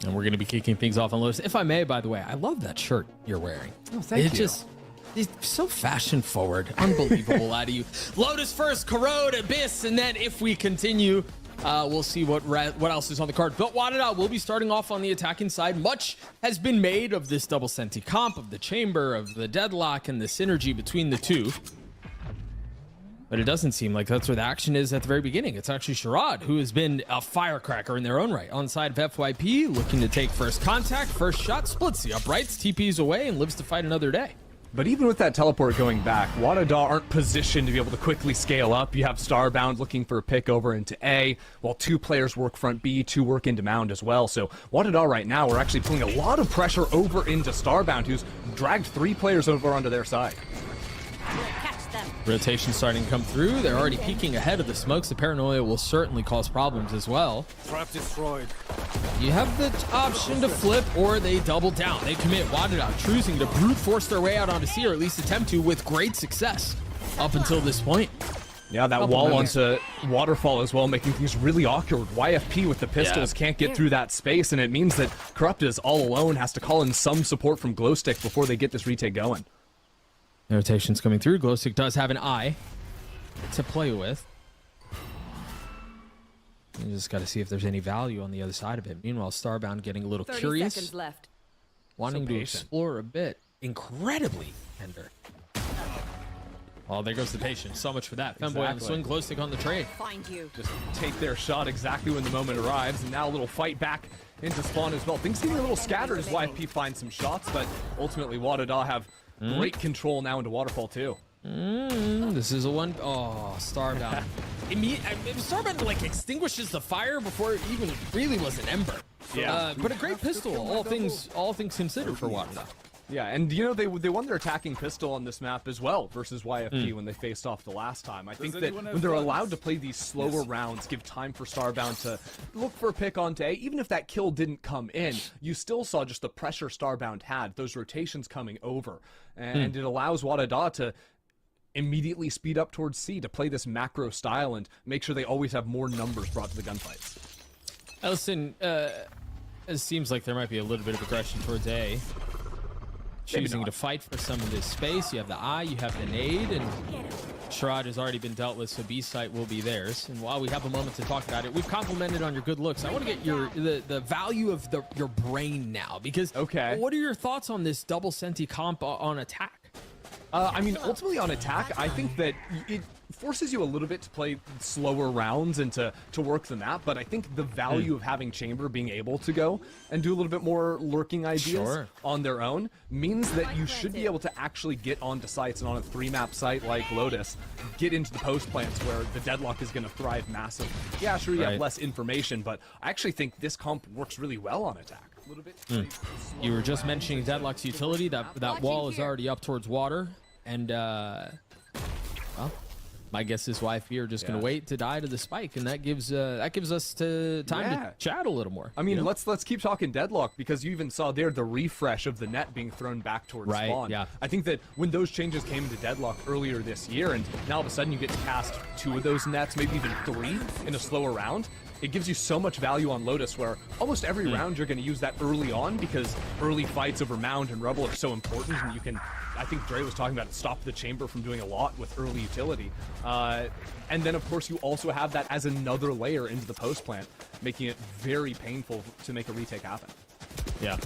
And we're going to be kicking things off on Lotus. If I may, by the way, I love that shirt you're wearing. Oh, thank you. It's so fashion forward. Unbelievable out of you. Lotus first, Corrode, Abyss, and then if we continue, we'll see what else is on the card. But Wadada will be starting off on the attacking side. Much has been made of this double Senti comp, of the chamber, of the deadlock, and the synergy between the two. But it doesn't seem like that's where the action is at the very beginning. It's actually Sherrod, who has been a firecracker in their own right. On side of FYP, looking to take first contact, first shot, splits the uprights, TPs away, and lives to fight another day. But even with that teleport going back, Wadada aren't positioned to be able to quickly scale up. You have Starbound looking for a pick over into A, while 2 players work front B, 2 work into Mound as well. So Wadada right now are actually putting a lot of pressure over into Starbound, who's dragged 3 players over onto their side. Rotation starting to come through. They're already peeking ahead of the smokes. The paranoia will certainly cause problems as well. Trap destroyed. You have the option to flip, or they double down. They commit. Wadada choosing to brute force their way out onto C, or at least attempt to, with great success up until this point. Yeah, that wall onto Waterfall as well, making things really awkward. YFP with the pistols can't get through that space, and it means that Corrupt is all alone, has to call in some support from Glowstick before they get this retake going. Rotation's coming through. Glowstick does have an eye to play with. You just got to see if there's any value on the other side of it. Meanwhile, Starbound getting a little 30 curious. seconds left. Wanting to explore a bit. Incredibly tender. Oh, there goes the patience. So much for that. Femboy on the swing, Glowstick on the trade. Find you. Just take their shot exactly when the moment arrives, and now a little fight back into spawn as well. Things seem a little scattered as YFP finds some shots, but ultimately Wadada have great control now into Waterfall too. This is a one. Oh, Starbound. Starbound like extinguishes the fire before it even really was an ember. Yeah. But a great pistol. All things considered for Wadada. Yeah, and you know they won their attacking pistol on this map as well versus YFP when they faced off the last time. I think that when they're allowed to play these slower rounds, give time for Starbound to look for a pick onto A, even if that kill didn't come in, you still saw just the pressure Starbound had, those rotations coming over, and it allows Wadada to immediately speed up towards C to play this macro style and make sure they always have more numbers brought to the gunfights. Listen, it seems like there might be a little bit of aggression towards A. Choosing to fight for some of this space. You have the eye, you have the nade, and Sherrod has already been dealt with, so B site will be theirs. And while we have a moment to talk about it, we've complimented on your good looks. I want to get the value of your brain now, because what are your thoughts on this double Senti comp on attack? I mean, ultimately on attack, I think that it forces you a little bit to play slower rounds and to work the map, but I think the value of having Chamber being able to go and do a little bit more lurking ideas on their own means that you should be able to actually get onto sites, and on a 3-map site like Lotus, get into the post plants where the deadlock is going to thrive massively. Yeah, sure, you have less information, but I actually think this comp works really well on attack. A little bit. You were just mentioning Deadlock's utility. That wall is already up towards water, and well, my guess is YFP are just going to wait to die to the spike, and that gives us time to chat a little more. I mean, let's keep talking Deadlock, because you even saw there the refresh of the net being thrown back towards spawn. Yeah. I think that when those changes came into Deadlock earlier this year, and now all of a sudden you get to cast 2 of those nets, maybe even 3 in a slower round, it gives you so much value on Lotus, where almost every round you're going to use that early on, because early fights over Mound and Rebel are so important, and you can, I think Dre was talking about it, stop the Chamber from doing a lot with early utility. And then, of course, you also have that as another layer into the post plant, making it very painful to make a retake happen. Yeah.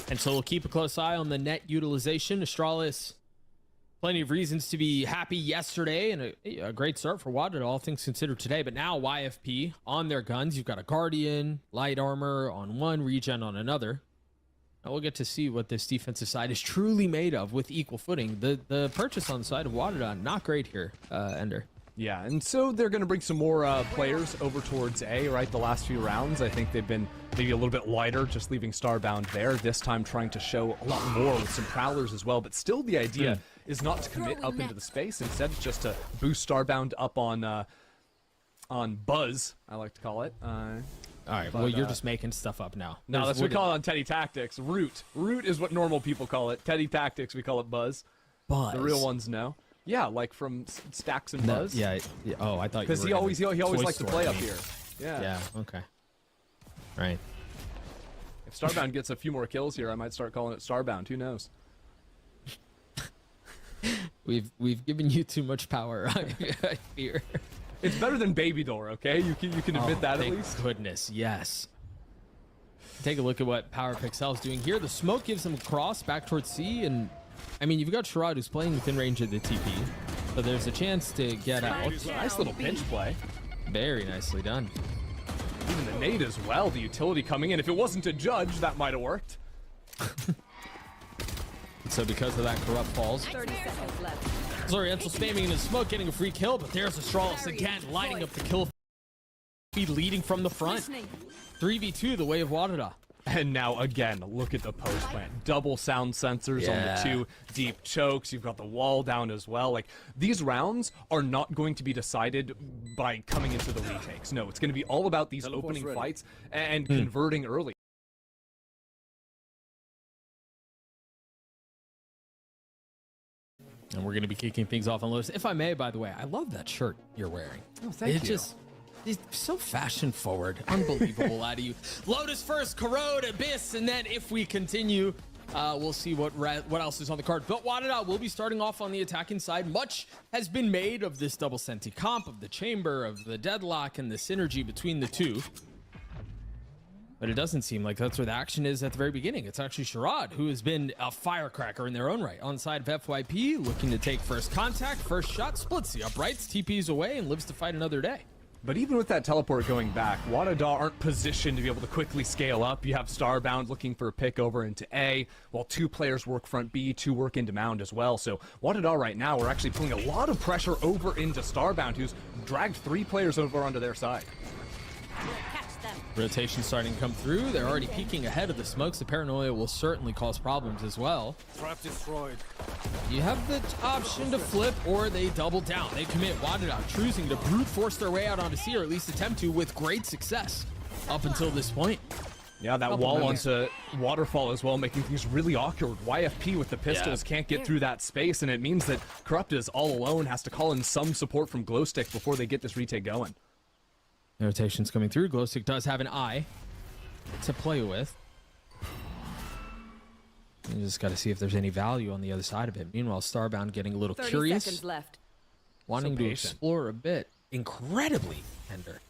And so we'll keep a close eye on the net utilization. Astralis, plenty of reasons to be happy yesterday, and a great start for Wadada, all things considered today. But now YFP on their guns. You've got a Guardian, light armor on one, regen on another. Now we'll get to see what this defensive side is truly made of with equal footing. The purchase on the side of Wadada, not great here, Ender. Yeah, and so they're going to bring some more players over towards A, right? The last few rounds, I think they've been maybe a little bit lighter, just leaving Starbound there. This time trying to show a lot more with some Prowlers as well, but still the idea is not to commit up into the space. Instead, it's just to boost Starbound up on Buzz, I like to call it. All right, well, you're just making stuff up now. No, that's what we call it on Teddy Tactics. Root. Root is what normal people call it. Teddy Tactics, we call it Buzz. Buzz. The real ones know. Yeah, like from Stacks and Buzz. Yeah. Oh, I thought you were because he always liked to play up here. Yeah. Okay. Right. Starbound gets a few more kills here, I might start calling it Starbound. Who knows? We've given you too much power. I fear. It's better than Baby Door, okay? You can admit that at Thank least. goodness, yes. Take a look at what Power Pixel's doing here. The smoke gives him a cross back towards C, and I mean, you've got Sherrod who's playing within range of the TP, so there's a chance to get out. Nice little pinch play. Very nicely done. Even the nade as well, the utility coming in. If it wasn't a judge, that might have worked. So because of that, Corrupt falls. 30 seconds left. Zoriental spamming in his smoke, getting a free kill, but there's Astralis again, lighting up the kill feed, leading from the front. 3v2, the way of Wadada. And now again, look at the post plant. Double sound sensors on the 2 deep chokes. You've got the wall down as well. Like, these rounds are not going to be decided by coming into the retakes. No, it's going to be all about these opening fights and converting early. And we're going to be kicking things off on Lotus. If I may, by the way, I love that shirt you're wearing. Oh, thank you. It's so fashion forward. Unbelievable out of you. Lotus first, Corrode, Abyss, and then if we continue, we'll see what else is on the card. But Wadada will be starting off on the attacking side. Much has been made of this double Senti comp, of the chamber, of the deadlock, and the synergy between the two. But it doesn't seem like that's where the action is at the very beginning. It's actually Sherrod, who has been a firecracker in their own right. On the side of FYP, looking to take first contact, first shot, splits the uprights, TPs away, and lives to fight another day. But even with that teleport going back, Wadada aren't positioned to be able to quickly scale up. You have Starbound looking for a pick over into A, while 2 players work front B, 2 work into Mound as well. So Wadada right now are actually putting a lot of pressure over into Starbound, who's dragged 3 players over onto their side. Rotation starting to come through. They're already peeking ahead of the smokes. The paranoia will certainly cause problems as well. Trap destroyed. You have the option to flip, or they double down. They commit. Wadada choosing to brute force their way out onto C, or at least attempt to, with great success up until this point. Yeah, that wall onto Waterfall as well, making things really awkward. YFP with the pistols can't get through that space, and it means that Corrupt is all alone, has to call in some support from Glowstick before they get this retake going. Rotations coming through. Glowstick does have an eye to play with. You just got to see if there's any value on the other side of it. Meanwhile, Starbound getting a little 30 curious, seconds left. wanting to explore a bit. Incredibly tender.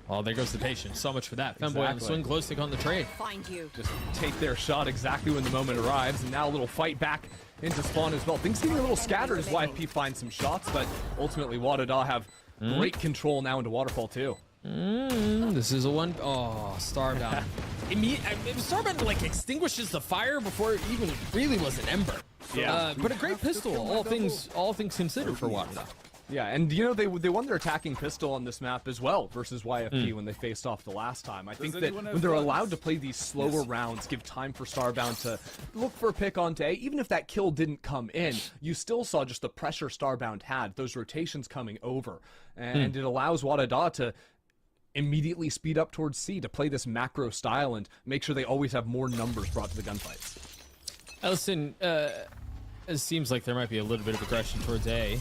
Oh, there goes the patience. So much for that. Femboy on the swing, Glowstick on the trade. Find you. Just take their shot exactly when the moment arrives, and now a little fight back into spawn as well. Things seem a little scattered as YFP finds some shots, but ultimately Wadada have great control now into Waterfall too. This is a one. Oh, Starbound. Starbound like extinguishes the fire before it even really was an ember. Yeah. But a great pistol, all things considered for Wadada. Yeah, and you know, they won their attacking pistol on this map as well versus YFP when they faced off the last time. I think that when they're allowed to play these slower rounds, give time for Starbound to look for a pick onto A, even if that kill didn't come in, you still saw just the pressure Starbound had, those rotations coming over. And it allows Wadada to immediately speed up towards C to play this macro style and make sure they always have more numbers brought to the gunfights. Listen, it seems like there might be a little bit of aggression towards A.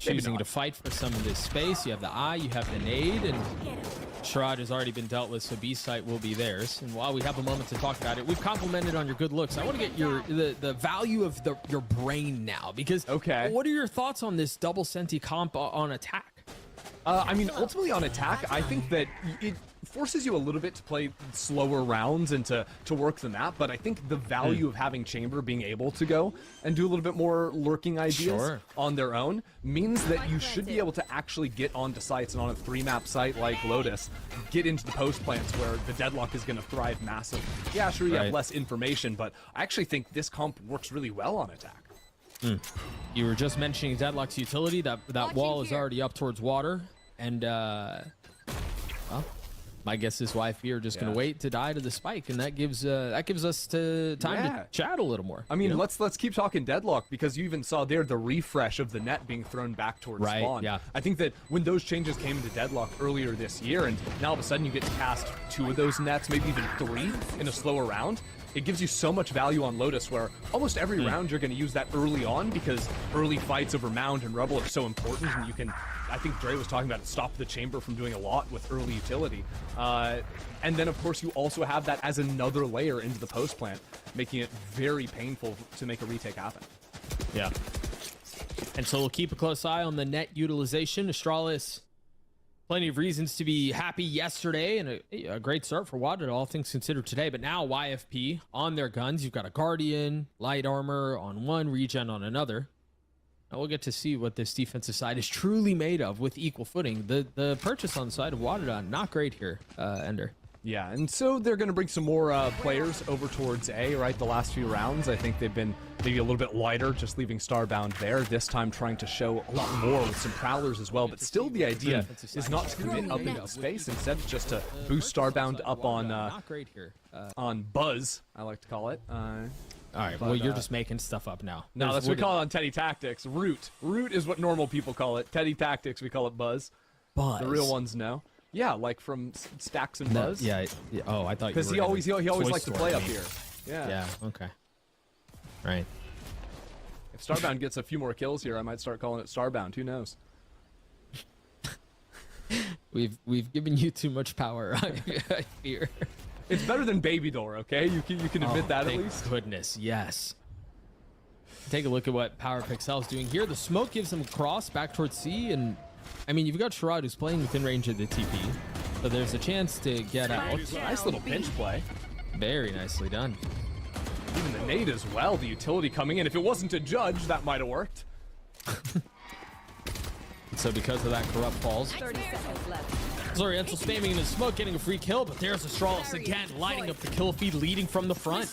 Choosing to fight for some of this space. You have the eye, you have the nade, and Sherrod has already been dealt with, so B site will be theirs. And while we have a moment to talk about it, we've complimented on your good looks. I want to get the value of your brain now, because what are your thoughts on this double Senti comp on attack? I mean, ultimately on attack, I think that it forces you a little bit to play slower rounds and to work the map, but I think the value of having Chamber being able to go and do a little bit more lurking ideas on their own means that you should be able to actually get onto sites, and on a 3-map site like Lotus, get into the post plants where the deadlock is going to thrive massively. Yeah, sure, you have less information, but I actually think this comp works really well on attack. You were just mentioning Deadlock's utility. That wall is already up towards water, and well, my guess is YFP are just going to wait to die to the spike, and that gives us time to chat a little more. I mean, let's keep talking Deadlock, because you even saw there the refresh of the net being thrown back towards spawn. Yeah. I think that when those changes came into Deadlock earlier this year, and now all of a sudden you get to cast 2 of those nets, maybe even 3 in a slower round, it gives you so much value on Lotus, where almost every round you're going to use that early on, because early fights over Mound and Rebel are so important, and you can, I think Dre was talking about it, stop the Chamber from doing a lot with early utility. And then, of course, you also have that as another layer into the post plant, making it very painful to make a retake happen. Yeah. And so we'll keep a close eye on the net utilization. Astralis, plenty of reasons to be happy yesterday, and a great start for Wadada, all things considered today. But now YFP on their guns. You've got a Guardian, light armor on one, regen on another. Now we'll get to see what this defensive side is truly made of with equal footing. The purchase on the side of Wadada, not great here, Ender. Yeah, and so they're going to bring some more players over towards A, right? The last few rounds, I think they've been maybe a little bit lighter, just leaving Starbound there. This time trying to show a lot more with some Prowlers as well. But still, the idea is not to commit up into space. Instead, it's just to boost Starbound up on Buzz, I like to call it. All right, well, you're just making stuff up now. No, that's what we call it on Teddy Tactics. Root. Root is what normal people call it. Teddy Tactics, we call it Buzz. Buzz. The real ones know. Yeah, like from Stacks and Buzz. Yeah. Oh, I thought you were. Because he always liked to play up here. Yeah. Yeah. Okay. Right. If Starbound gets a few more kills here, I might start calling it Starbound. Who knows? We've given you too much power. I fear. It's better than Baby Door, okay? You can admit that at least. Thank goodness, yes. Take a look at what Power Pixel is doing here. The smoke gives them a cross back towards C, and I mean, you've got Sherrod who's playing within range of the TP, so there's a chance to get out. Nice little pinch play. Very nicely done. Even the nade as well, the utility coming in. If it wasn't a judge, that might have worked. So because of that, Corrupt falls. 30 seconds left. Zoriental spamming in the smoke, getting a free kill, but there's Astralis again, lighting up the kill feed, leading from the front.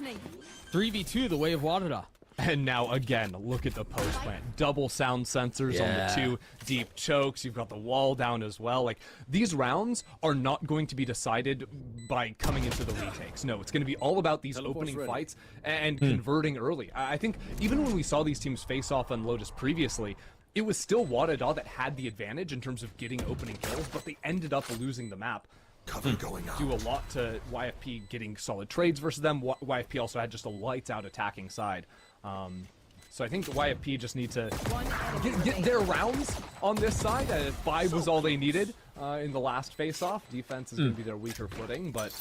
3v2, the way of Wadada. And now again, look at the post plant. Double sound sensors on the two deep chokes. You've got the wall down as well. Like, these rounds are not going to be decided by coming into the retakes. No, it's going to be all about these opening fights and converting early. I think even when we saw these teams face off on Lotus previously, it was still Wadada that had the advantage in terms of getting opening kills, but they ended up losing the map. Cover going up. Do a lot to YFP getting solid trades versus them. YFP also had just a lights out attacking side. So I think the YFP just need to get their rounds on this side. 5 was all they needed in the last face-off. Defense is going to be their weaker footing, but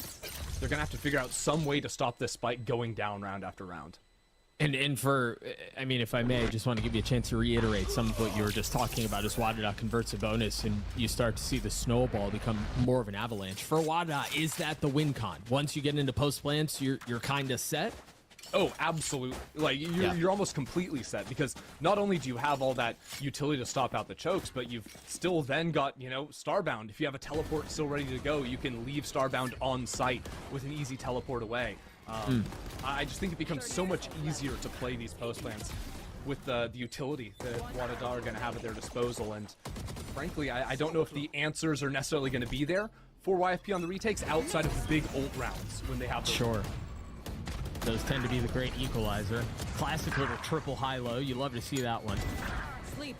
they're going to have to figure out some way to stop this spike going down round after round. And for, I mean, if I may, I just want to give you a chance to reiterate some of what you were just talking about as Wadada converts a bonus and you start to see the snowball become more of an avalanche. For Wadada, is that the win con? Once you get into post plants, you're kind of set? Oh, absolutely. Like, you're almost completely set, because not only do you have all that utility to stop out the chokes, but you've still then got, you know, Starbound. If you have a teleport still ready to go, you can leave Starbound on site with an easy teleport away. I just think it becomes so much easier to play these post plants with the utility that Wadada are going to have at their disposal. And frankly, I don't know if the answers are necessarily going to be there for YFP on the retakes outside of the big ult rounds when they have those. Sure. Those tend to be the great equalizer. Classic little triple high-low. You love to see that one. Sleep.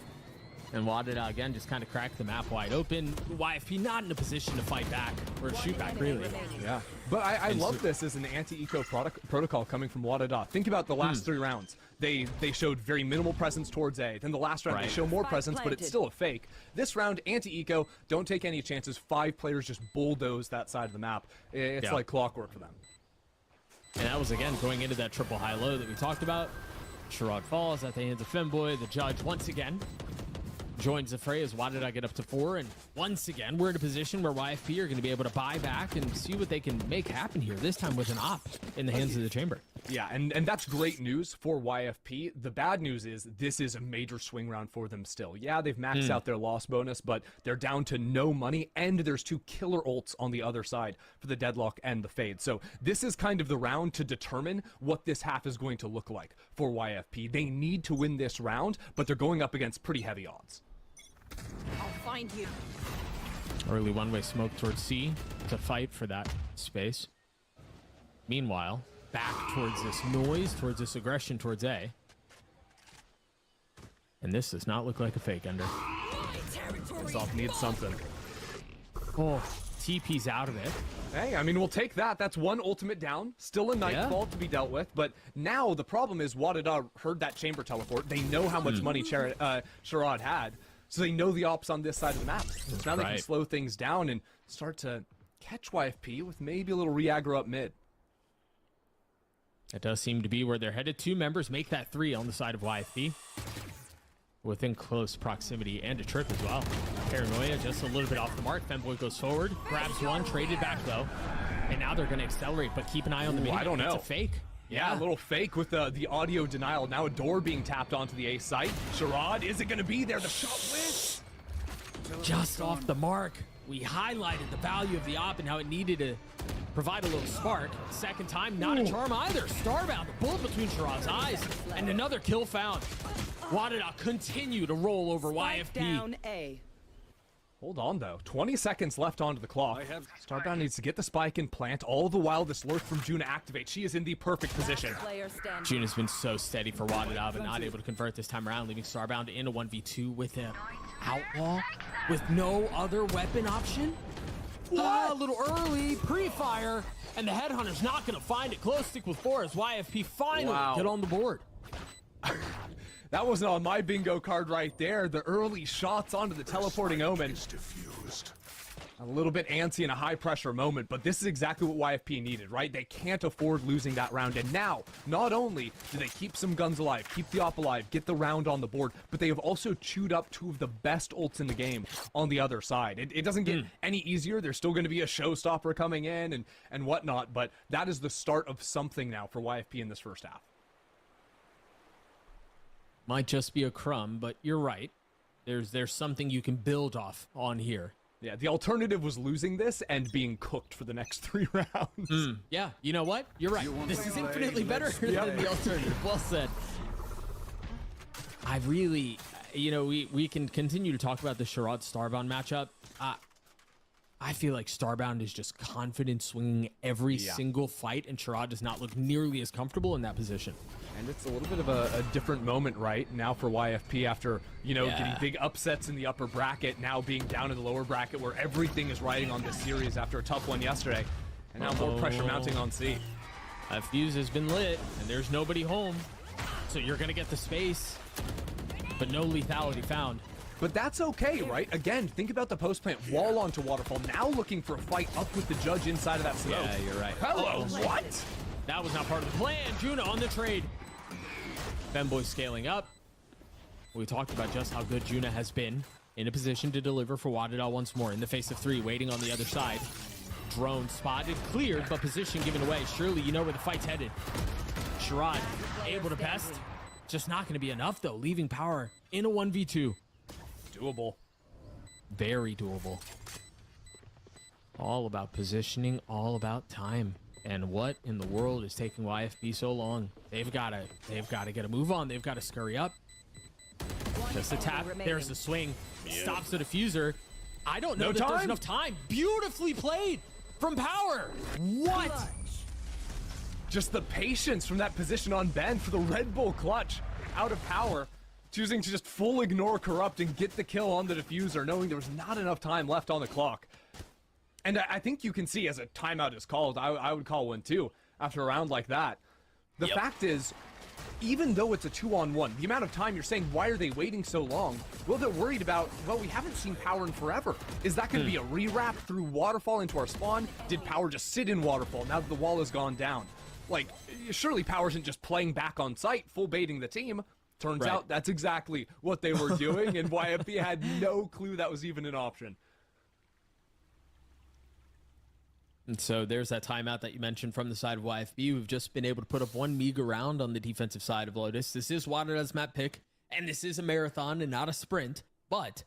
And Wadada, again, just kind of cracked the map wide open. YFP not in a position to fight back, or shoot back, really. Yeah, but I love this as an anti-eco protocol coming from Wadada. Think about the last 3 rounds. They showed very minimal presence towards A. Then the last round, they show more presence, but it's still a fake. This round, anti-eco, don't take any chances. 5 players just bulldoze that side of the map. It's like clockwork for them. And that was, again, going into that triple high-low that we talked about. Sherrod falls at the hands of Femboy. The judge, once again, joins the fray as Wadada get up to 4. And once again, we're in a position where YFP are going to be able to buy back and see what they can make happen here, this time with an op in the hands of the chamber. Yeah, and that's great news for YFP. The bad news is this is a major swing round for them still. Yeah, they've maxed out their loss bonus, but they're down to no money, and there's 2 killer ults on the other side for the Deadlock and the Fade. So this is kind of the round to determine what this half is going to look like for YFP. They need to win this round, but they're going up against pretty heavy odds. I'll find you. Early one-way smoke towards C to fight for that space. Meanwhile, back towards this noise, towards this aggression towards A. And this does not look like a fake, Ender. Soft needs something. Oh, TP's out of it. Hey, I mean, we'll take that. That's one ultimate down. Still a Nightfall to be dealt with. But now the problem is Wadada heard that chamber teleport. They know how much money Sherrod had. So they know the ops on this side of the map. So now they can slow things down and start to catch YFP with maybe a little re-aggro up mid. That does seem to be where they're headed. 2 members make that 3 on the side of YFP. Within close proximity and a trip as well. Paranoia just a little bit off the mark. Femboy goes forward, grabs one, traded back though. And now they're going to accelerate, but keep an eye on the mid. I don't know. It's a fake. Yeah, a little fake with the audio denial. Now a door being tapped onto the A site. Sherrod, is it going to be there? The shot missed. Just off the mark. We highlighted the value of the op and how it needed to provide a little spark. Second time, not a charm either. Starbound, the bullet between Sherrod's eyes, and another kill found. Wadada continue to roll over YFP. Down A. Hold on, though. 20 seconds left onto the clock. Starbound needs to get the spike and plant. All the while, this lurk from Juna activates. She is in the perfect position. Player standing. Juna's been so steady for Wadada, but not able to convert this time around, leaving Starbound in a 1v2 with an outlaw with no other weapon option. A little early, pre-fire, and the Headhunter's not going to find it. Close stick with 4 as YFP finally get on the board. That wasn't on my bingo card right there. The early shots onto the teleporting Omen. A little bit antsy in a high-pressure moment, but this is exactly what YFP needed, right? They can't afford losing that round, and now, not only do they keep some guns alive, keep the op alive, get the round on the board, but they have also chewed up 2 of the best ults in the game on the other side. It doesn't get any easier. There's still going to be a showstopper coming in and whatnot, but that is the start of something now for YFP in this first half. Might just be a crumb, but you're right. There's something you can build off on here. Yeah, the alternative was losing this and being cooked for the next 3 rounds. Yeah, you know what? You're right. This is infinitely better than the alternative. Well said. I really, we can continue to talk about the Sherrod Starbound matchup. I feel like Starbound is just confident swinging every single fight, and Sherrod does not look nearly as comfortable in that position. And it's a little bit of a different moment right now for YFP after, getting big upsets in the upper bracket, now being down in the lower bracket where everything is riding on this series after a tough one yesterday. And now more pressure mounting on C. That fuse has been lit, and there's nobody home. So you're going to get the space, but no lethality found. But that's okay, right? Again, think about the post plant wall onto Waterfall, now looking for a fight up with the judge inside of that smoke. Yeah, you're right. Hello, what? That was not part of the plan. Juna on the trade. Femboy scaling up. We talked about just how good Juna has been in a position to deliver for Wadada once more in the face of 3, waiting on the other side. Drone spotted, cleared, but position given away. Surely you know where the fight's headed. Sherrod able to best. Just not going to be enough, though, leaving Power in a 1v2. Doable. Very doable. All about positioning, all about time. And what in the world is taking YFP so long? They've got to get a move on. They've got to scurry up. Just a tap. There's the swing. Stops the diffuser. I don't know that there's enough time. Beautifully played from Power. What? Just the patience from that position on Ben for the Red Bull clutch out of Power. Choosing to just full ignore Corrupt and get the kill on the diffuser, knowing there was not enough time left on the clock. And I think you can see as a timeout is called, I would call one too, after a round like that. The fact is, even though it's a 2-on-1, the amount of time you're saying, why are they waiting so long? Well, they're worried about, well, we haven't seen Power in forever. Is that going to be a re-wrap through Waterfall into our spawn? Did Power just sit in Waterfall now that the wall has gone down? Like, surely Power isn't just playing back on site, full baiting the team. Turns out that's exactly what they were doing, and YFP had no clue that was even an option. And so there's that timeout that you mentioned from the side of YFP. We've just been able to put up one meager round on the defensive side of Lotus. This is Wadada's map pick, and this is a marathon and not a sprint. But,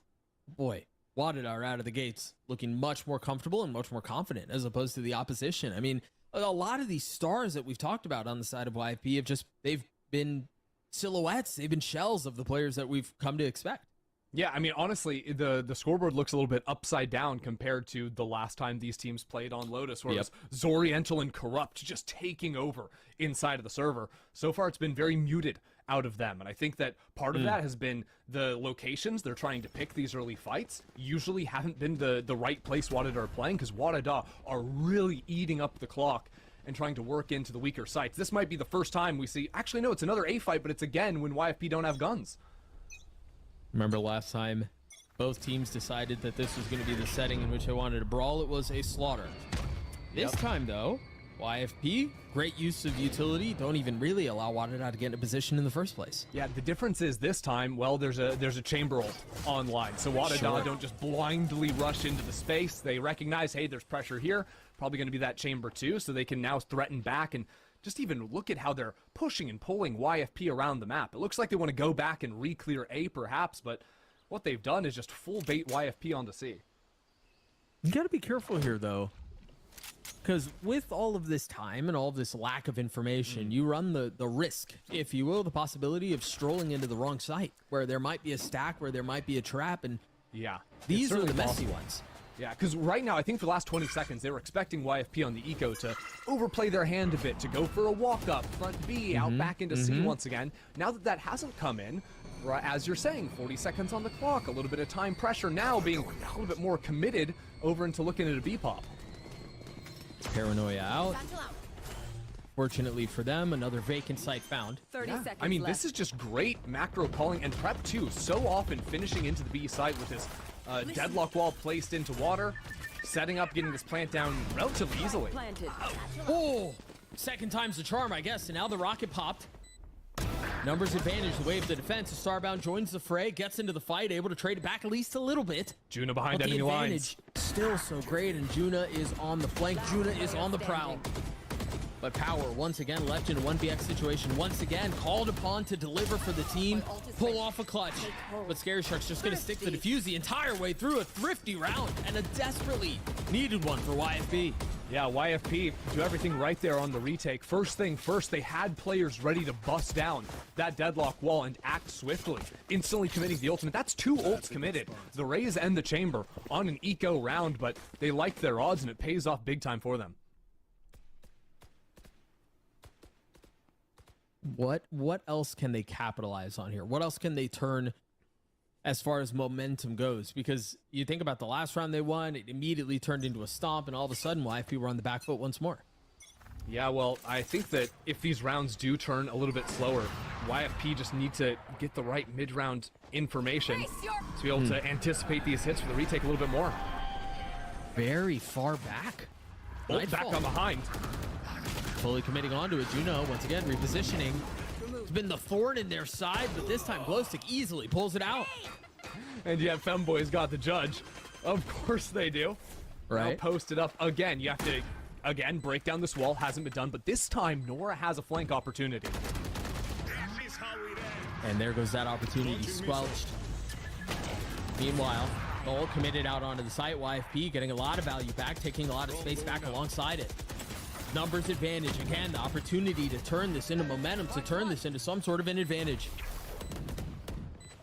boy, Wadada are out of the gates looking much more comfortable and much more confident as opposed to the opposition. I mean, a lot of these stars that we've talked about on the side of YFP they've been silhouettes. They've been shells of the players that we've come to expect. Yeah, I mean, honestly, the scoreboard looks a little bit upside down compared to the last time these teams played on Lotus, where it was Zoriental and Corrupt just taking over inside of the server. So far, it's been very muted out of them. And I think that part of that has been the locations they're trying to pick these early fights usually haven't been the right place Wadada are playing, because Wadada are really eating up the clock and trying to work into the weaker sites. This might be the first time we see, actually no, it's another A fight, but it's again when YFP don't have guns. Remember last time both teams decided that this was going to be the setting in which they wanted to brawl? It was a slaughter. This time, though, YFP, great use of utility, don't even really allow Wadada to get in a position in the first place. Yeah, the difference is this time, well, there's a chamber ult online, so Wadada don't just blindly rush into the space. They recognize, hey, there's pressure here, probably going to be that chamber too, so they can now threaten back and just even look at how they're pushing and pulling YFP around the map. It looks like they want to go back and re-clear A perhaps, but what they've done is just full bait YFP onto C. You got to be careful here, though, because with all of this time and all of this lack of information, you run the risk, if you will, the possibility of strolling into the wrong site, where there might be a stack, where there might be a trap, and Yeah. these it's are the certainly messy possible. ones. Yeah, because right now, I think for the last 20 seconds, they were expecting YFP on the eco to overplay their hand a bit, to go for a walk-up, front B, out back into C once again. Now that that hasn't come in, right, as you're saying, 40 seconds on the clock, a little bit of time pressure now, being a little bit more committed over into looking at a B pop. Paranoia out. Satchel out. Fortunately for them, another vacant site found. 30 seconds I mean, left. this is just great macro calling and prep too. So often finishing into the B site with this deadlock wall placed into water, setting up, getting this plant down relatively easily. Planted. Oh, second time's the charm, I guess. And now the rocket popped. Numbers advantage, the wave of the defense. Starbound joins the fray, gets into the fight, able to trade it back at least a little bit. Juna behind But the enemy lines. advantage still so great, and Juna is on the flank. Juna is on the prowl. But Power, once again, left in a 1vx situation. Once again, called upon to deliver for the team. Pull off a clutch. But Scary Shark's just going to stick the defuse the entire way through. A thrifty round and a desperately needed one for YFP. Yeah, YFP do everything right there on the retake. First thing first, they had players ready to bust down that deadlock wall and act swiftly, instantly committing the ultimate. That's 2 ults committed, the Raze and the Chamber, on an eco round, but they liked their odds and it pays off big time for them. What else can they capitalize on here? What else can they turn as far as momentum goes? Because you think about the last round they won, it immediately turned into a stomp, and all of a sudden YFP were on the back foot once more. Yeah, well, I think that if these rounds do turn a little bit slower, YFP just need to get the right mid-round information to be able to anticipate these hits for the retake a little bit more. Very far back. Bolt back Nightfall. on behind. Fully committing onto it. Juno, once again, repositioning. It's been the thorn in their side, but this time Glowstick easily pulls it out. And yet Femboy's got the judge. Of course they do. Right. Now post it up again. You have to, again, break down this wall. Hasn't been done, but this time Nora has a flank opportunity. And there goes that opportunity squelched. Meanwhile, Goal committed out onto the site. YFP getting a lot of value back, taking a lot of space back alongside it. Numbers advantage. Again, the opportunity to turn this into momentum, to turn this into some sort of an advantage.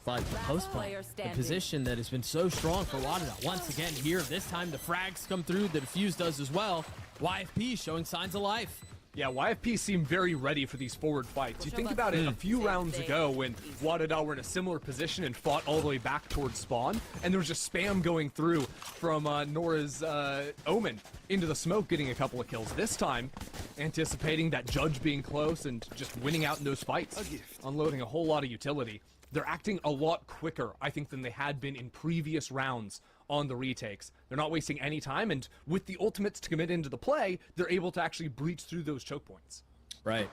But the post play, the position that has been so strong for Wadada. Once again here, this time the frags come through, the defuse does as well. YFP showing signs of life. Yeah, YFP seem very ready for these forward fights. You think about it a few rounds ago when Wadada were in a similar position and fought all the way back towards spawn, and there was just spam going through from Nora's Omen into the smoke, getting a couple of kills. This time, anticipating that judge being close and just winning out in those fights, unloading a whole lot of utility. They're acting a lot quicker, I think, than they had been in previous rounds on the retakes. They're not wasting any time, and with the ultimates to commit into the play, they're able to actually breach through those choke points. Right.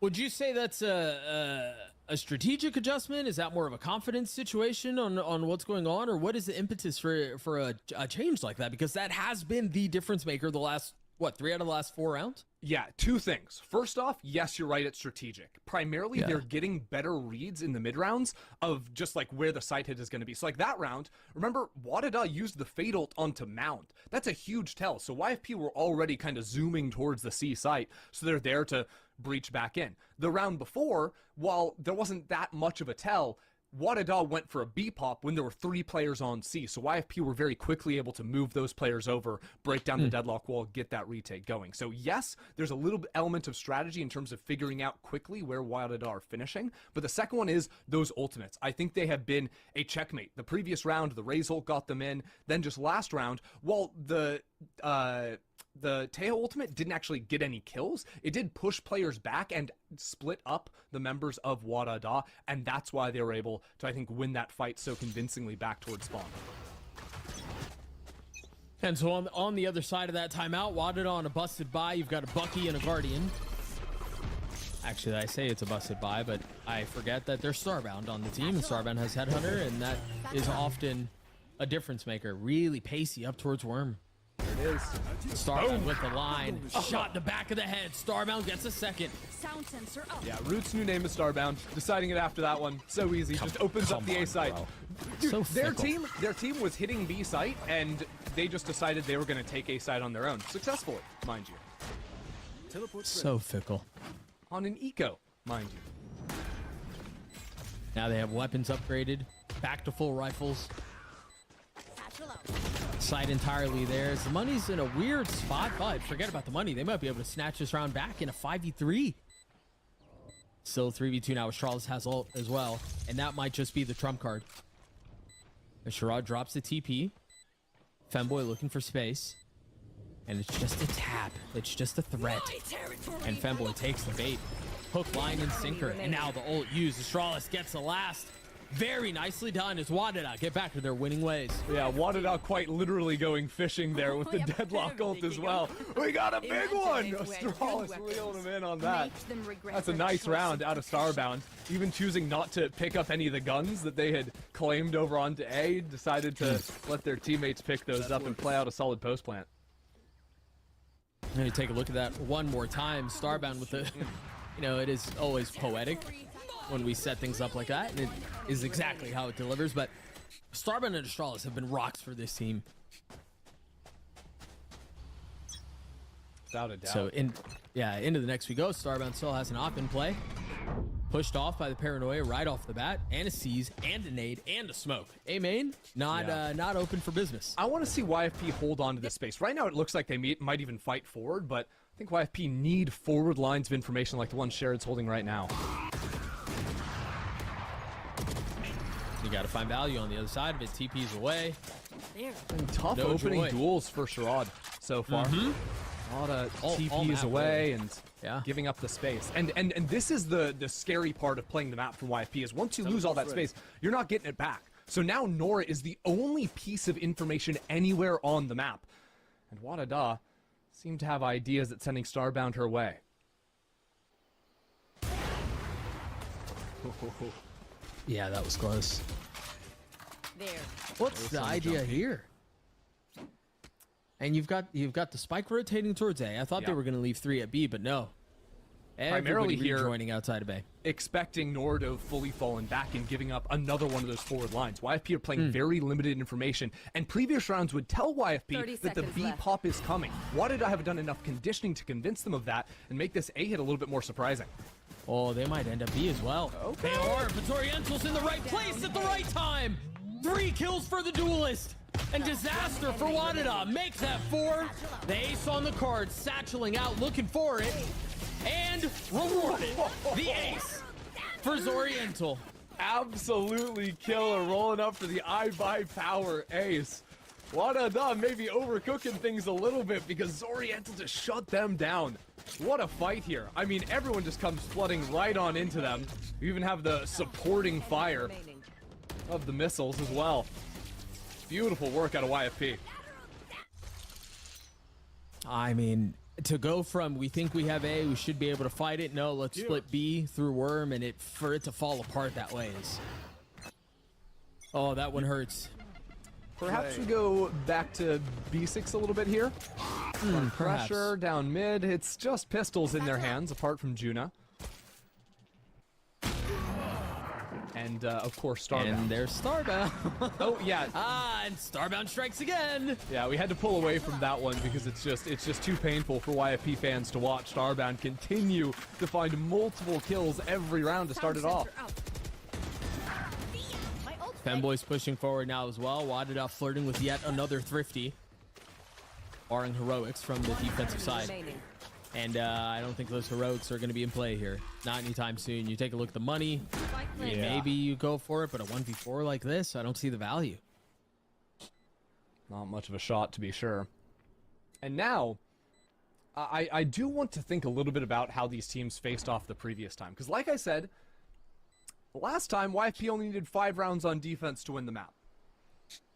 Would you say that's a strategic adjustment? Is that more of a confidence situation on what's going on, or what is the impetus for a change like that? Because that has been the difference maker the last, what, 3 out of the last 4 rounds? Yeah, 2 things. First off, yes, you're right, it's strategic. Primarily, they're getting better reads in the mid-rounds of just like where the site hit is going to be. So like that round, remember, Wadada used the Fade ult onto Mound. That's a huge tell. So YFP were already kind of zooming towards the C site, so they're there to breach back in. The round before, while there wasn't that much of a tell, Wadada went for a B pop when there were 3 players on C, so YFP were very quickly able to move those players over, break down the deadlock wall, get that retake going. So yes, there's a little element of strategy in terms of figuring out quickly where Wadada are finishing, but the second one is those ultimates. I think they have been a checkmate. The previous round, the Raze ult got them in, then just last round, while the Taeho ultimate didn't actually get any kills. It did push players back and split up the members of Wadada, and that's why they were able to, I think, win that fight so convincingly back towards spawn. And so on the other side of that timeout, Wadada on a busted buy. You've got a Bucky and a Guardian. Actually, I say it's a busted buy, but I forget that they're Starbound on the team, and Starbound has Headhunter, and that is often a difference maker. Really pacey up towards Worm. There it is. Starbound with the line. Shot in the back of the head. Starbound gets a second. Sound sensor up. Yeah, Root's new name is Starbound. Deciding it after that one, so easy. Just opens up the A site. Dude, So their fickle. team was hitting B site, and they just decided they were going to take A site on their own. Successfully, mind you. So fickle. On an eco, mind you. Now they have weapons upgraded. Back to full rifles. Satchel out. Side entirely theirs. The money's in a weird spot, but forget about the money. They might be able to snatch this round back in a 5v3. Still 3v2 now. Astralis has ult as well, and that might just be the trump card. As Sherrod drops the TP. Femboy looking for space. And it's just a tap. It's just a threat. And Femboy takes the bait. Hook, line, and sinker. And now the ult used. Astralis gets the last. Very nicely done as Wadada get back to their winning ways. Yeah, Wadada quite literally going fishing there with the deadlock ult as well. We got a big one! Astralis reeled him in on that. That's a nice round out of Starbound. Even choosing not to pick up any of the guns that they had claimed over onto A, decided to let their teammates pick those up and play out a solid post plant. I'm going to take a look at that one more time. Starbound with the, you know, it is always poetic when we set things up like that, and it is exactly how it delivers. But Starbound and Astralis have been rocks for this team. Without a doubt. So into the next we go. Starbound still has an op in play. Pushed off by the Paranoia right off the bat, and a seize, and a nade, and a smoke. A main, not open for business. I want to see YFP hold on to this space. Right now it looks like they might even fight forward, but I think YFP need forward lines of information like the one Sherrod's holding right now. You got to find value on the other side of it. TP's away. There. Tough No opening joy. duels for Sherrod so far. A lot of All TPs map away really. and giving up the space. And this is the scary part of playing the map from YFP is once you lose all that space, you're not getting it back. So now Nora is the only piece of information anywhere on the map. And Wadada seemed to have ideas at sending Starbound her way. Yeah, that was close. There. What's the idea here? And you've got the spike rotating towards A. I thought they Yeah. were going to leave 3 at B, but no. Primarily Everybody here- rejoining outside of A. Expecting Nora to have fully fallen back and giving up another one of those forward lines. YFP are playing very limited information, and previous rounds would tell 30 YFP that the seconds B left. pop is coming. Why did I have done enough conditioning to convince them of that and make this A hit a little bit more surprising? Oh, they might end up B as well. Okay. They are, but Zoriental's in the right place at the right time. 3 kills for the duelist. And disaster for Wadada. Makes that 4. The ace on the card, satcheling out, looking for it. And rewarded. The ace for Zoriental. Absolutely killer, rolling up for the I buy power ace. Wadada maybe overcooking things a little bit because Zoriental just shut them down. What a fight here. I mean, everyone just comes flooding right on into them. You even have the supporting fire Remaining. of the missiles as well. Beautiful work out of YFP. I mean, to go from we think we have A, we should be able to fight it. No, let's split B through Worm, and for it to fall apart that way is. Oh, that one hurts. Perhaps we go back to B6 a little bit here. Pressure down mid. It's just pistols in their hands, apart from Juna. And, of course, Starbound. And there's Starbound. Oh, yeah. And Starbound strikes again. Yeah, we had to pull away from that one because it's just too painful for YFP fans to watch Starbound continue to find multiple kills every round to start it off. Femboy's pushing forward now as well. Wadada flirting with yet another Thrifty. Barring heroics from the defensive side. And I don't think those heroics are going to be in play here. Not anytime soon. You take a look at the money. I mean, maybe you go for it, but a 1v4 like this, I don't see the value. Not much of a shot, to be sure. And now, I do want to think a little bit about how these teams faced off the previous time. Because like I said, last time, YFP only needed 5 rounds on defense to win the map.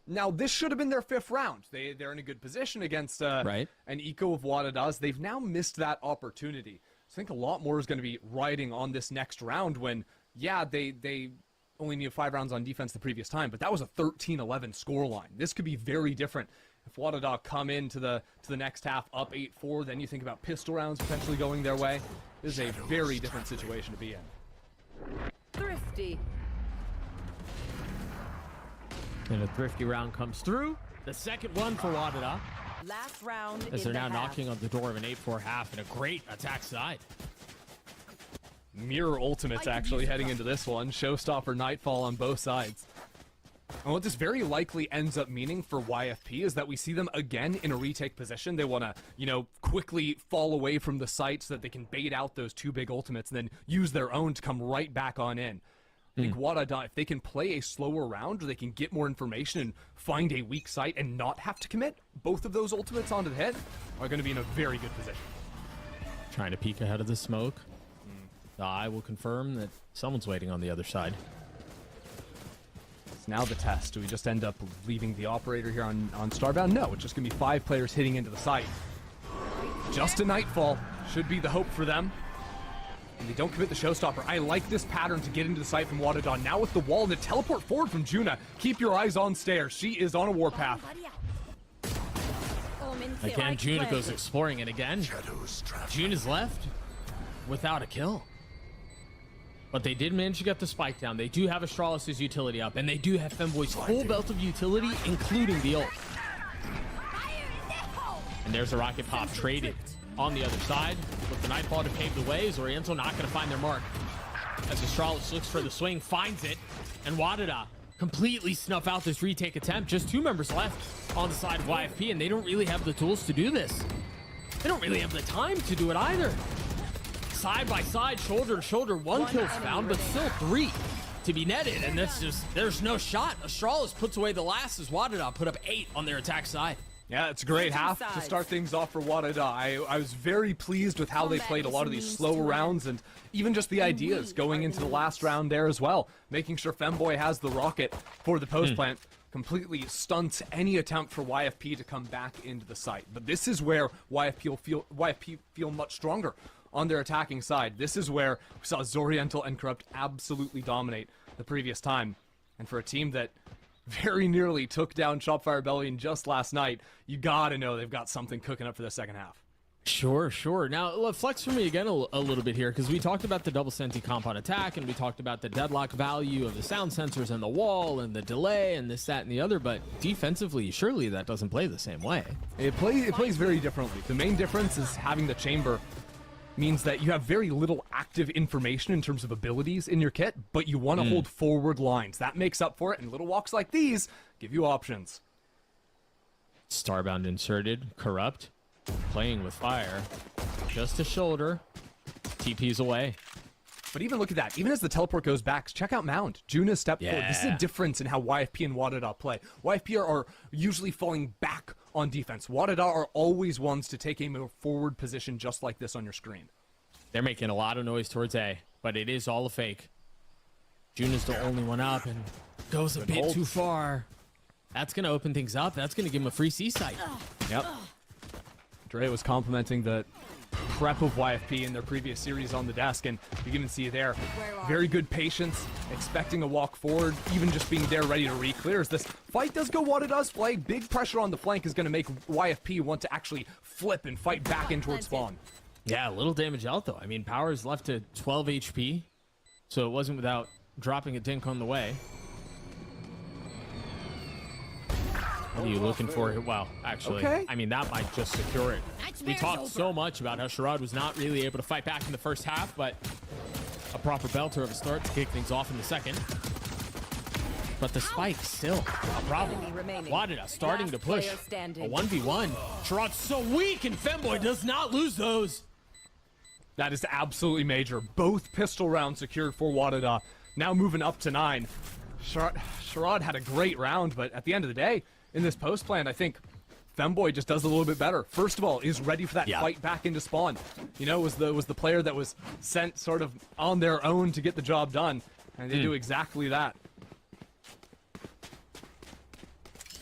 Now, this should have been their 5th round. They're in a good position against an eco of Wadada's. They've now missed that opportunity. So I think a lot more is going to be riding on this next round when, yeah, they only needed 5 rounds on defense the previous time, but that was a 13-11 scoreline. This could be very different. If Wadada come into the next half up 8-4, then you think about pistol rounds potentially going their way. This is a very different situation to be in. Thrifty. And a Thrifty round comes through. The second one for Wadada. Last round As in they're the now half. knocking on the door of an 8-4 half and a great attack side. Mirror ultimates actually heading into this one. Showstopper, Nightfall on both sides. And what this very likely ends up meaning for YFP is that we see them again in a retake position. They want to, quickly fall away from the site so that they can bait out those 2 big ultimates and then use their own to come right back on in. I think Wadada, if they can play a slower round or they can get more information and find a weak site and not have to commit both of those ultimates onto the head, are going to be in a very good position. Trying to peek ahead of the smoke. The eye will confirm that someone's waiting on the other side. It's now the test. Do we just end up leaving the operator here on Starbound? No, it's just going to be 5 players hitting into the site. Just a Nightfall should be the hope for them. And they don't commit the Showstopper. I like this pattern to get into the site from Wadada. Now with the wall and the teleport forward from Juna. Keep your eyes on stairs. She is on a warpath. Again, Juna goes exploring it again. Juna's left without a kill. But they did manage to get the spike down. They do have Astralis' utility up, and they do have Femboy's full belt of utility, including the ult. And there's a rocket pop traded on the other side. With the Nightfall to pave the way, is Oriental not going to find their mark. As Astralis looks for the swing, finds it, and Wadada completely snuff out this retake attempt. Just 2 members left on the side of YFP, and they don't really have the tools to do this. They don't really have the time to do it either. Side by side, shoulder to shoulder, 1 kill's found, but still 3 to be netted, and that's just, there's no shot. Astralis puts away the last as Wadada put up 8 on their attack side. Yeah, it's a great half to start things off for Wadada. I was very pleased with how they played a lot of these slower rounds and even just the ideas going into the last round there as well. Making sure Femboy has the rocket for the post plant completely stunts any attempt for YFP to come back into the site. But this is where YFP feel much stronger on their attacking side. This is where we saw Zoriental and Corrupt absolutely dominate the previous time. And for a team that very nearly took down Shopfire Rebellion just last night, you gotta know they've got something cooking up for the second half. Sure. Now, flex for me again a little bit here, because we talked about the double senti compound attack, and we talked about the deadlock value of the sound sensors and the wall and the delay and this, that, and the other, but defensively, surely that doesn't play the same way. It plays very differently. The main difference is having the chamber means that you have very little active information in terms of abilities in your kit, but you want to hold forward lines. That makes up for it, and little walks like these give you options. Starbound inserted, Corrupt, playing with fire, just a shoulder, TP's away. But even look at that. Even as the teleport goes back, check out Mound. Juna's step forward. This is a difference in how YFP and Wadada play. YFP are usually falling back on defense. Wadada are always ones to take a more forward position just like this on your screen. They're making a lot of noise towards A, but it is all a fake. Juna's the only one up and goes a bit too far. That's going to open things up. That's going to give him a free C site. Yep. Dre was complimenting the prep of YFP in their previous series on the desk, and you can even see there, very good patience, expecting a walk forward, even just being there ready to re-clear. As this fight does go what it does play, big pressure on the flank is going to make YFP want to actually flip and fight back in towards spawn. Yeah, a little damage out though. I mean, Power is left to 12 HP, so it wasn't without dropping a dink on the way. What are you looking for here? Well, actually, I mean, that might just secure it. We talked so much about how Sherrod was not really able to fight back in the first half, but a proper belter of a start to kick things off in the second. But the spike still a problem. Enemy remaining. Wadida starting to Last push player a standing. 1v1. Sherrod's so weak, and Femboy does not lose those. That is absolutely major. Both pistol rounds secured for Wadida. Now moving up to 9. Sherrod had a great round, but at the end of the day, in this post plan, I think Femboy just does a little bit better. First of all, is ready for that fight back into spawn. You know, was the player that was sent sort of on their own to get the job done, and they do exactly that.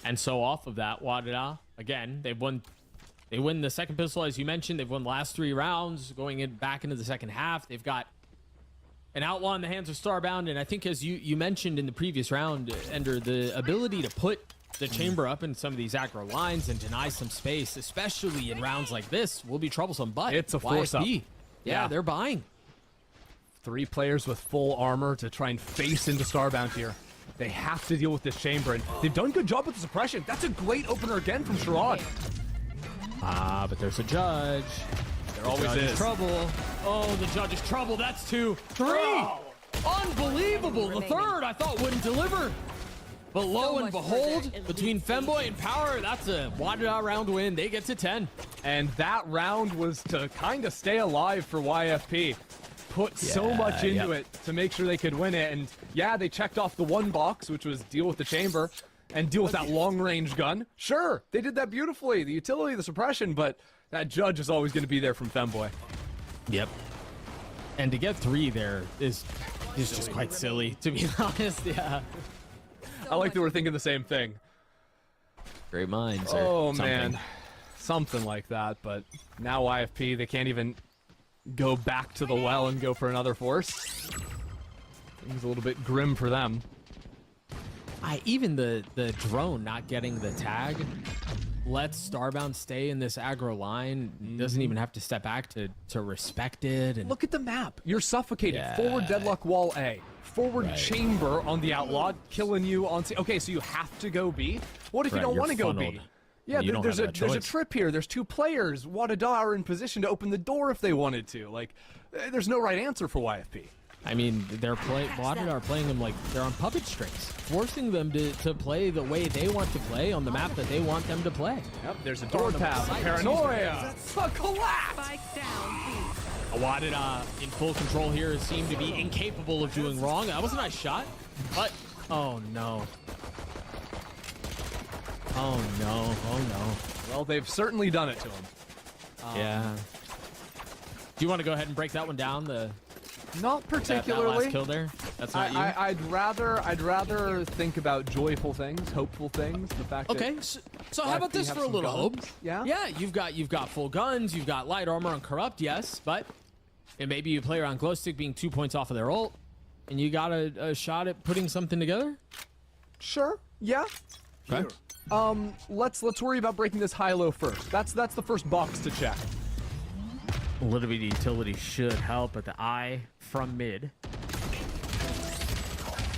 And so off of that, Wadida, again, they win the second pistol, as you mentioned. They've won the last 3 rounds, going back into the second half. They've got an outlaw in the hands of Starbound, and I think as you mentioned in the previous round, Ender, the ability to put the chamber up in some of these aggro lines and deny some space, especially in rounds like this, will be troublesome. But It's a force up. Yeah, they're buying. 3 players with full armor to try and face into Starbound here. They have to deal with this chamber, and they've done a good job with the suppression. That's a great opener again from Sherrod. But there's a judge. There always is. Trouble. Oh, the judge is trouble. That's 2. 3. Unbelievable. The third I thought wouldn't deliver. But lo and much for behold, their between elite Femboy and Power, that's a Wadida round win. They get to 10. And that round was to kind of stay alive for YFP. Put so much into it to make sure they could win it. And yeah, they checked off the 1 box, which was deal with the chamber and deal with that long-range gun. Sure, they did that beautifully. The utility, the suppression, but that judge is always going to be there from Femboy. Yep. And to get 3 there is just quite silly, to be honest. Yeah. I like that we're thinking the same thing. Great minds. Oh, man. Something like that, but now YFP, they can't even go back to the well and go for another force. Things a little bit grim for them. Even the drone not getting the tag lets Starbound stay in this aggro line. Doesn't even have to step back to respect it. And Look at the map. You're suffocated. Yeah. Forward deadlock wall A. Forward Right. chamber on the outlaw, killing you on C. Okay, so you have to go B. What if you Right, don't you're want to go B? funneled. Yeah, You don't there's have a that there's a choice. trip here. There's 2 players. Wadida are in position to open the door if they wanted to. Like, there's no right answer for YFP. I mean, Wadida are playing them like they're on puppet strings, forcing them to play the way they want to play on the map that they want them to play. Yep, there's a door tab, a paranoia, a collapse. Spike down. B. Wadida in full control here seem to be incapable of doing wrong. That was a nice shot, but oh no. Oh no, oh no. Well, they've certainly done it to him. Yeah. Do you want to go ahead and break that one down? Not That particularly. last kill there? That's not you? I'd rather think about joyful things, hopeful things. The fact Okay, that so how about YFP this have for a some little hope? guns? Yeah? Yeah, you've got full guns, you've got light armor on Corrupt, yes, but and maybe you play around Glow Stick being 2 points off of their ult, and you got a shot at putting something together? Sure. Yeah. Okay. Let's worry about breaking this high-low first. That's the first box to check. A little bit of utility should help at the eye from mid.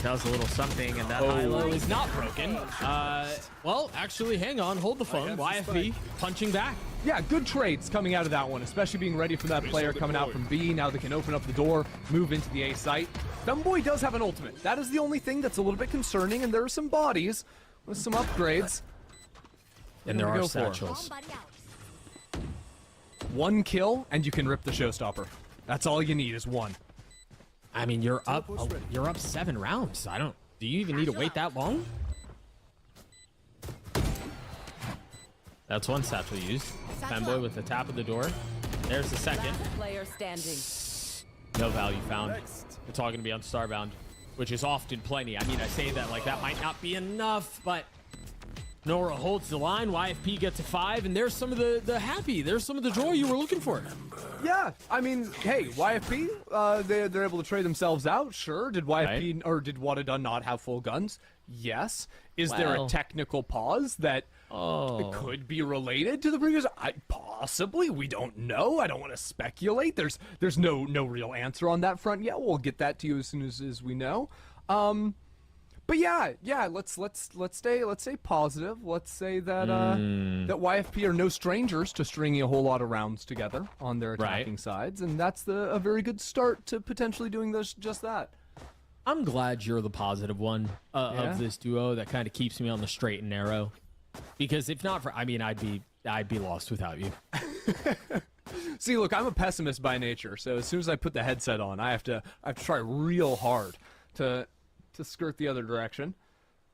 Does a little something, and that high-low is not broken. Well, actually, hang on, hold the phone. YFP punching back. Yeah, good trades coming out of that one, especially being ready for that player coming out from B. Now they can open up the door, move into the A site. Femboy does have an ultimate. That is the only thing that's a little bit concerning, and there are some bodies with some upgrades. And there What are do we go for? satchels. Bomb buddy out. 1 kill, and you can rip the showstopper. That's all you need is 1. I mean, you're up 7 rounds. Do you even need to wait that long? That's 1 satchel used. Femboy with the tap of the door. There's the second. Last player standing. No value found. It's all going to be on Starbound, which is often plenty. I mean, I say that like that might not be enough, but Nora holds the line. YFP gets to 5, and there's some of there's some of the joy you were looking for. Yeah, I mean, hey, YFP, they're able to trade themselves out, sure. Did YFP or did Wadida not have full guns? Yes. Is there a Well. technical pause that could be related to the previous? Possibly. We don't know. I don't want to speculate. There's no real answer on that front yet. We'll get that to you as soon as we know. But yeah, let's stay positive. Let's say that that YFP are no strangers to stringing a whole lot of rounds together on their attacking sides, and that's a very good start to potentially doing just that. I'm glad you're the positive one Yeah? of this duo that kind of keeps me on the straight and narrow. Because if not for, I mean, I'd be lost without you. See, look, I'm a pessimist by nature, so as soon as I put the headset on, I have to try real hard to skirt the other direction.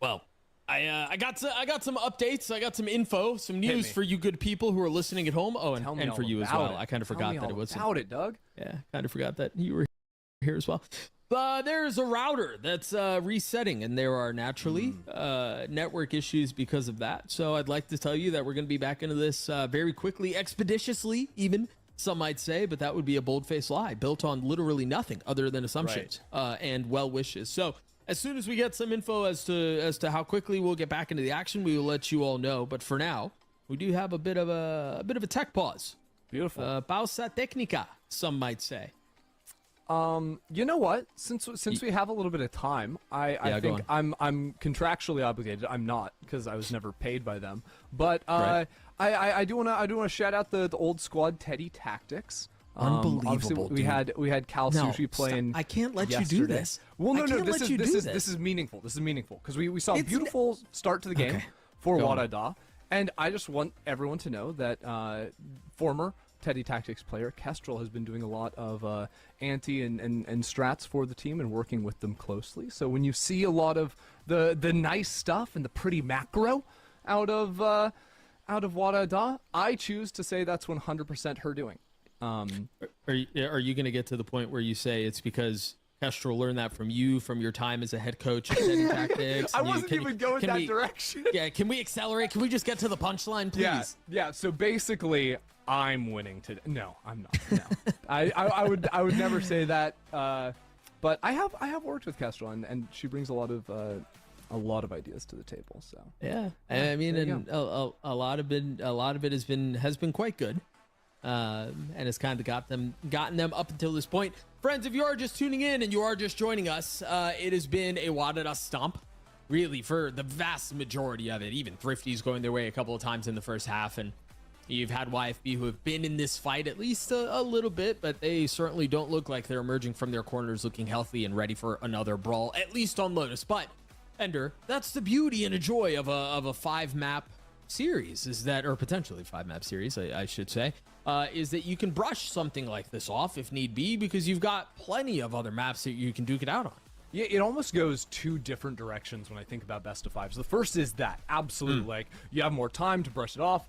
Well, I got some updates. I got some info, some news me. for you good people who are listening at home. Oh, Tell me and all for you as about well. it. I kind of Tell forgot me that it all was. about it, Doug. Yeah, kind of forgot that you were here as well. There's a router that's resetting, and there are naturally network issues because of that. So I'd like to tell you that we're going to be back into this very quickly, expeditiously, even some might say, but that would be a bold-faced lie built on literally nothing other than assumptions and well wishes. So as soon as we get some info as to how quickly we'll get back into the action, we will let you all know. But for now, we do have a bit of a tech pause. Beautiful. Pausa técnica, some might say. You know what? Since we have a little bit of time, I Yeah, go think I'm contractually obligated. I'm not, because I was never paid by them. But Right. I do wanna shout out the old squad, Teddy Tactics. Unbelievable, Obviously, dude. we had Cal No, Sushi playing. stop. I can't let you do yesterday. this. Well, no, I no. can't This let is you do this this. is meaningful. This is meaningful because we saw a It's beautiful start to the game Okay. for Go on. Wadada, and I just want everyone to know that former Teddy Tactics player Kestrel has been doing a lot of anti and strats for the team and working with them closely. So when you see a lot of the nice stuff and the pretty macro out of Wadada, I choose to say that's 100% her doing. Are you going to get to the point where you say it's because Kestrel learned that from you, from your time as a head coach at Teddy Tactics? I and you- wasn't can- even going can that we- direction. Yeah, can we accelerate? Can we just get to the punchline, please? Yeah. So basically, I'm winning today. No, I'm not. No, I would never say that. But I have worked with Kestrel, and she brings a lot of ideas to the table. So Yeah, I mean, there you and a lot of it has been quite good, and has kind of gotten them up until this point. Friends, if you are just tuning in and you are just joining us, it has been a Wadada stomp, really, for the vast majority of it. Even Thrifty's going their way a couple of times in the first half, and you've had YFB who have been in this fight at least a little bit, but they certainly don't look like they're emerging from their corners looking healthy and ready for another brawl, at least on Lotus. But Ender, that's the beauty and a joy of a 5-map series, is that, or potentially 5-map series, I should say, is that you can brush something like this off if need be, because you've got plenty of other maps that you can duke it out on. yeah, it almost goes two different directions when I think about best of fives. The first is that absolute like you have more time to brush it off.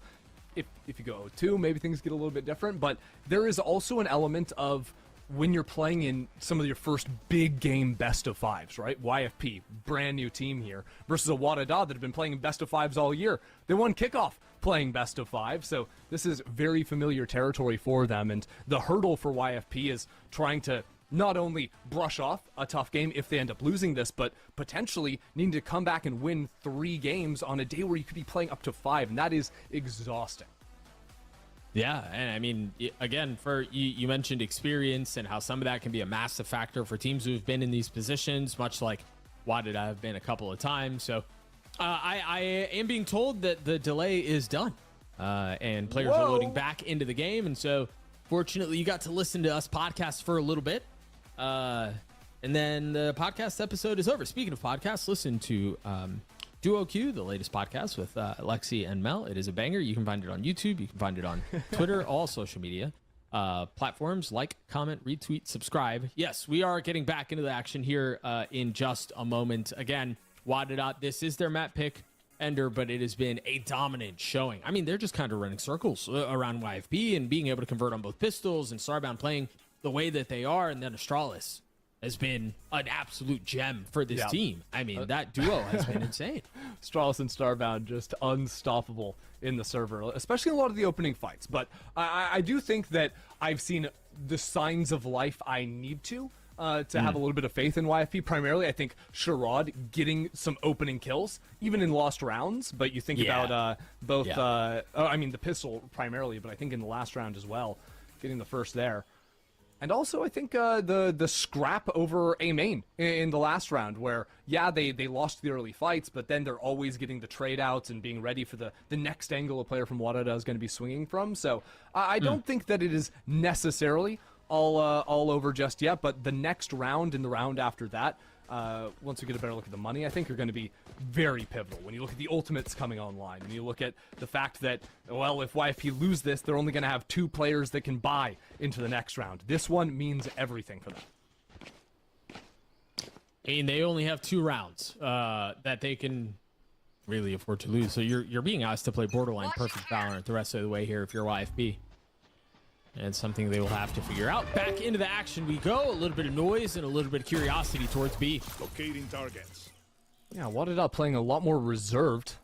If you go 0-2, maybe things get a little bit different. But there is also an element of when you're playing in some of your first big game best of fives, right? YFP, brand new team here, versus a Wadada that have been playing best of fives all year. They won kickoff playing best of five, so this is very familiar territory for them. And the hurdle for YFP is trying to not only brush off a tough game if they end up losing this, but potentially needing to come back and win 3 games on a day where you could be playing up to 5, and that is exhausting. Yeah, and I mean, again, for you mentioned experience and how some of that can be a massive factor for teams who've been in these positions, much like Wadada have been a couple of times. So I am being told that the delay is done, and players are loading back into the game. And so fortunately, you got to listen to us podcast for a little bit. And then the podcast episode is over. Speaking of podcasts, listen to Duo Q, the latest podcast with Lexi and Mel. It is a banger. You can find it on YouTube. You can find it on Twitter, all social media platforms. Like, comment, retweet, subscribe. Yes, we are getting back into the action here in just a moment. Again, Wadada, this is their map pick, Ender, but it has been a dominant showing. I mean, they're just kind of running circles around YFB and being able to convert on both pistols, and Starbound playing the way that they are, and then Astralis has been an absolute gem for this team. I mean, that duo has been insane. Stralis and Starbound just unstoppable in the server, especially in a lot of the opening fights. But I do think that I've seen the signs of life I need to have a little bit of faith in YFP. Primarily, I think Sherrod getting some opening kills, even in lost rounds. But you think about both, I mean, the pistol primarily, but I think in the last round as well, getting the first there. And also, I think the scrap over A main in the last round, where, they lost the early fights, but then they're always getting the trade outs and being ready for the next angle a player from Wadada is going to be swinging from. So I don't think that it is necessarily all over just yet, but the next round and the round after that, once we get a better look at the money, I think are going to be very pivotal. When you look at the ultimates coming online, when you look at the fact that, well, if YFP lose this, they're only going to have 2 players that can buy into the next round. This one means everything for them. And they only have 2 rounds that they can really afford to lose. So you're being asked to play borderline perfect Valorant the rest of the way here if you're YFP. And it's something they will have to figure out. Back into the action we go. A little bit of noise and a little bit of curiosity towards B. Locating targets. Yeah, Wadada playing a lot more reserved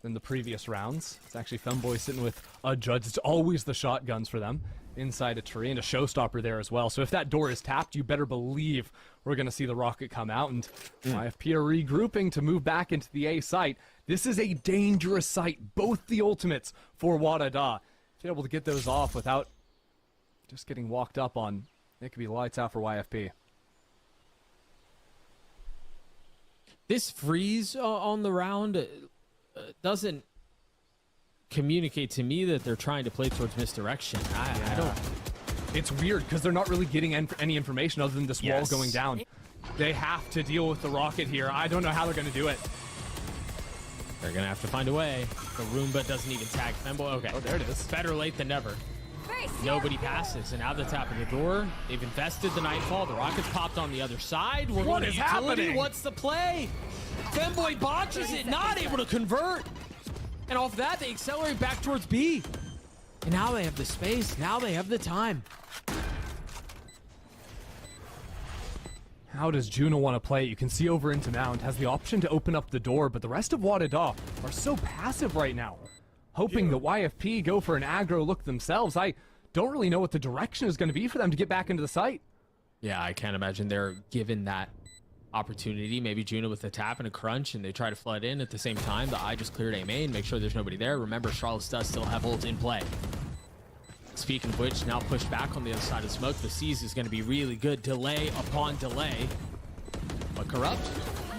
than the previous rounds. It's actually Femboy sitting with a judge. It's always the shotguns for them inside a tree and a showstopper there as well. So if that door is tapped, you better believe we're going to see the rocket come out. And YFP are regrouping to move back into the A site. This is a dangerous site. Both the ultimates for Wadada. To be able to get those off without just getting walked up on, it could be lights out for YFP. This freeze on the round doesn't communicate to me that they're trying to play towards misdirection. I don't. It's weird because they're not really getting any information other than this wall going down. They have to deal with the rocket here. I don't know how they're going to do it. They're going to have to find a way. The Roomba doesn't even tag Femboy. Okay. Oh, there it is. Better late than never. Face Nobody passes, and now they're tapping the door. They've invested the Nightfall. The rocket's popped on the other side. We're What going to is utility. happening? What's the play? Femboy botches it, not able to convert. And off that, they accelerate back towards B. And now they have the space. Now they have the time. How does Juno want to play it? You can see over into Mound, has the option to open up the door, but the rest of Wadada are so passive right now. Hoping that YFP go for an aggro look themselves. I don't really know what the direction is going to be for them to get back into the site. Yeah, I can't imagine they're given that opportunity. Maybe Juno with a tap and a crunch, and they try to flood in at the same time. The eye just cleared A main, make sure there's nobody there. Remember, Charlotte does still have ult in play. Speaking of which, now pushed back on the other side of smoke. The C's is going to be really good. Delay upon delay. But Corrupt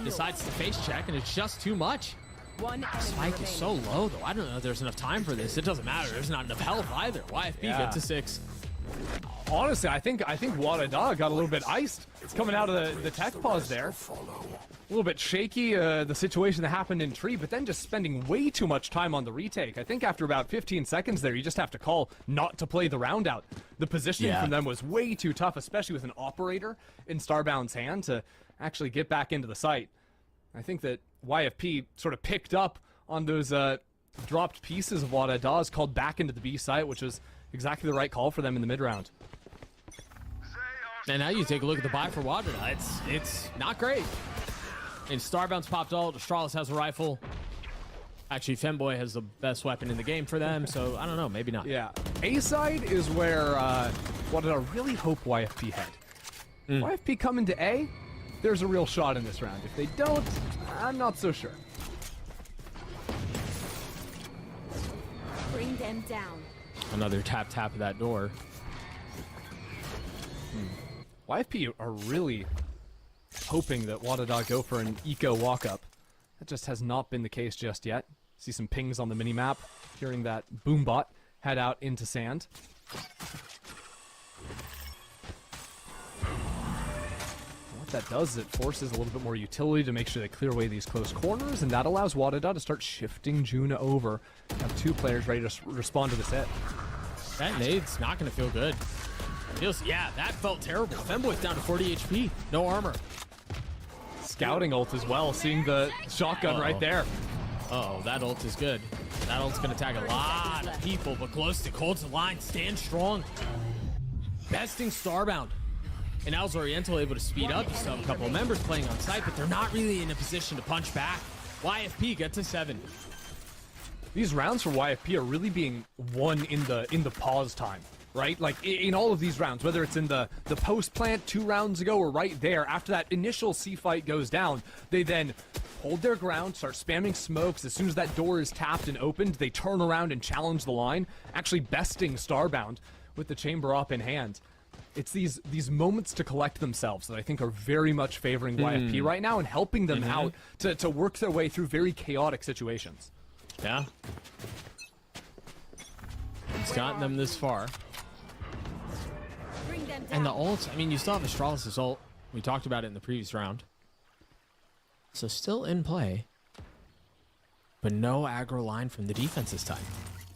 decides to face check, and it's just too much. One enemy Spike is remaining. so low, though. I don't know if there's enough time for this. It doesn't matter. There's not enough health either. YFP gets to 6. Honestly, I think Wadada got a little bit iced. It's coming out of the tech pause there. A little bit shaky, the situation that happened in Tree, but then just spending way too much time on the retake. I think after about 15 seconds there, you just have to call not to play the round out. The positioning from them was way too tough, especially with an operator in Starbound's hand to actually get back into the site. I think that YFP sort of picked up on those dropped pieces of Wadada's, called back into the B site, which was exactly the right call for them in the mid-round. And now you take a look at the buy for Wadada. It's not great. And Starbound's popped ult. Astralis has a rifle. Actually, Femboy has the best weapon in the game for them, so I don't know, maybe not. Yeah, A side is where Wadada really hope YFP head. YFP come into A, there's a real shot in this round. If they don't, I'm not so sure. Bring them down. Another tap of that door. YFP are really hoping that Wadada go for an eco walk-up. That just has not been the case just yet. See some pings on the minimap, hearing that Boombot head out into sand. What that does is it forces a little bit more utility to make sure they clear away these close corners, and that allows Wadada to start shifting Juno over. Have 2 players ready to respond to this hit. That nade's not going to feel good. Yeah, that felt terrible. Femboy's down to 40 HP. No armor. Scouting ult as well, seeing the shotgun right there. Uh-oh, that ult is good. That ult's going to tag a lot of people, but Glowstick holds the line, stands strong. Besting Starbound. And now's Oriental able to speed up. You still have a couple of members playing on site, but they're not really in a position to punch back. YFP get to 7. These rounds for YFP are really being won in the pause time, right? Like in all of these rounds, whether it's in the post plant 2 rounds ago or right there, after that initial C fight goes down, they then hold their ground, start spamming smokes. As soon as that door is tapped and opened, they turn around and challenge the line, actually besting Starbound with the chamber up in hand. It's these moments to collect themselves that I think are very much favoring YFP right now and helping them out to work their way through very chaotic situations. Yeah. It's gotten them this far. Bring them down. And the ult, I mean, you still have Astralis' ult. We talked about it in the previous round. So still in play, but no aggro line from the defense this time.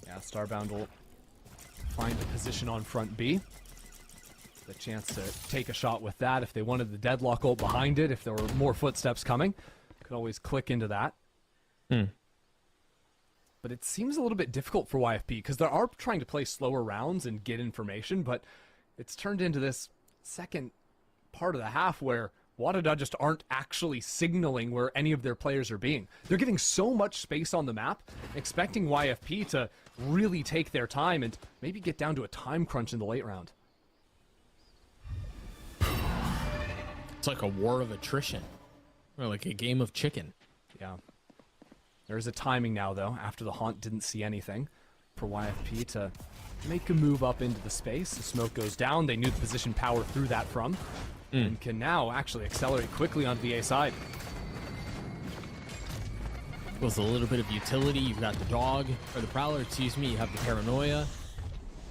Yeah, Starbound will find a position on front B. The chance to take a shot with that if they wanted the deadlock ult behind it, if there were more footsteps coming. Could always click into that. But it seems a little bit difficult for YFP because they are trying to play slower rounds and get information, but it's turned into this second part of the half where Wadada just aren't actually signaling where any of their players are being. They're giving so much space on the map, expecting YFP to really take their time and maybe get down to a time crunch in the late round. It's like a war of attrition, or like a game of chicken. Yeah. There's a timing now, though, after the Haunt didn't see anything, for YFP to make a move up into the space. The smoke goes down. They knew the position power through that from, and can now actually accelerate quickly onto the A side. With a little bit of utility, you've got the dog, or the Prowler, excuse me, you have the Paranoia,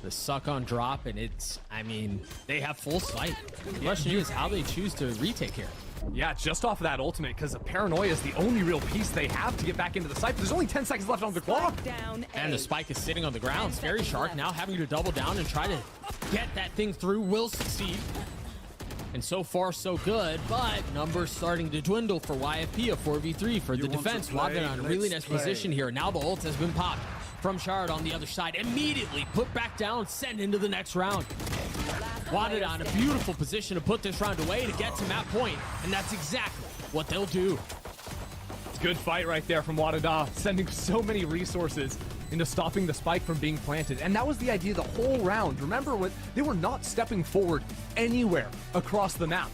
the suck on drop, and it's, I mean, they have full sight. The question is how they choose to retake here. Yeah, just off of that ultimate, because the Paranoia is the only real piece they have to get back into the site. But there's only 10 seconds left on the clock. Down And the spike is sitting on the ground. Very Shark now having to double down and try to get that thing through. Will succeed. And so far, so good, but numbers starting to dwindle for YFP, a 4v3 for the defense. Wadada in a really nice position here. Now the ult has been popped from Shard on the other side. Immediately put back down, send into the next round. Wadada in a beautiful position to put this round away to get to map point, and that's exactly what they'll do. Good fight right there from Wadada, sending so many resources into stopping the spike from being planted. And that was the idea the whole round. Remember, what they were not stepping forward anywhere across the map.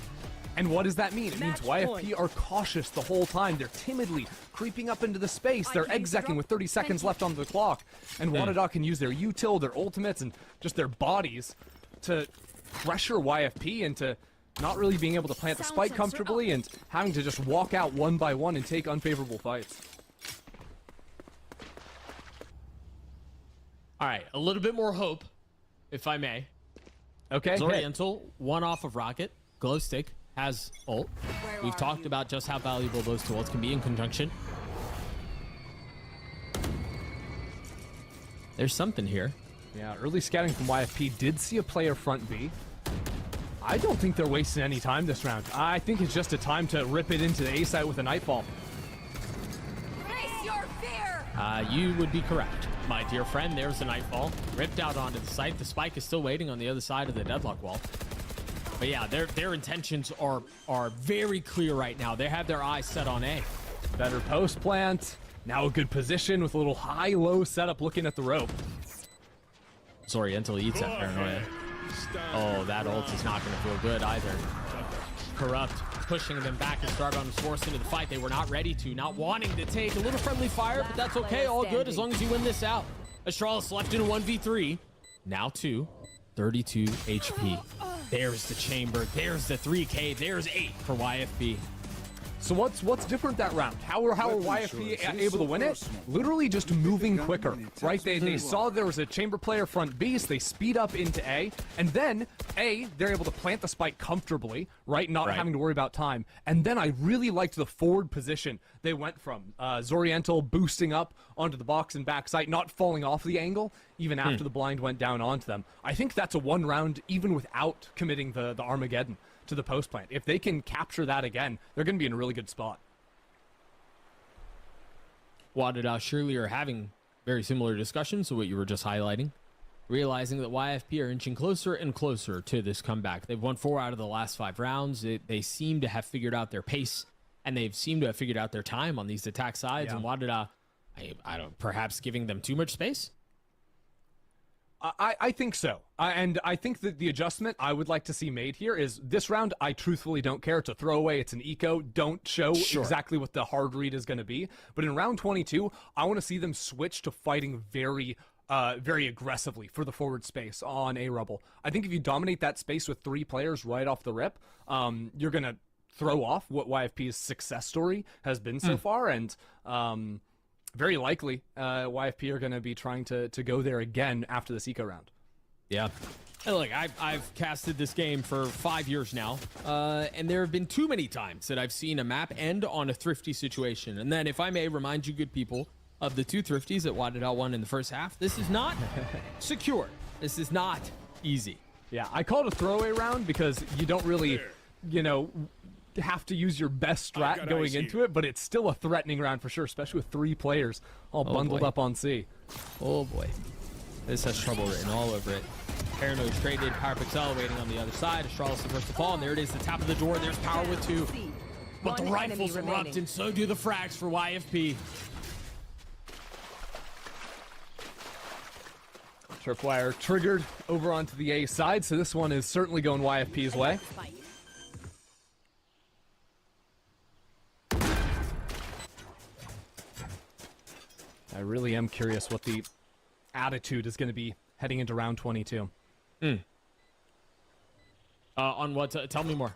And what does that mean? It means YFP are cautious the whole time. They're timidly creeping up into the space. They're execing with 30 seconds left on the clock. And Wadada can use their util, their ultimates, and just their bodies to pressure YFP into not really being able to plant the spike comfortably and having to just walk out one by one and take unfavorable fights. All right, a little bit more hope, if I may. Okay. Zoriental, one off of Rocket. Glowstick has ult. We've talked about just how valuable those two ults can be in conjunction. There's something here. Yeah, early scouting from YFP did see a player front B. I don't think they're wasting any time this round. I think it's just a time to rip it into the A site with a Nightfall. Face your fear. You would be correct, my dear friend. There's the Nightfall. Ripped out onto the site. The spike is still waiting on the other side of the deadlock wall. But yeah, their intentions are very clear right now. They have their eyes set on A. Better post plant. Now a good position with a little high-low setup looking at the rope. Zoriental eats that Paranoia. Oh, that ult is not going to feel good either. Corrupt pushing them back, and Starbound was forced into the fight. They were not ready to, not wanting to take a little friendly fire, but that's okay. All good as long as you win this out. Astralis left in a 1v3. Now 2. 32 HP. There's the chamber. There's the 3K. There's 8 for YFP. So what's different that round? How are YFP able to win it? Literally just moving quicker, right? They saw there was a chamber player front B, so they speed up into A, and then A, they're able to plant the spike comfortably, right? Not having to worry about time. And then I really liked the forward position they went from. Zoriental boosting up onto the box and backside, not falling off the angle, even after the blind went down onto them. I think that's a one round, even without committing the Armageddon to the post plant. If they can capture that again, they're going to be in a really good spot. Wadada surely are having very similar discussions to what you were just highlighting, realizing that YFP are inching closer and closer to this comeback. They've won 4 out of the last 5 rounds. They seem to have figured out their pace, and they've seemed to have figured out their time on these attack sides. And Wadada, I don't, perhaps giving them too much space. I think so. And I think that the adjustment I would like to see made here is this round, I truthfully don't care. It's a throwaway. It's an eco. Don't show exactly what the hard read is going to be. But in round 22, I want to see them switch to fighting very aggressively for the forward space on A Rubble. I think if you dominate that space with 3 players right off the rip, you're going to throw off what YFP's success story has been so far. And very likely, YFP are going to be trying to go there again after this eco round. Yeah. And look, I've casted this game for 5 years now, and there have been too many times that I've seen a map end on a thrifty situation. And then, if I may remind you, good people, of the 2 thrifties that Wadded Out won in the first half, this is not secure. This is not easy. Yeah, I call it a throwaway round because you don't really, have to use your best strat going into it, but it's still a threatening round for sure, especially with 3 players all bundled boy. up on C. Oh boy. This has trouble written all over it. Paranoid traded, Power Pixel waiting on the other side. Astralis the first to fall, and there it is, the tap of the door. There's Power with 2. But the One rifles enemy erupt, remaining. and so do the frags for YFP. Tripwire triggered over onto the A side, so this one is certainly going YFP's way. I really am curious what the attitude is going to be heading into round 22. On what? Tell me more.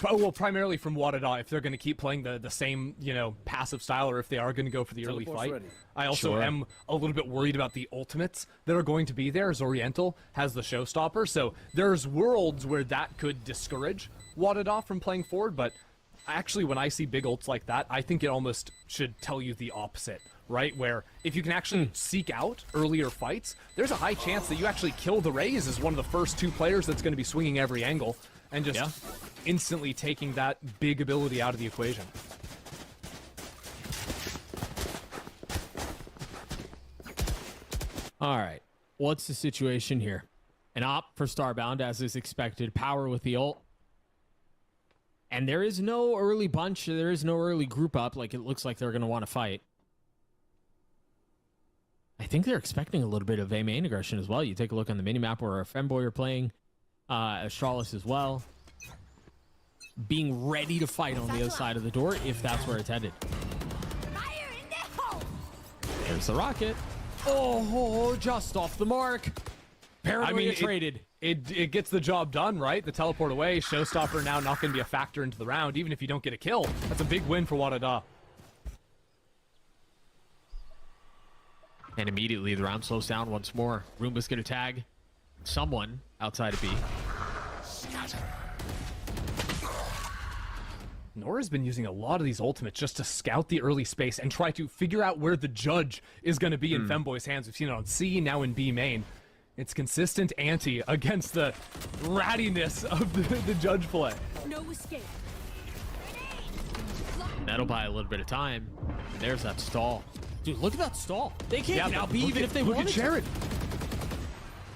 Well, primarily from Wadada, if they're going to keep playing the same, passive style, or if they are going to go for the early fight. I also am a little bit worried about the ultimates that are going to be there. Zoriental has the showstopper, so there's worlds where that could discourage Wadada from playing forward, but actually when I see big ults like that, I think it almost should tell you the opposite, right? Where if you can actually seek out earlier fights, there's a high chance that you actually kill the Raze as one of the first 2 players that's going to be swinging every angle, and just instantly taking that big ability out of the equation. All right. What's the situation here? An op for Starbound, as is expected. Power with the ult. And there is no early bunch. There is no early group up. Like, it looks like they're going to want to fight. I think they're expecting a little bit of A main aggression as well. You take a look on the minimap where our Femboy are playing. Astralis as well. Being ready to fight on the other side of the door if that's where it's headed. Fire in the hole! There's the rocket. Oh, just off the mark. Paranoia traded. It gets the job done, right? The teleport away, showstopper now not going to be a factor into the round, even if you don't get a kill. That's a big win for Wadada. And immediately the round slows down once more. Roomba's going to tag someone outside of B. Nora's been using a lot of these ultimates just to scout the early space and try to figure out where the judge is going to be in Femboy's hands. We've seen it on C, now in B main. It's consistent anti against the rattiness of the judge play. No escape. That'll buy a little bit of time. And there's that stall. Dude, look at that stall. They can't get out B even if they wanted to. Look at Jared.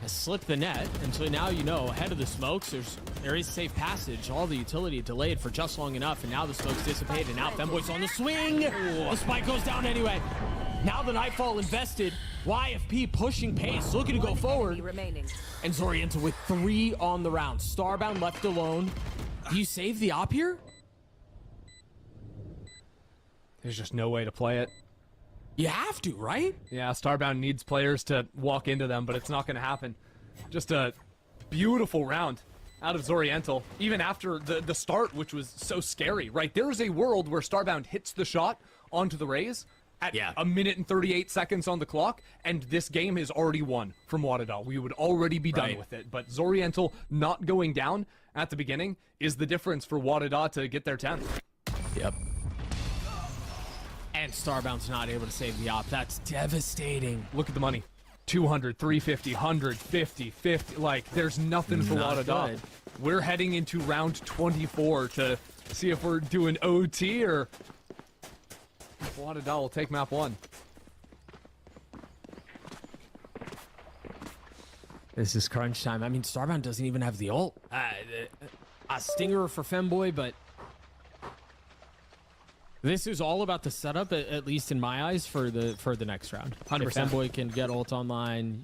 Has slipped the net, and so now you know ahead of the smokes there is safe passage. All the utility delayed for just long enough, and now the smokes dissipate, and now Femboy's on the swing. The spike goes down anyway. Now the Nightfall invested. YFP pushing pace, looking to go forward. Remaining. And Zoriental with 3 on the round. Starbound left alone. Do you save the op here? There's just no way to play it. You have to, right? Yeah, Starbound needs players to walk into them, but it's not going to happen. Just a beautiful round out of Zoriental, even after the start, which was so scary, right? There is a world where Starbound hits the shot onto the Raze at 1 minute and 38 seconds on the clock, and this game is already won from Wadada. We would already be done with it, but Zoriental not going down at the beginning is the difference for Wadada to get their 10th. Yep. And Starbound's not able to save the op. That's devastating. Look at the money. 200, 350, 150, 50. Like, there's nothing for Not Wadada. good. We're heading into round 24 to see if we're doing OT or Wadada will take map 1. This is crunch time. I mean, Starbound doesn't even have the ult. A stinger for Femboy, but this is all about the setup, at least in my eyes, for the next round. 100%. If Femboy can get ult online,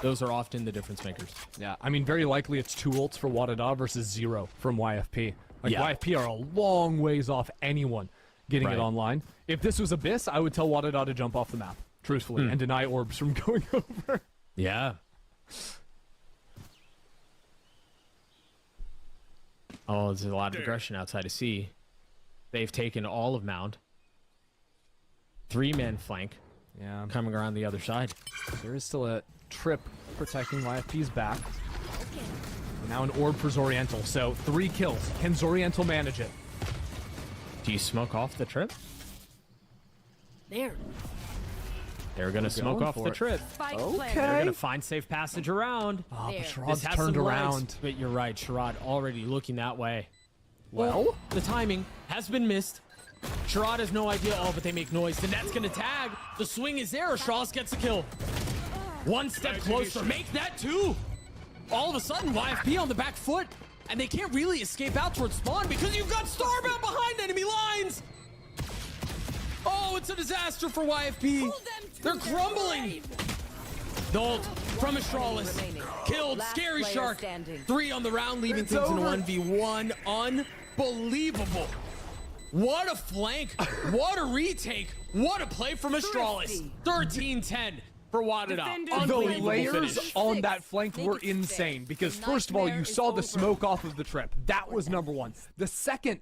those are often the difference makers. Yeah, I mean, very likely it's 2 ults for Wadada versus 0 from YFP. Like, Yeah. YFP are a long ways off anyone getting it online. If this was Abyss, I would tell Wadada to jump off the map, truthfully, and deny orbs from going over. Yeah. Oh, there's a lot of aggression outside of C. They've taken all of Mound. 3-man flank Yeah, coming around the other side. there is still a trip protecting YFP's back. Now an orb for Zoriental, so 3 kills. Can Zoriental manage it? Do you smoke off the trip? There. They're gonna smoke going off for the it. trip. Spike Okay. planted. They're gonna find safe passage around. Oh, There. but This Sharad's has turned some legs, around. but you're right, Sherrod already looking that way. Well, The timing has been missed. Sherrod has no idea. Oh, but they make noise. The net's gonna tag. The swing is there. Astralis gets a kill. One step closer. Make that 2. All of a sudden, YFP on the back foot. And they can't really escape out towards spawn because you've got Starbound behind enemy lines. Oh, it's a disaster for YFP. Pull them to They're their crumbling. grave. The ult from Astralis. remaining. Killed. Last Scary player Shark. standing. 3 on the round, leaving It's things in a over. 1v1. Unbelievable. What a flank. What a retake. What a play from Astralis. 13-10 for Wadada. Defenders the Unbelievable layers finish. on that flank were Make it insane six. because The first of all, you nightmare saw the is smoke off of the trip. That was number 1. The second,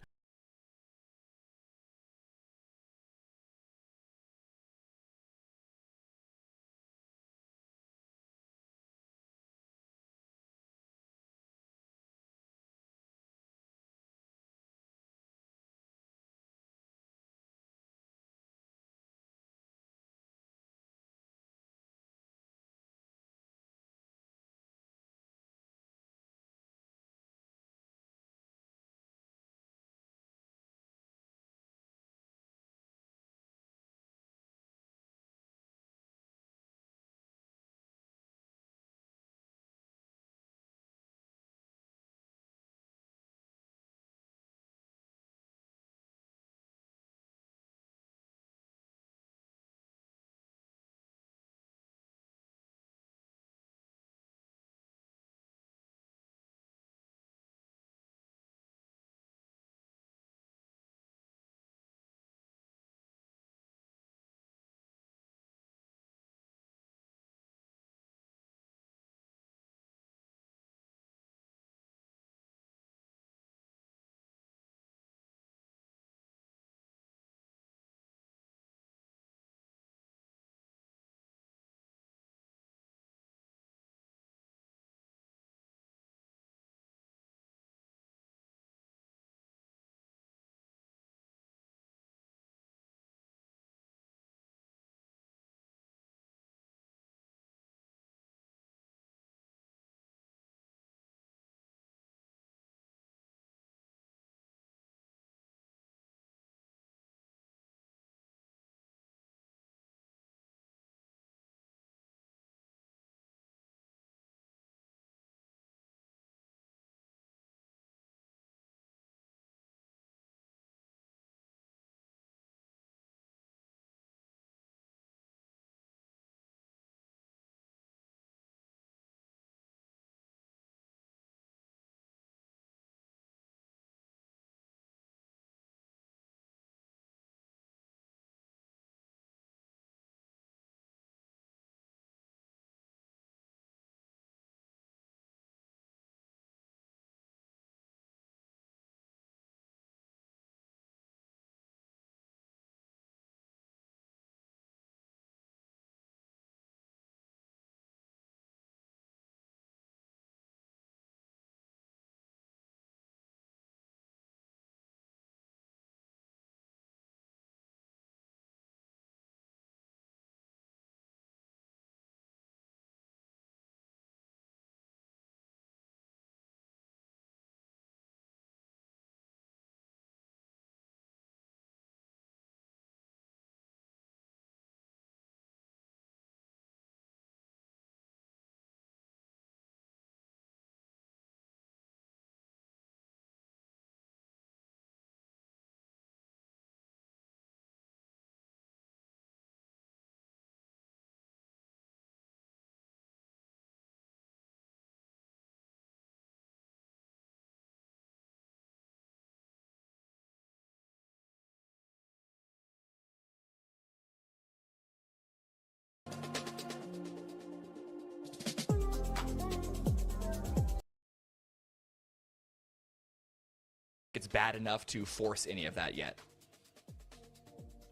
it's bad enough to force any of that yet.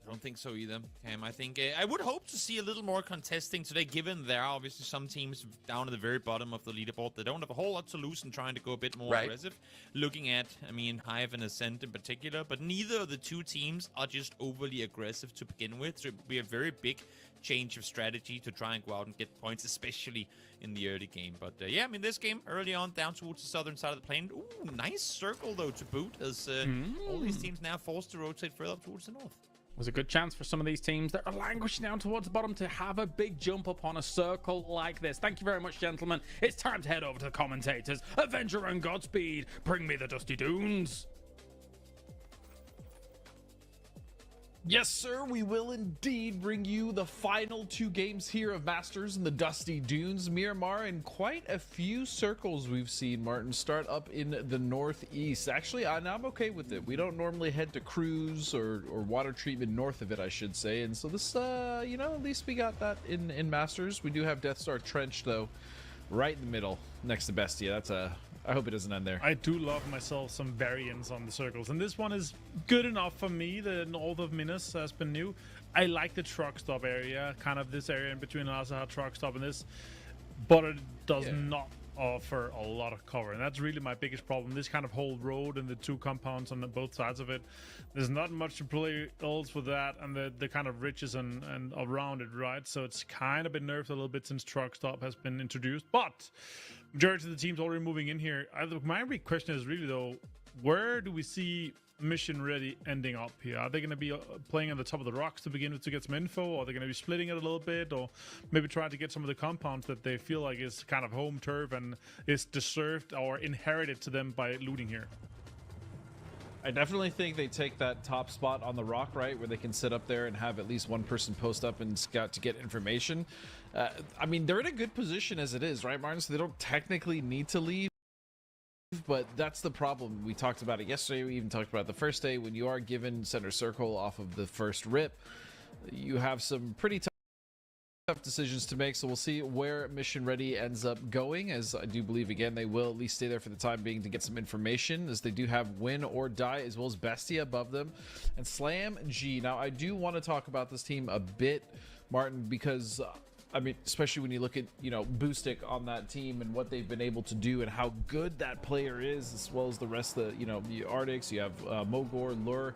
I don't think so either, Cam. I think I would hope to see a little more contesting today, given there are obviously some teams down at the very bottom of the leaderboard that don't have a whole lot to lose and trying to go a bit more aggressive. Looking at, I mean, Hive and Ascent in particular, but neither of the two teams are just overly aggressive to begin with. So it would be a very big change of strategy to try and go out and get points, especially in the early game. But yeah, I mean, this game early on down towards the southern side of the plane. Ooh, nice circle though to boot, as all these teams now forced to rotate further up towards the north. Was a good chance for some of these teams that are languishing down towards the bottom to have a big jump up on a circle like this. Thank you very much, gentlemen. It's time to head over to the commentators. Avenger and Godspeed, bring me the Dusty Dunes. Yes, sir, we will indeed bring you the final 2 games here of Masters in the Dusty Dunes. Miramar in quite a few circles we've seen, Martin, start up in the northeast. Actually, I'm okay with it. We don't normally head to cruise or water treatment north of it, I should say. And so this, you know, at least we got that in Masters. We do have Death Star Trench, though, right in the middle next to Bestia. That's a... I hope it doesn't end there. I do love myself some variants on the circles, and this one is good enough for me. The north of Minas has been new. I like the truck stop area, kind of this area in between Asaha truck stop and this, but it does not offer a lot of cover, and that's really my biggest problem. This kind of whole road and the 2 compounds on both sides of it, there's not much to play else with that, and the kind of ridges and around it, right? So it's kind of been nerfed a little bit since truck stop has been introduced, but majority of the teams already moving in here. My big question is really, though, where do we see Mission Ready ending up here? Are they going to be playing on the top of the rocks to begin with to get some info, or are they going to be splitting it a little bit, or maybe trying to get some of the compounds that they feel like is kind of home turf and is deserved or inherited to them by looting here? I definitely think they take that top spot on the rock, right, where they can sit up there and have at least one person post up and scout to get information. I mean, they're in a good position as it is, right, Martin? So they don't technically need to leave, but that's the problem. We talked about it yesterday. We even talked about it the first day. When you are given center circle off of the first rip, you have some pretty tough decisions to make. So we'll see where Mission Ready ends up going, as I do believe, again, they will at least stay there for the time being to get some information, as they do have Win or Die as well as Bestia above them and Slam G. Now, I do want to talk about this team a bit, Martin, because I mean, especially when you look at, you know, Boostic on that team and what they've been able to do and how good that player is, as well as the rest of the, you know, the Arctics, you have Mogor, Lure.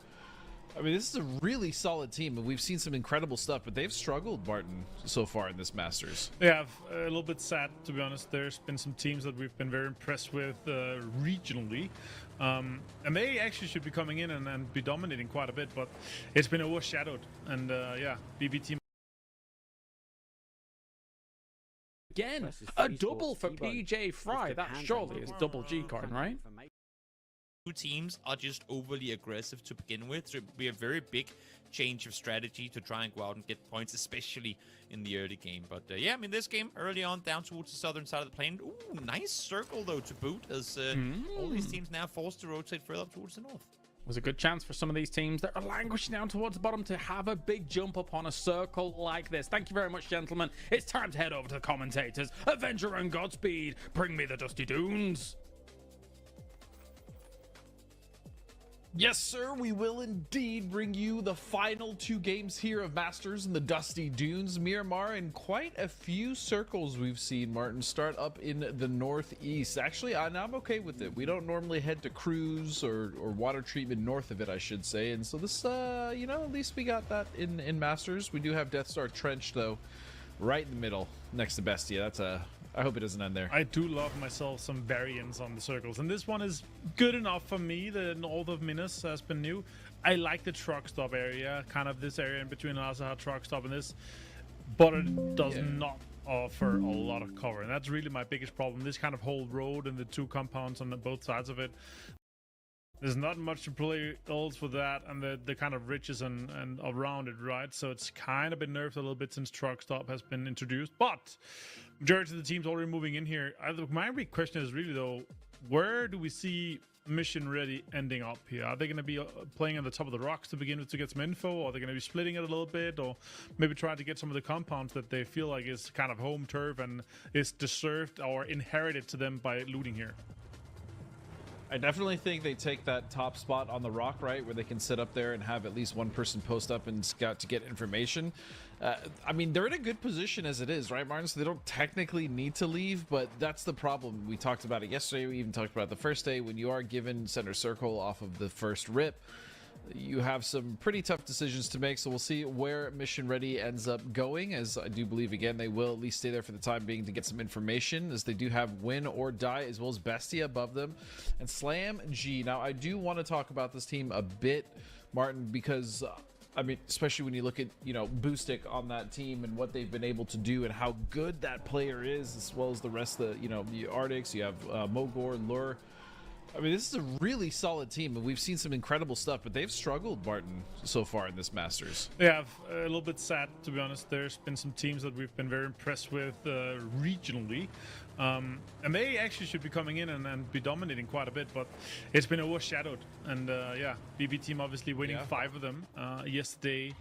I mean, this is a really solid team, and we've seen some incredible stuff, but they've struggled, Martin, so far in this Masters. Yeah, a little bit sad, to be honest. There's been some teams that we've been very impressed with regionally, and they actually should be coming in and be dominating quite a bit, but it's been overshadowed, and yeah, BBT. Again, a double for PJ Fry. That surely is double G card, right? Two teams are just overly aggressive to begin with, so it would be a very big change of strategy to try and go out and get points, especially in the early game. But yeah, I mean, this game early on down towards the southern side of the plane. Ooh, nice circle though to boot, as all these teams now forced to rotate further up towards the north. Was a good chance for some of these teams that are languishing down towards the bottom to have a big jump up on a circle like this. Thank you very much, gentlemen. It's time to head over to the commentators. Avenger and Godspeed, bring me the Dusty Dunes. Yes, sir, we will indeed bring you the final 2 games here of Masters in the Dusty Dunes. Miramar in quite a few circles we've seen, Martin, start up in the northeast. Actually, I'm okay with it. We don't normally head to cruise or water treatment north of it, I should say. And so this, you know, at least we got that in Masters. We do have Death Star Trench, though, right in the middle next to Bestia. That's a... I hope it doesn't end there. I do love myself some variants on the circles, and this one is good enough for me. The north of Minas has been new. I like the truck stop area, kind of this area in between Asaha truck stop and this, but it does not offer a lot of cover, and that's really my biggest problem. This kind of whole road and the 2 compounds on both sides of it, there's not much to play else with that, and the kind of ridges and around it, right? So it's kind of been nerfed a little bit since truck stop has been introduced, but majority of the teams already moving in here. My big question is really, though, where do we see Mission Ready ending up here? Are they going to be playing on the top of the rocks to begin with to get some info, or are they going to be splitting it a little bit, or maybe trying to get some of the compounds that they feel like is kind of home turf and is deserved or inherited to them by looting here? I definitely think they take that top spot on the rock, right, where they can sit up there and have at least one person post up and scout to get information. I mean, they're in a good position as it is, right, Martin? So they don't technically need to leave, but that's the problem. We talked about it yesterday. We even talked about it the first day. When you are given center circle off of the first rip, you have some pretty tough decisions to make, so we'll see where Mission Ready ends up going, as I do believe, again, they will at least stay there for the time being to get some information, as they do have Win or Die, as well as Bestia above them, and Slam G. Now, I do want to talk about this team a bit, Martin, because, I mean, especially when you look at, you know, Boostic on that team and what they've been able to do and how good that player is, as well as the rest of the, you know, the Arctics, you have Mogor, Lure. I mean, this is a really solid team, and we've seen some incredible stuff, but they've struggled, Martin, so far in this Masters. Yeah, a little bit sad, to be honest. There's been some teams that we've been very impressed with regionally, and they actually should be coming in and be dominating quite a bit, but it's been overshadowed. And yeah, BB team obviously winning 5 of them yesterday.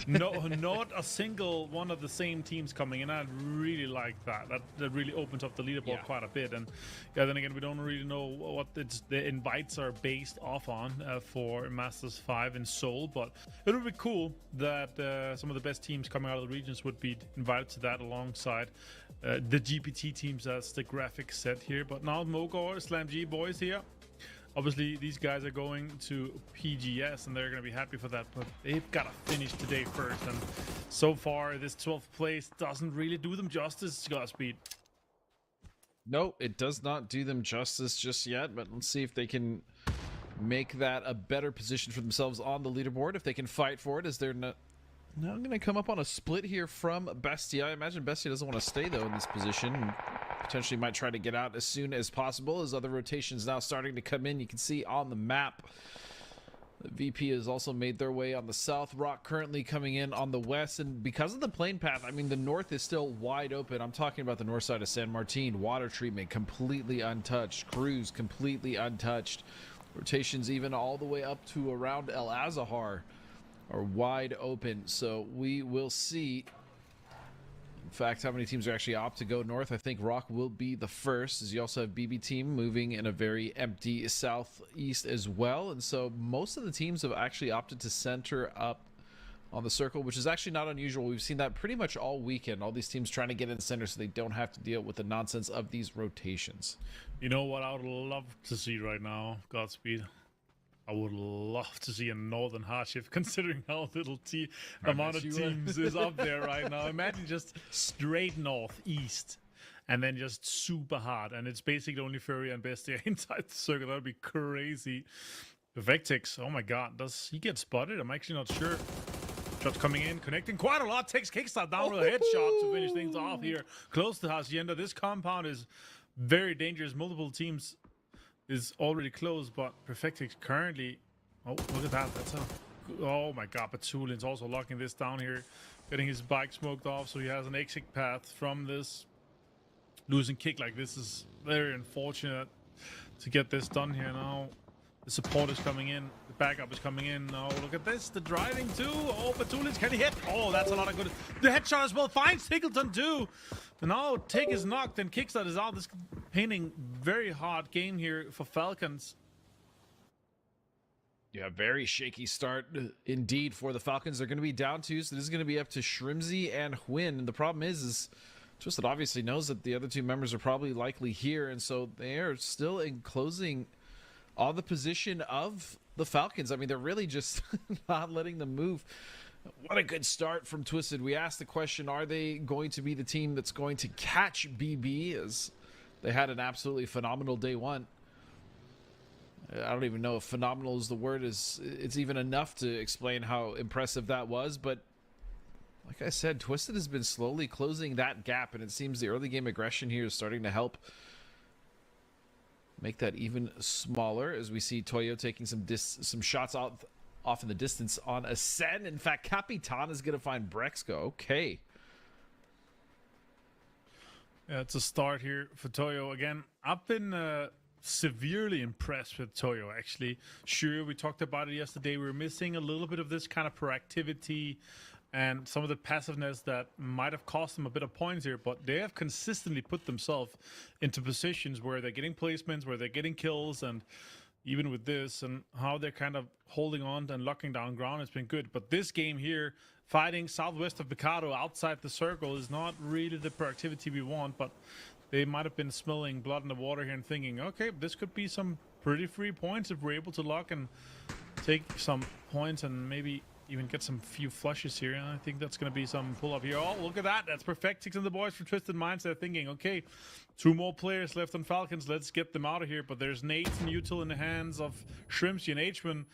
No, not a single one of the same teams coming in. I really like that. That really opens up the leaderboard quite a bit. And yeah, then again, we don't really know what the invites are based off on for Masters 5 in Seoul, but it would be cool that some of the best teams coming out of the regions would be invited to that alongside the GPT teams, as the graphic said here. But now Mogor, Slam G boys here. Obviously, these guys are going to PGS, and they're going to be happy for that, but they've got to finish today first. And so far, this 12th place doesn't really do them justice, Godspeed. No, it does not do them justice just yet, but let's see if they can make that a better position for themselves on the leaderboard, if they can fight for it, as they're now going to come up on a split here from Bestia. I imagine Bestia doesn't want to stay, though, in this position, and potentially might try to get out as soon as possible, as other rotations now starting to come in. You can see on the map, the VP has also made their way on the south. Rock currently coming in on the west, and because of the plane path, I mean, the north is still wide open. I'm talking about the north side of San Martin. Water treatment completely untouched. Cruise completely untouched. Rotations even all the way up to around El Azahar are wide open, so we will see, in fact, how many teams are actually opt to go north. I think Rock will be the first, as you also have BB team moving in a very empty southeast as well, and so most of the teams have actually opted to center up on the circle, which is actually not unusual. We've seen that pretty much all weekend, all these teams trying to get in the center so they don't have to deal with the nonsense of these rotations. You know what I would love to see right now, Godspeed? I would love to see a Northern Hardship, considering how little amount of teams is up there right now. Imagine just straight northeast and then just super hard. And it's basically only Fury and Bestia inside the circle. That would be crazy. Vectix, oh my god, does he get spotted? I'm actually not sure. Shots coming in, connecting quite a lot. Takes Kickstart down with a headshot to finish things off here. Close to Hacienda. This compound is very dangerous. Multiple teams is already closed, but Perfectix currently, oh, look at that. That's a, oh my god, Batulin's also locking this down here, getting his bike smoked off, so he has an exit path from this. Losing Kick like this is very unfortunate to get this done here. Now the support is coming in, the backup is coming in. Oh, look at this, the driving too. Oh, Batulin's, can he hit? Oh, that's a lot of good. The headshot as well, finds Singleton too. And now Tick is knocked and Kickstart is out. This painting very hard game here for Falcons. Yeah, very shaky start indeed for the Falcons. They're going to be down 2, so this is going to be up to Shrimzy and Hwin. And the problem is Twisted obviously knows that the other 2 members are probably likely here, and so they are still enclosing all the position of the Falcons. I mean, they're really just not letting them move. What a good start from Twisted. We asked the question, are they going to be the team that's going to catch BB, as they had an absolutely phenomenal day 1. I don't even know if phenomenal is the word, it's even enough to explain how impressive that was, but like I said, Twisted has been slowly closing that gap, and it seems the early game aggression here is starting to help make that even smaller, as we see Toyo taking some shots off in the distance on Ascend. In fact, Capitan is going to find Brexco. Okay. Yeah, it's a start here for Toyo again. I've been severely impressed with Toyo, actually. Sure, we talked about it yesterday. We were missing a little bit of this kind of proactivity and some of the passiveness that might have cost them a bit of points here, but they have consistently put themselves into positions where they're getting placements, where they're getting kills, and even with this and how they're kind of holding on and locking down ground has been good. But this game here, fighting southwest of Mikado outside the circle, is not really the productivity we want, but they might have been smelling blood in the water here and thinking, okay, this could be some pretty free points if we're able to lock and take some points and maybe even get some few flushes here. And I think that's going to be some pull-up here. Oh, look at that. That's Perfectix and the boys from Twisted Minds. They're thinking, okay, 2 more players left on Falcons. Let's get them out of here. But there's Nate and Util in the hands of Shrimpsy and H1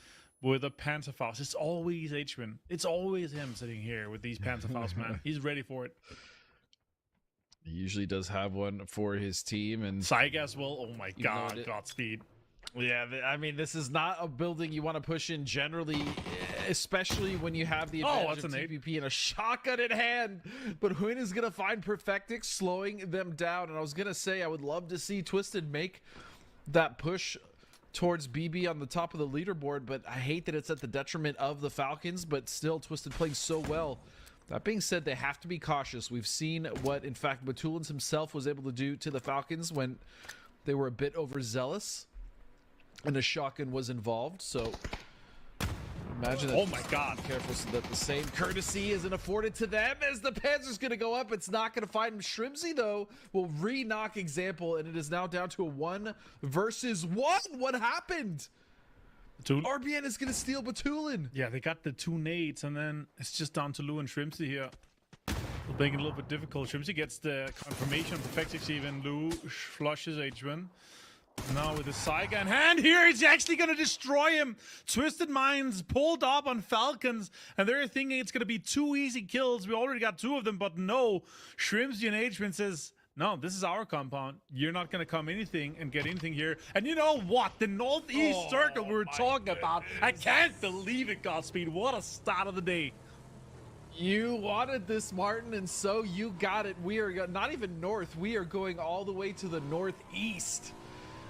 with a Panzerfaust. It's always H1. It's always him sitting here with these Panzerfaust, man. He's ready for it. He usually does have one for his team. And Saiga as well. Oh my god, Godspeed. yeah, I mean, this is not a building you want to push in generally, especially when you have the advantage of TPP and a shotgun in hand. But Huynh is going to find Perfectix, slowing them down. And I was going to say, I would love to see Twisted make that push towards BB on the top of the leaderboard, but I hate that it's at the detriment of the Falcons, but still Twisted playing so well. That being said, they have to be cautious. We've seen what, in fact, Batulins himself was able to do to the Falcons when they were a bit overzealous and a shotgun was involved. So imagine that. Oh my god. Careful so that the same courtesy isn't afforded to them as the Panzer's going to go up. It's not going to find him. Shrimsy, though, will re-knock Example, and it is now down to a 1 versus 1. What happened? RBN is going to steal Batulin. Yeah, they got the 2 nades, and then it's just down to Lou and Shrimpsy here. They'll make it a little bit difficult. Shrimpsy gets the confirmation of Perfectix even. Lou flushes H1. Now with the Saiga in hand here, he's actually going to destroy him. Twisted Minds pulled up on Falcons, and they're thinking it's going to be 2 easy kills. We already got 2 of them, but no. Shrimpsy and H1 says, no, this is our compound. You're not going to come anything and get anything here. And you know what? The Northeast Circle we were talking about. I can't believe it, Godspeed. What a start of the day. You wanted this, Martin, and so you got it. We are not even north. We are going all the way to the northeast,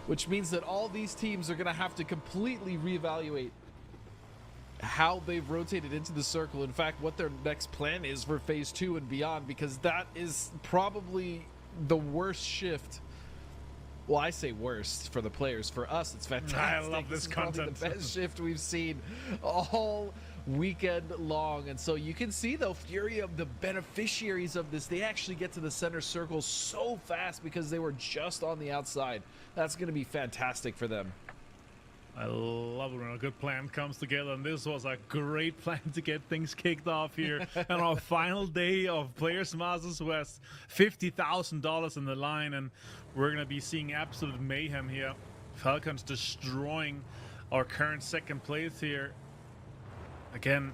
which means that all these teams are going to have to completely reevaluate how they've rotated into the circle. In fact, what their next plan is for phase 2 and beyond, because that is probably the worst shift. Well, I say worst for the players. For us, it's fantastic. I love this content. The best shift we've seen all weekend long. And so you can see, though, Furia, the beneficiaries of this, they actually get to the center circle so fast because they were just on the outside. That's going to be fantastic for them. I love it when a good plan comes together, and this was a great plan to get things kicked off here on our final day of Players Masters West. $50,000 in the line, and we're going to be seeing absolute mayhem here. Falcons destroying our current second place here. Again,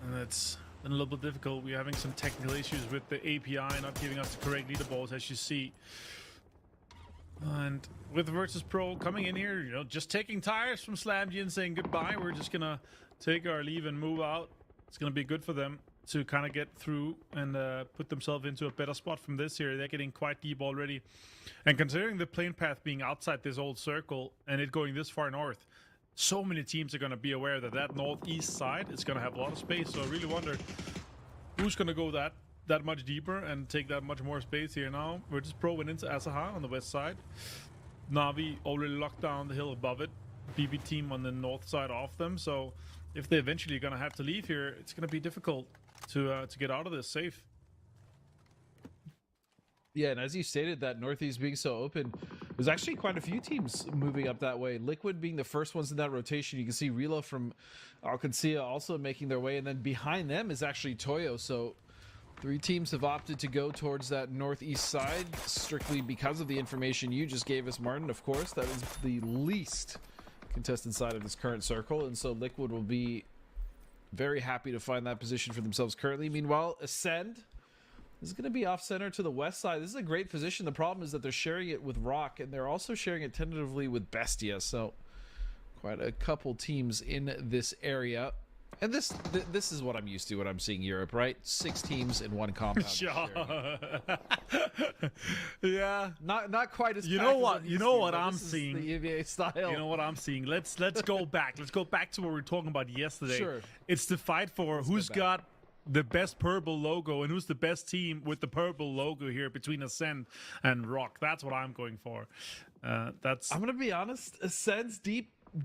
and it's been a little bit difficult. We're having some technical issues with the API not giving us the correct leaderboards, as you see. And with Virtus Pro coming in here, you know, just taking tires from Slamgy and saying goodbye. We're just going to take our leave and move out. It's going to be good for them to kind of get through and put themselves into a better spot from this here. They're getting quite deep already. And considering the plane path being outside this old circle and it going this far north, so many teams are going to be aware that that northeast side is going to have a lot of space. So I really wonder who's going to go that much deeper and take that much more space here now. Virtus Pro went into Asaha on the west side. Na'Vi already locked down the hill above it. BB team on the north side off them. So if they're eventually going to have to leave here, it's going to be difficult to get out of this safe. Yeah, and as you stated, that northeast being so open, there's actually quite a few teams moving up that way. Liquid being the first ones in that rotation. You can see Relo from Alcancia also making their way, and then behind them is actually Toyo. So 3 teams have opted to go towards that northeast side, strictly because of the information you just gave us, Martin. Of course, that is the least contested side of this current circle, and so Liquid will be very happy to find that position for themselves currently. Meanwhile, Ascend is going to be off-center to the west side. This is a great position. The problem is that they're sharing it with Rock, and they're also sharing it tentatively with Bestia, so quite a couple teams in this area. And this is what I'm used to when I'm seeing Europe, right? 6 teams in one compound. Yeah, not quite as. You know what I'm seeing. The EVA style. You know what I'm seeing. Let's go back. Let's go back to what we were talking about yesterday. Sure. It's the fight for who's got the best purple logo and who's the best team with the purple logo here between Ascend and Rock. That's what I'm going for. That's I'm gonna be honest. Ascend's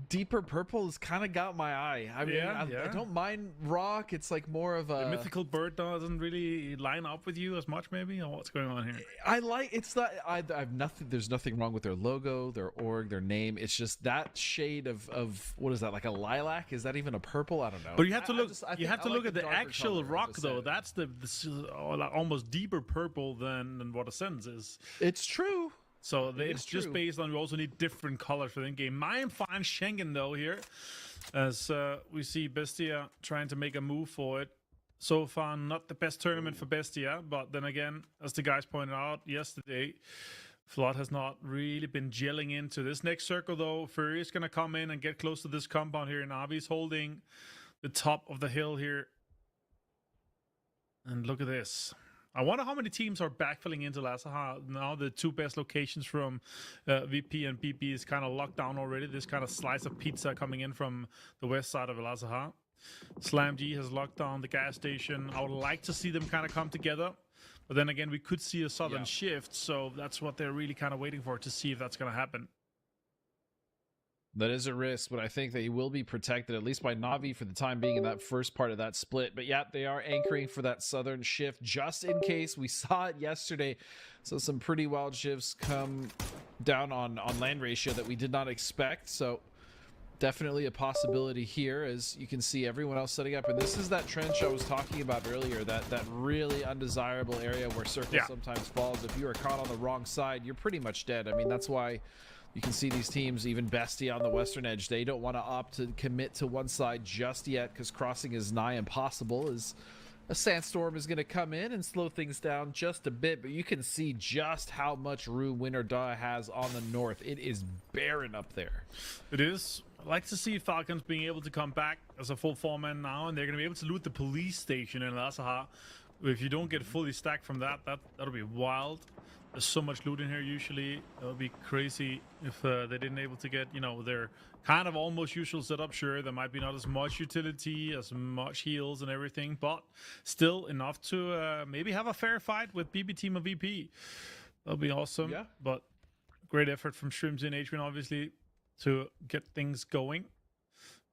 deeper purple has kind of got my eye. I mean, I don't mind Rock. It's like more of a the mythical bird doesn't really line up with you as much, maybe, or what's going on here? I like it's not. I've nothing. There's nothing wrong with their logo, their org, their name. It's just that shade of what is that? Like a lilac? Is that even a purple? I don't know. But you have to look. I You have to like look at the the darker actual color of Rock, though. Ascend. That's the almost deeper purple than what Ascend's is. It's true. So it's just true. based on, we also need different colors for the in-game. Mime finds Schengen, though, here, as we see Bestia trying to make a move for it. So far, not the best tournament for Bestia, but then again, as the guys pointed out yesterday, Flood has not really been gelling into this next circle, though. Fury is going to come in and get close to this compound here, and Navi's holding the top of the hill here. And look at this. I wonder how many teams are backfilling into Lazaha. Now the two best locations from VP and BP is kind of locked down already. This kind of slice of pizza coming in from the west side of Lazaha. Slam G has locked down the gas station. I would like to see them kind of come together. But then again, we could see a sudden shift. So that's what they're really kind of waiting for, to see if that's going to happen. That is a risk, but I think that he will be protected, at least by Na'Vi for the time being in that first part of that split. But yeah, they are anchoring for that southern shift just in case. We saw it yesterday. So some pretty wild shifts come down on land ratio that we did not expect. So definitely a possibility here, as you can see everyone else setting up. And this is that trench I was talking about earlier, that really undesirable area where Circle sometimes falls. If you are caught on the wrong side, you're pretty much dead. I mean, that's why you can see these teams, even Bestia on the western edge, they don't want to opt to commit to one side just yet, because crossing is nigh impossible, as a sandstorm is going to come in and slow things down just a bit. But you can see just how much room Winter Daw has on the north. It is barren up there. It is. I'd like to see Falcons being able to come back as a full 4-man now, and they're going to be able to loot the police station in Lazaha. If you don't get fully stacked from that'll be wild. There's so much loot in here usually. It would be crazy if they didn't able to get, their kind of almost usual setup. Sure, there might be not as much utility, as much heals and everything, but still enough to maybe have a fair fight with BB Team of VP. That'll be awesome. Yeah. But great effort from Shrimps and Adrian, obviously, to get things going.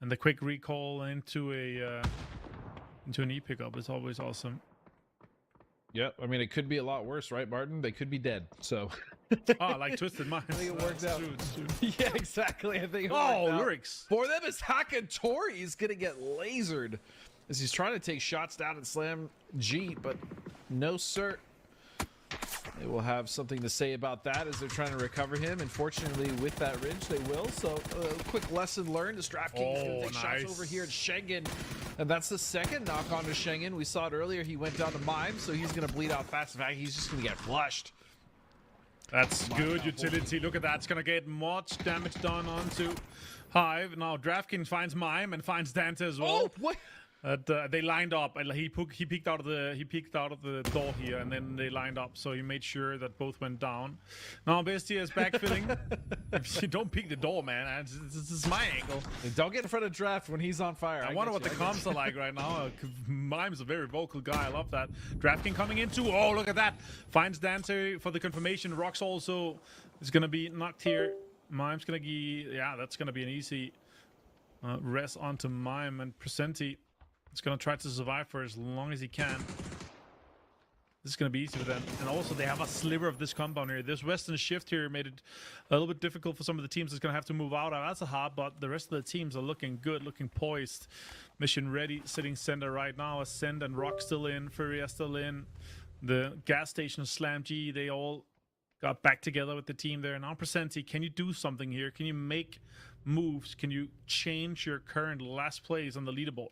And the quick recall into an E pickup is always awesome. Yep, I mean, it could be a lot worse, right, Martin? They could be dead, so... like Twisted Minds. I think it worked out. Yeah, exactly. I think it lyrics. For them, as Hakatori is going to get lasered as he's trying to take shots down at Slam G, but no, sir. They will have something to say about that as they're trying to recover him, and fortunately with that ridge they will. So quick lesson learned as DraftKings going to take shots over here at Schengen, and that's the second knock on to Schengen. We saw it earlier. He went down to Mime, so he's going to bleed out fast. In fact, he's just going to get flushed. That's good utility. Look at that. It's going to get much damage done onto Hive. Now DraftKings finds Mime and finds Dante as well. Oh, what? They lined up, and he peeked out of the door here, and then they lined up. So he made sure that both went down. Now Bestia is backfilling. Don't peek the door, man. This is my angle. Don't get in front of Draft when he's on fire. I wonder what the comms are like right now. Mime's a very vocal guy. I love that. DraftKings coming in too. Oh, look at that. Finds Dante for the confirmation. Rocks also is going to be knocked here. Mime's going to be, that's going to be an easy rest onto Mime, and Presenti. He's going to try to survive for as long as he can. This is going to be easy for them. And also, they have a sliver of this compound here. This western shift here made it a little bit difficult for some of the teams that's going to have to move out. That's a hard, but the rest of the teams are looking good, looking poised. Mission ready, sitting center right now. Ascend and Rock still in. Furia still in. The gas station, Slam G, they all got back together with the team there. Now, Presenti, can you do something here? Can you make moves? Can you change your current last plays on the leaderboard?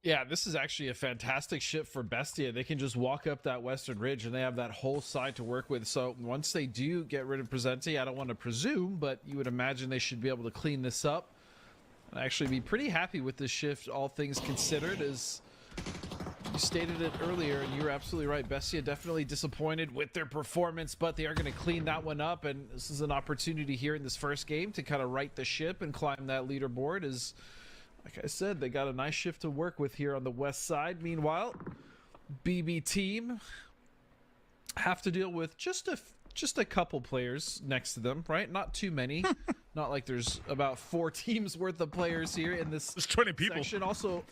Yeah, this is actually a fantastic shift for Bestia. They can just walk up that western ridge, and they have that whole side to work with. So once they do get rid of Presenti, I don't want to presume, but you would imagine they should be able to clean this up and actually be pretty happy with this shift, all things considered. As you stated it earlier, and you were absolutely right, Bestia definitely disappointed with their performance, but they are going to clean that one up, and this is an opportunity here in this first game to kind of right the ship and climb that leaderboard as like I said, they got a nice shift to work with here on the west side. Meanwhile, BB team have to deal with just a couple players next to them, right? Not too many. Not like there's about 4 teams worth of players here in this There's 20 people. section. Also,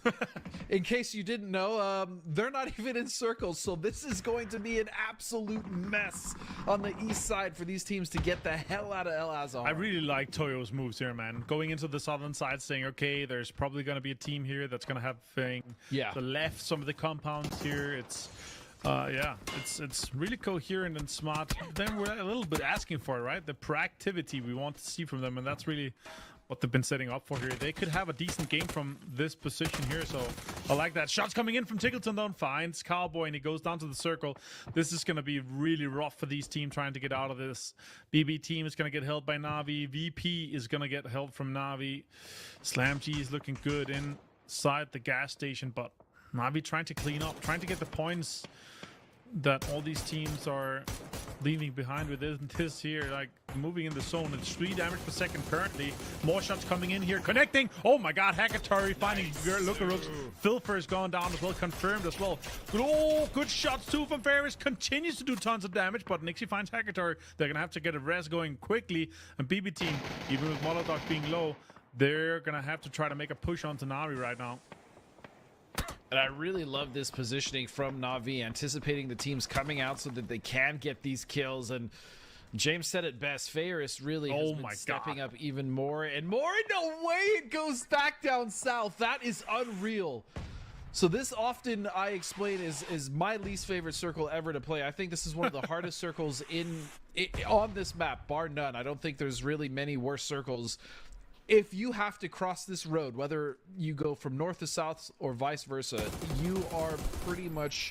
in case you didn't know, they're not even in circles, so this is going to be an absolute mess on the east side for these teams to get the hell out of El Azhar. I really like Toyo's moves here, man. Going into the southern side, saying, okay, there's probably going to be a team here that's going to have the left, some of the compounds here. It's it's really coherent and smart. Then we're a little bit asking for it, right? The proactivity we want to see from them, and that's really what they've been setting up for here. They could have a decent game from this position here, so I like that. Shots coming in from Tickleton, though, finds Cowboy, and he goes down to the circle. This is going to be really rough for these teams trying to get out of this. BB team is going to get held by Na'Vi. VP is going to get held from Na'Vi. SlamG is looking good inside the gas station, but Na'Vi trying to clean up, trying to get the points that all these teams are leaving behind with this here, like moving in the zone. It's 3 damage per second currently. More shots coming in here, connecting. Oh my god, Hackatari finding Lookarooks. Filfer is gone down as well, confirmed as well. Oh, good shots too from Ferris. Continues to do tons of damage, but Nixie finds Hackatari. They're gonna have to get a res going quickly. And BB team, even with Molotov being low, they're gonna have to try to make a push onto Na'Vi right now. And I really love this positioning from Na'Vi, anticipating the teams coming out so that they can get these kills. And James said it best, Ferris really has been stepping up even more and more. No way it goes back down south. That is unreal. So this often I explain is my least favorite circle ever to play. I think this is one of the hardest circles on this map, bar none. I don't think there's really many worse circles. If you have to cross this road, whether you go from north to south or vice versa, you are pretty much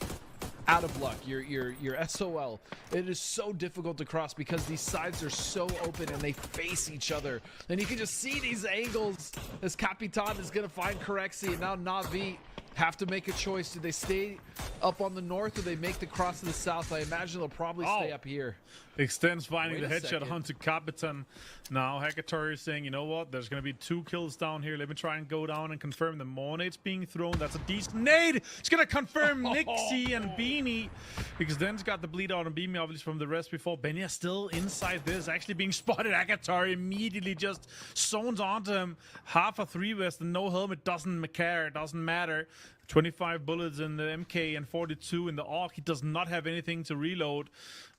out of luck. You're SOL. It is so difficult to cross because these sides are so open and they face each other. And you can just see these angles as Capitan is going to find Corexi, and now Na'Vi have to make a choice. Do they stay up on the north or they make the cross to the south? I imagine they'll probably stay up here. Extends finding the headshot onto Capitan. Now Hackatari is saying, you know what, there's going to be 2 kills down here. Let me try and go down and confirm the more nades being thrown. That's a decent nade. It's going to confirm Nixie and Beanie, because then's got the bleed out on Beanie, obviously, from the rest before. Benya still inside this, actually being spotted. Hackatari immediately just zones onto him. Half a 3 vest and no helmet, doesn't care, doesn't matter. 25 bullets in the MK and 42 in the AUG. He does not have anything to reload.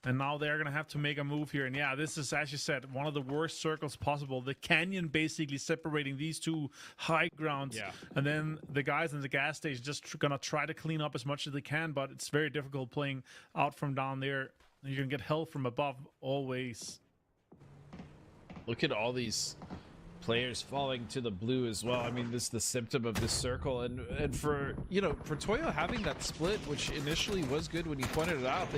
And now they're going to have to make a move here. And yeah, this is, as you said, one of the worst circles possible. The canyon basically separating these 2 high grounds. Yeah. And then the guys in the gas station just going to try to clean up as much as they can. But it's very difficult playing out from down there. You're going to get help from above always. Look at all these players falling to the blue as well. I mean, this is the symptom of this circle, and for, you know, for Toyo having that split, which initially was good when you pointed it out,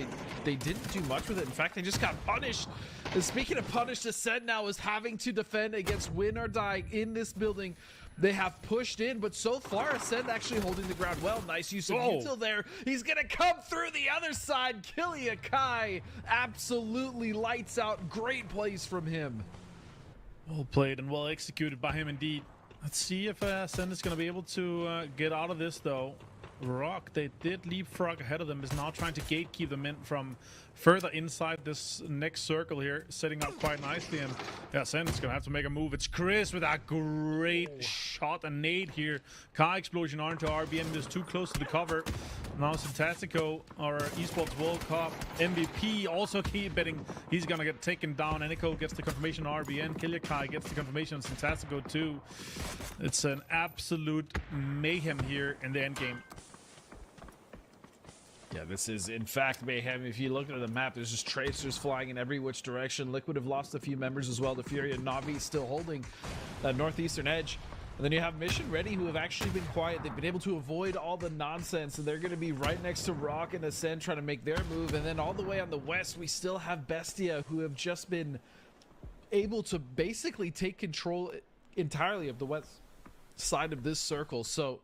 they didn't do much with it. In fact, they just got punished. And speaking of punished, Ascend now is having to defend against win or die in this building. They have pushed in, but so far Ascend actually holding the ground well. Nice use of util there. He's gonna come through the other side. Killia Kai absolutely lights out. Great plays from him. Well played and well executed by him indeed. Let's see if Ascend is going to be able to get out of this, though. Rock, they did leapfrog ahead of them, is now trying to gatekeep them in from further inside this next circle here, setting up quite nicely. And yeah, Ascend is going to have to make a move. It's Chris with a great shot and nade here. Car explosion onto RBN, is too close to the cover. Now Syntastico, our Esports World Cup MVP, also keep betting he's going to get taken down. Eniko gets the confirmation on RBN. Killia Kai gets the confirmation on Syntastico too. It's an absolute mayhem here in the end game. Yeah, this is in fact mayhem. If you look at the map, there's just tracers flying in every which direction. Liquid have lost a few members as well. The Fury and Na'Vi still holding that northeastern edge. And then you have Mission Ready, who have actually been quiet. They've been able to avoid all the nonsense, and they're going to be right next to Rock and Ascend trying to make their move. And then all the way on the west, we still have Bestia, who have just been able to basically take control entirely of the west side of this circle. So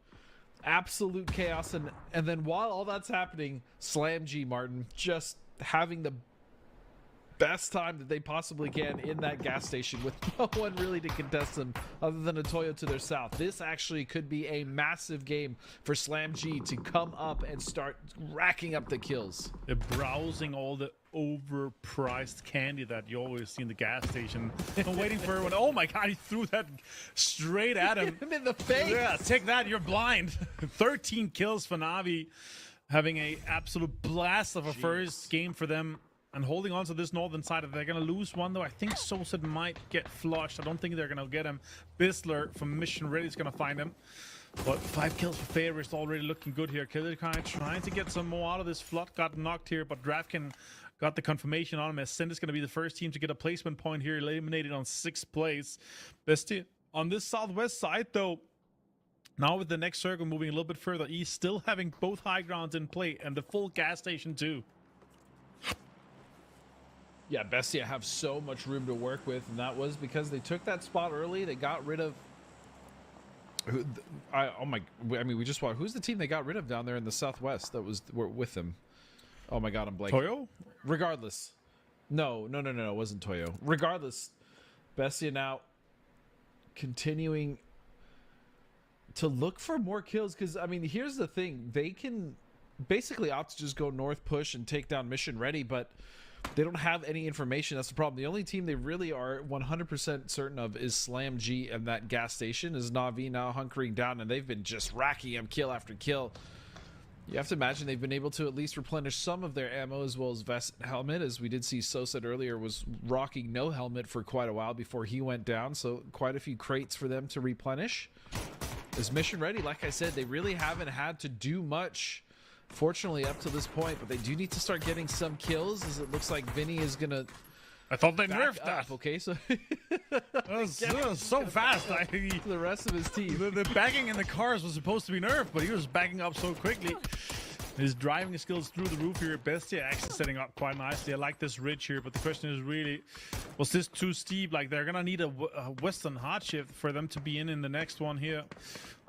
absolute chaos. And then while all that's happening, SlamG, Martin, just having the best time that they possibly can in that gas station with no one really to contest them other than a Toyo to their south. This actually could be a massive game for Slam G to come up and start racking up the kills. They're browsing all the overpriced candy that you always see in the gas station. I'm waiting for everyone. Oh my god, he threw that straight at him. Him in the face. Yeah, take that, you're blind. 13 kills for Na'Vi, having a absolute blast of a first game for them. And holding on to this northern side. If they're going to lose one, though, I think Soset might get flushed. I don't think they're going to get him. Bistler from Mission Ready is going to find him. But 5 kills for Favor is already looking good here. Killerkai trying to get some more out of this. Flood got knocked here, but Drafkin got the confirmation on him. Ascend is going to be the first team to get a placement point here. Eliminated on 6th place. Bestia on this southwest side, though. Now with the next circle moving a little bit further east, still having both high grounds in play and the full gas station too. Yeah, Bestia have so much room to work with, and that was because they took that spot early. They got rid of... I mean, we just watched... Who's the team they got rid of down there in the southwest that were with them? Oh my god, I'm blanking. Toyo? Regardless. No, it wasn't Toyo. Regardless, Bestia now continuing to look for more kills, because, I mean, here's the thing. They can basically opt to just go north push and take down Mission Ready, but... they don't have any information. That's the problem. The only team they really are 100% certain of is Slam G, and that gas station is Na'Vi now hunkering down, and they've been just racking him kill after kill. You have to imagine they've been able to at least replenish some of their ammo as well as vest and helmet, as we did see Soset earlier was rocking no helmet for quite a while before he went down, so quite a few crates for them to replenish. Is Mission Ready, like I said, they really haven't had to do much fortunately up to this point, but they do need to start getting some kills, as it looks like Vinny is gonna I thought they nerfed that. Okay, so that was so fast. The rest of his team, the bagging in the cars was supposed to be nerfed, but he was backing up so quickly. His driving skills through the roof here. Bestia actually setting up quite nicely. I like this ridge here, but the question is really, was this too steep? Like, they're gonna need a western hardship for them to be in the next one here.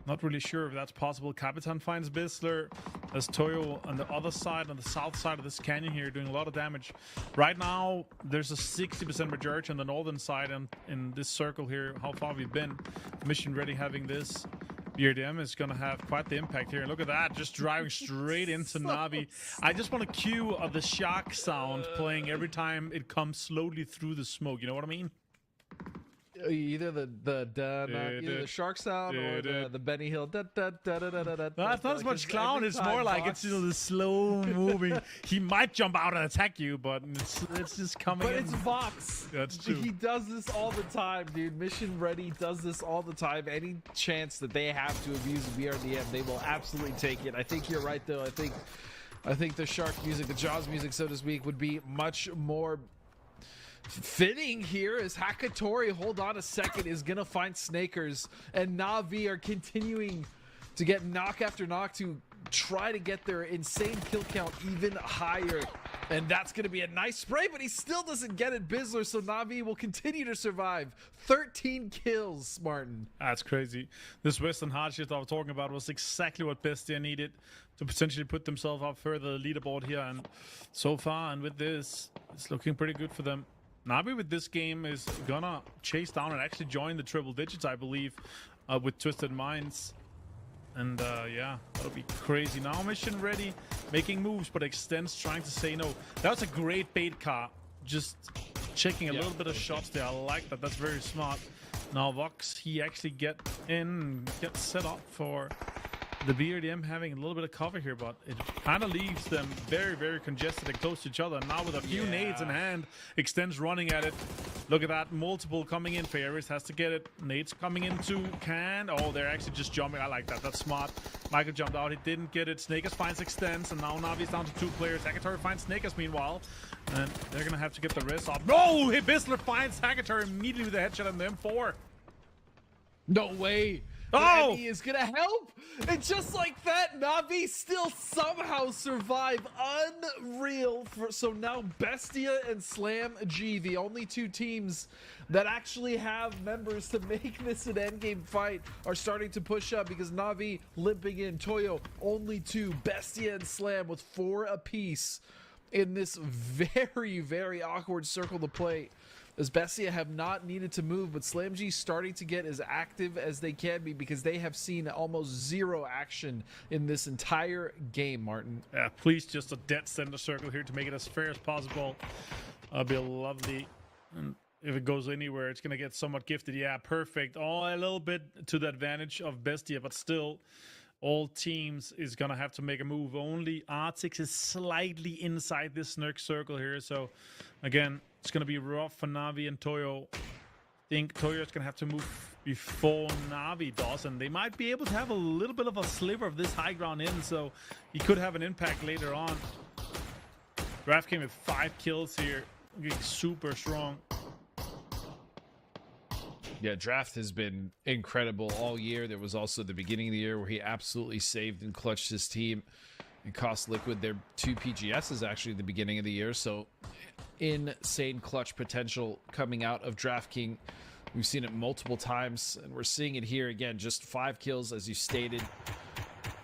Not really sure if that's possible. Capitan finds Bistler as Toyo on the other side, on the south side of this canyon here, doing a lot of damage. Right now, there's a 60% majority on the northern side, and in this circle here, how far we've been. Mission Ready having this. BRDM is going to have quite the impact here. Look at that, just driving straight into Na'Vi. I just want a cue of the shock sound playing every time it comes slowly through the smoke. You know what I mean? Either the shark sound or the Benny Hill. That's not as much clown. It's more like it's the slow moving. He might jump out and attack you, but it's just coming. But it's Vox. That's true. He does this all the time, dude. Mission Ready does this all the time. Any chance that they have to abuse the BRDM, they will absolutely take it. I think you're right, though. I think the shark music, the Jaws music, so to speak, would be much more fitting here, as Hakatori, hold on a second, is gonna find Snakers, and Na'Vi are continuing to get knock after knock to try to get their insane kill count even higher, and that's gonna be a nice spray, but he still doesn't get it, Bizzler, so Na'Vi will continue to survive. 13 kills, Martin. That's crazy. This western hardship I was talking about was exactly what Bestia needed to potentially put themselves up further the leaderboard here, and so far, and with this, it's looking pretty good for them. Na'Vi with this game is gonna chase down and actually join the triple digits, I believe, with Twisted Minds. And yeah, that'll be crazy. Now Mission Ready, making moves, but Extends trying to say no. That was a great bait car. Just checking a little bit of shots there. I like that. That's very smart. Now Vox, he actually gets set up for the BRDM having a little bit of cover here, but it kind of leaves them very, very congested and close to each other. Now with a few nades in hand, Extends running at it. Look at that, multiple coming in. Ferris has to get it. Nades coming into Can. Oh, they're actually just jumping. I like that. That's smart. Michael jumped out. He didn't get it. Snakers finds Extends, and now Na'Vi's down to 2 players. Hakatori finds Snakers meanwhile, and they're going to have to get the rest off. No! Bistler finds Hakatori immediately with a headshot on the M4. No way. Oh! Eddie is gonna help, and just like that, Na'Vi still somehow survive. Unreal. So now Bestia and Slam G, the only 2 teams that actually have members to make this an endgame fight, are starting to push up, because Na'Vi limping in. Toyo only 2, Bestia and Slam with 4 apiece. in this very, very awkward circle to play, as Bestia have not needed to move, but SlamG starting to get as active as they can be because they have seen almost zero action in this entire game, Martin. Yeah, please just a dead center circle here to make it as fair as possible. That'll be lovely. And if it goes anywhere, it's going to get somewhat gifted. Yeah, perfect. Oh, a little bit to the advantage of Bestia, but still, all teams is going to have to make a move. Only Arctic is slightly inside this Snurk circle here. So, again, it's going to be rough for Na'Vi and Toyo. I think Toyo is going to have to move before Na'Vi does, and they might be able to have a little bit of a sliver of this high ground in, so he could have an impact later on. Draft came with 5 kills here. Looking super strong. Yeah, Draft has been incredible all year. There was also the beginning of the year where he absolutely saved and clutched his team and cost Liquid their 2 PGSs actually at the beginning of the year. So insane clutch potential coming out of DraftKings. We've seen it multiple times, and we're seeing it here again. Just 5 kills, as you stated.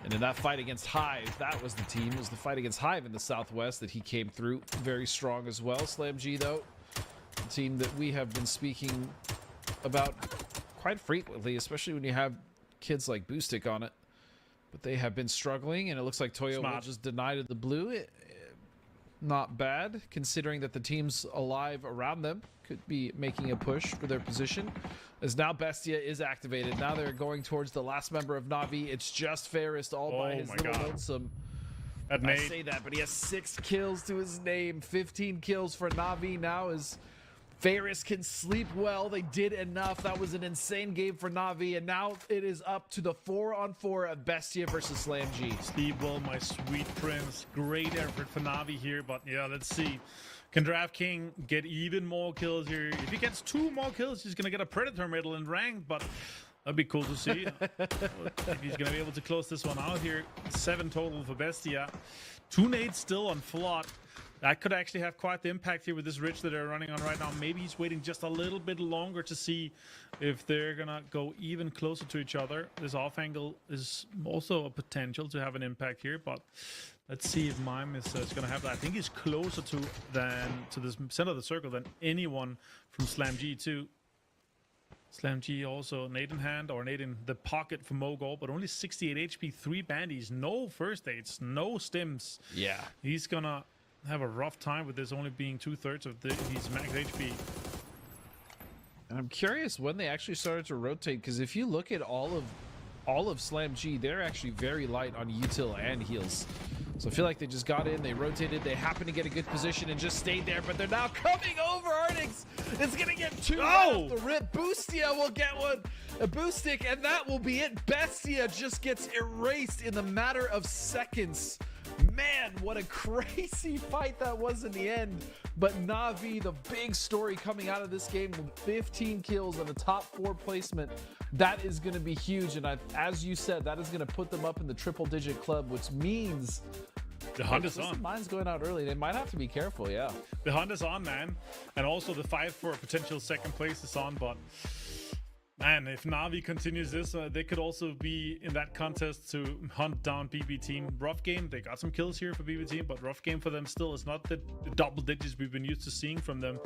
And in that fight against Hive, that was the team. It was the fight against Hive in the Southwest that he came through very strong as well. SlamG, though, the team that we have been speaking about quite frequently, especially when you have kids like Boostic on it. But they have been struggling, and it looks like Toyo will just deny to the blue. Not bad, considering that the teams alive around them could be making a push for their position. As now Bestia is activated. Now they're going towards the last member of Na'Vi. It's just Ferris all by his little lonesome. I say that, but he has 6 kills to his name. 15 kills for Na'Vi now as Ferris can sleep well. They did enough. That was an insane game for Na'Vi, and now it is up to the 4-on-4 of Bestia versus SlamG. Steve Will, my sweet prince. Great effort for Na'Vi here, but yeah, let's see. Can DraftKings get even more kills here? If he gets 2 more kills, he's going to get a Predator medal in ranked, but that'd be cool to see. If he's going to be able to close this one out here. 7 total for Bestia. 2 nades still on Flood. That could actually have quite the impact here with this Ridge that they're running on right now. Maybe he's waiting just a little bit longer to see if they're going to go even closer to each other. This off angle is also a potential to have an impact here, but let's see if Mime is going to have that. I think he's closer to the center of the circle than anyone from SlamG too. SlamG also nade in hand, or nade in the pocket for Mogul, but only 68 HP, 3 bandies, no first aids, no stims. Yeah. He's going to have a rough time with this only being 2/3 of his max HP. And I'm curious when they actually started to rotate, because if you look at all of SlamG, they're actually very light on util and heals. So I feel like they just got in, they rotated, they happened to get a good position and just stayed there, but they're now coming over. Arnix is gonna get 2 off the rip. Boostia will get one, a Boostic, and that will be it. Bestia just gets erased in the matter of seconds. Man, what a crazy fight that was in the end. But Na'Vi, the big story coming out of this game with 15 kills and a top 4 placement, that is going to be huge. And as you said, that is going to put them up in the triple-digit club, which means the hunt is on. Mine's going out early. They might have to be careful, yeah. The hunt is on, man. And also the fight for a potential 2nd place is on, but man, if Na'Vi continues this, they could also be in that contest to hunt down BB Team. Rough game, they got some kills here for BB Team, but rough game for them still. It's not the double digits we've been used to seeing from them.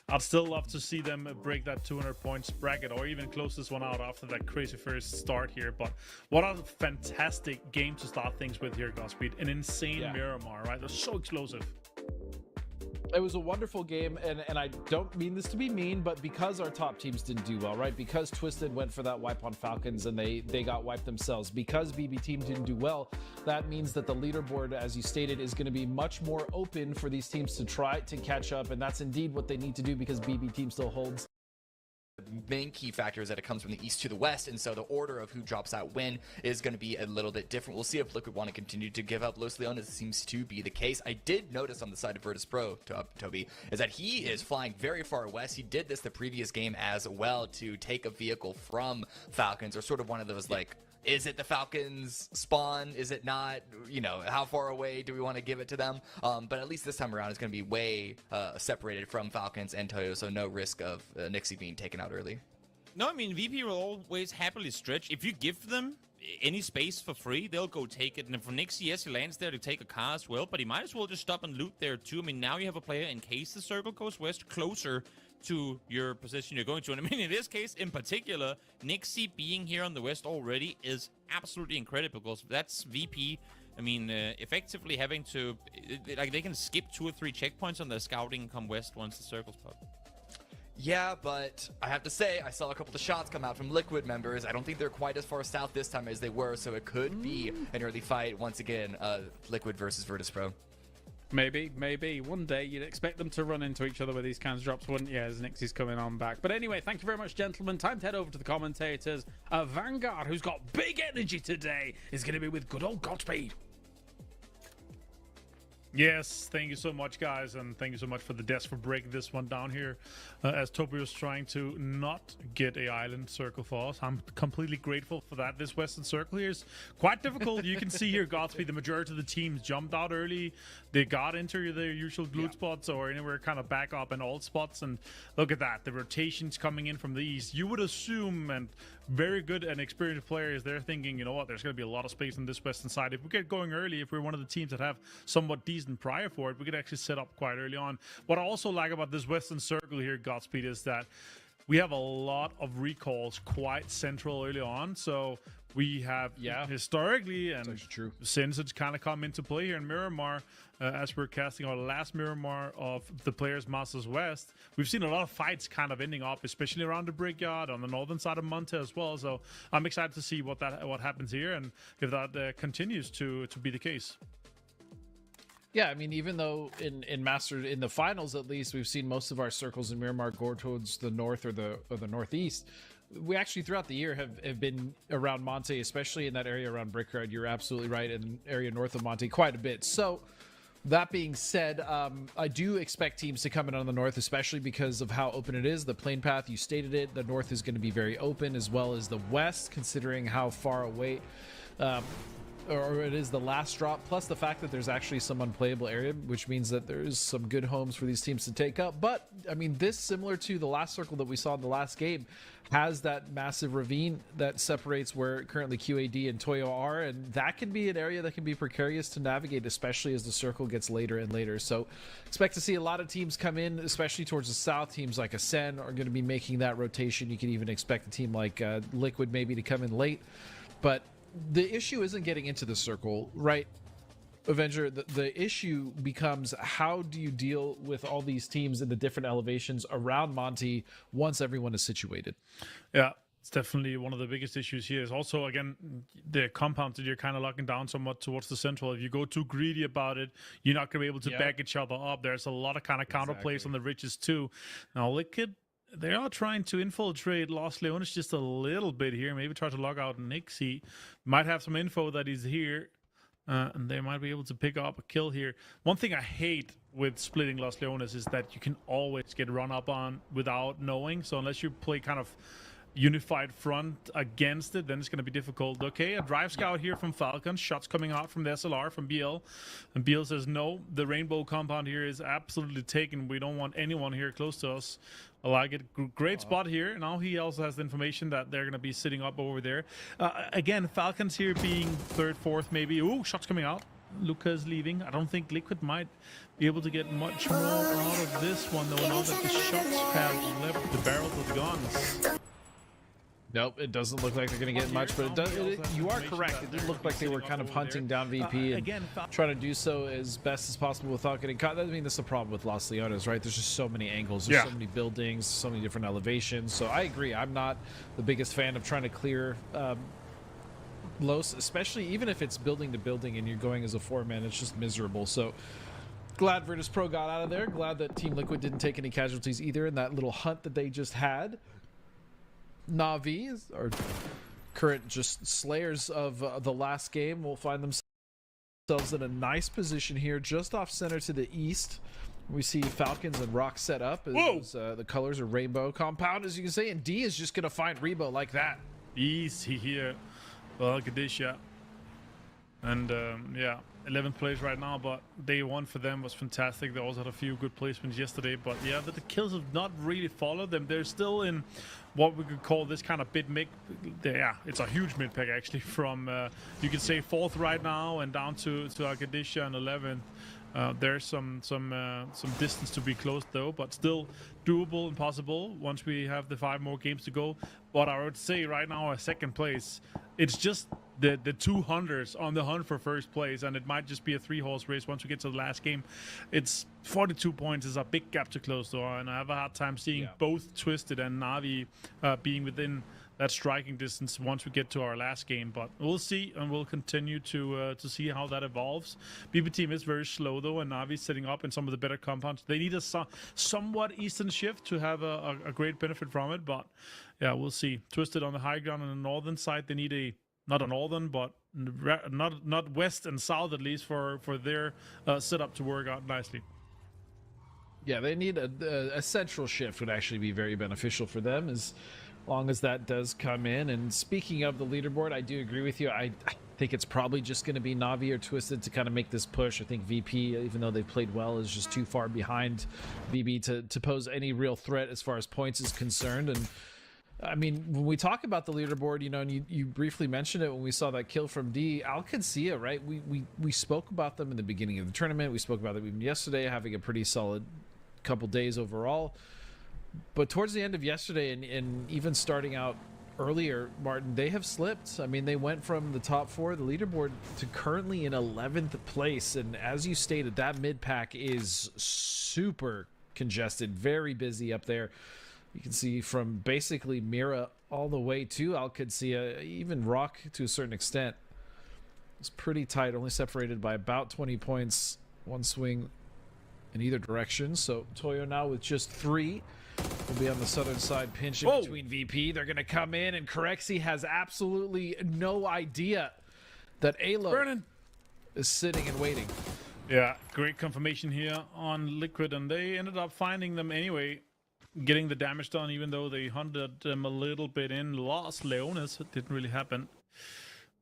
I'd still love to see them break that 200 points bracket or even close this one out after that crazy first start here. But what a fantastic game to start things with here, Godspeed. An insane Miramar, right? They're so explosive. It was a wonderful game, and I don't mean this to be mean, but because our top teams didn't do well, right? Because Twisted went for that wipe on Falcons and they got wiped themselves. Because BB Team didn't do well, that means that the leaderboard, as you stated, is going to be much more open for these teams to try to catch up, and that's indeed what they need to do because BB Team still holds. The main key factor is that it comes from the east to the west, and so the order of who drops out when is going to be a little bit different. We'll see if Liquid want to continue to give up Los Leones. It seems to be the case. I did notice on the side of Virtus Pro, Toby, is that he is flying very far west. He did this the previous game as well to take a vehicle from Falcons, or sort of one of those like, is it the Falcons spawn? Is it not? You know, how far away do we want to give it to them? But at least this time around, it's going to be way separated from Falcons and Toyo, so no risk of Nixie being taken out early. No, I mean, VP will always happily stretch. If you give them any space for free, they'll go take it. And for Nixie, yes, he lands there to take a car as well, but he might as well just stop and loot there too. I mean, now you have a player, in case the circle goes west, closer to your position you're going to. And I mean, in this case in particular, Nixie being here on the west already is absolutely incredible, because that's VP. I mean, effectively having to, like, they can skip 2 or 3 checkpoints on their scouting and come west once the circle's popped. Yeah, but I have to say, I saw a couple of shots come out from Liquid members. I don't think they're quite as far south this time as they were, so it could be an early fight once again, Liquid versus Virtus Pro. Maybe. One day you'd expect them to run into each other with these kinds of drops, wouldn't you, as Nixie's coming on back. But anyway, thank you very much, gentlemen. Time to head over to the commentators. Vanguard, who's got big energy today, is going to be with good old Godspeed. Yes, thank you so much, guys, and thank you so much for the desk for breaking this one down here. As Toby was trying to not get a island circle for us, I'm completely grateful for that. This western circle here is quite difficult. You can see here, Godspeed, the majority of the teams jumped out early. They got into their usual glute spots or anywhere kind of back up in alt spots, and look at that. The rotations coming in from the east. You would assume, and very good and experienced players, they're thinking, you know what, there's going to be a lot of space on this western side. If we get going early, if we're one of the teams that have somewhat decent prior for it, we could actually set up quite early on. What I also like about this western circle here, Godspeed, is that we have a lot of recalls quite central early on. So we have historically, and since it's kind of come into play here in Miramar, as we're casting our last Miramar of the Players Masters West, we've seen a lot of fights kind of ending up, especially around the Brickyard on the northern side of Monte as well. So I'm excited to see what happens here, and if that continues to be the case. Yeah, I mean, even though in Master, in the finals at least, we've seen most of our circles in Miramar go towards the north or the northeast. We actually throughout the year have been around Monte, especially in that area around Brickyard. You're absolutely right, in the area north of Monte quite a bit. So that being said, I do expect teams to come in on the north, especially because of how open it is. The plane path, you stated it, the north is going to be very open, as well as the west, considering how far away or it is the last drop, plus the fact that there's actually some unplayable area, which means that there's some good homes for these teams to take up. But I mean, this, similar to the last circle that we saw in the last game, has that massive ravine that separates where currently QAD and Toyo are, and that can be an area that can be precarious to navigate, especially as the circle gets later and later. So expect to see a lot of teams come in, especially towards the south. Teams like Ascend are going to be making that rotation. You can even expect a team like Liquid maybe to come in late. But the issue isn't getting into the circle, right, Avenger? The issue becomes, how do you deal with all these teams in the different elevations around Monte once everyone is situated? Yeah, it's definitely one of the biggest issues here. Is also, again, the compounds that you're kind of locking down somewhat towards the central. If you go too greedy about it, you're not going to be able to back each other up. There's a lot of kind of counterplays on the ridges too. Now, Liquid, they are trying to infiltrate Los Leones just a little bit here. Maybe try to log out Nixie. Might have some info that he's here. And they might be able to pick up a kill here. One thing I hate with splitting Los Leones is that you can always get run up on without knowing. So unless you play kind of unified front against it, then it's going to be difficult. Okay, a drive scout here from Falcon. Shots coming out from the SLR from BL. And BL says, no, the rainbow compound here is absolutely taken. We don't want anyone here close to us. I like it. Great spot here. Now he also has the information that they're going to be sitting up over there. Again, Falcons here being third, fourth, maybe. Ooh, shots coming out. Lucas leaving. I don't think Liquid might be able to get much more out of this one, though, now that the shots have left the barrels of the guns. Nope, it doesn't look like they're going to get much, but it does. You are correct. It did look like they were kind of hunting down VP and trying to do so as best as possible without getting caught. I mean, that's the problem with Los Leones, right? There's just so many angles. There's so many buildings, so many different elevations. So I agree. I'm not the biggest fan of trying to clear Los, especially even if it's building to building and you're going as a 4-man. It's just miserable. So glad Virtus Pro got out of there. Glad that Team Liquid didn't take any casualties either in that little hunt that they just had. Na'Vi, our current just slayers of the last game, will find themselves in a nice position here just off center to the east. We see Falcons and Rock set up as the colors are rainbow compound, as you can see, and D is just going to find Rebo like that. Easy here. Well, Gadisha. And yeah, 11th place right now, but day one for them was fantastic. They also had a few good placements yesterday, but yeah, the kills have not really followed them. They're still in what we could call this kind of bit mid. Yeah, it's a huge mid pack actually. From you could say 4th right now and down to Arcadia and 11th. There's some distance to be closed though, but still doable and possible once we have the 5 more games to go. But I would say right now, a 2nd place, it's just the 200s on the hunt for 1st place, and it might just be a 3-horse race once we get to the last game. It's 42 points is a big gap to close though, and I have a hard time seeing both Twisted and Na'Vi being within that striking distance once we get to our last game. But we'll see, and we'll continue to see how that evolves. BB team is very slow though, and Na'Vi setting up in some of the better compounds. They need a somewhat eastern shift to have a great benefit from it, but yeah, we'll see. Twisted on the high ground on the northern side, they need not a northern, but not west and south at least for their setup to work out nicely. Yeah, they need a central shift would actually be very beneficial for them as long as that does come in. And speaking of the leaderboard, I do agree with you. I think it's probably just going to be Na'Vi or Twisted to kind of make this push. I think VP, even though they played well, is just too far behind VB to pose any real threat as far as points is concerned. And I mean, when we talk about the leaderboard, you know, and you briefly mentioned it when we saw that kill from D, Alcancia, right? We spoke about them in the beginning of the tournament. We spoke about them even yesterday, having a pretty solid couple days overall. But towards the end of yesterday and even starting out earlier, Martin, they have slipped. I mean, they went from the top 4 of the leaderboard to currently in 11th place. And as you stated, that mid pack is super congested, very busy up there. You can see from basically Mira all the way to Alcancia, even Rock to a certain extent. It's pretty tight, only separated by about 20 points, one swing in either direction. So Toyo now with just 3 will be on the southern side, pinching between VP. They're going to come in, and Corexi has absolutely no idea that Alo is sitting and waiting. Yeah, great confirmation here on Liquid, and they ended up finding them anyway, getting the damage done, even though they hunted them a little bit in. Lost Leonis, it didn't really happen.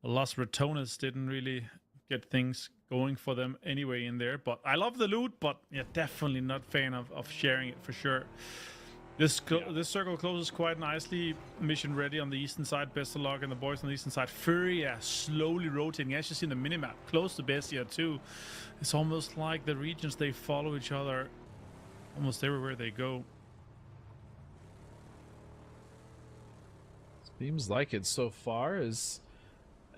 Lost Retonis didn't really get things going for them anyway in there. But I love the loot, but yeah, definitely not fan of sharing it for sure. This circle closes quite nicely. Mission ready on the eastern side. Best of luck, and the boys on the eastern side. Furia slowly rotating. As you see in the minimap, close to Bestia too. It's almost like the regions, they follow each other almost everywhere they go. Seems like it so far. Is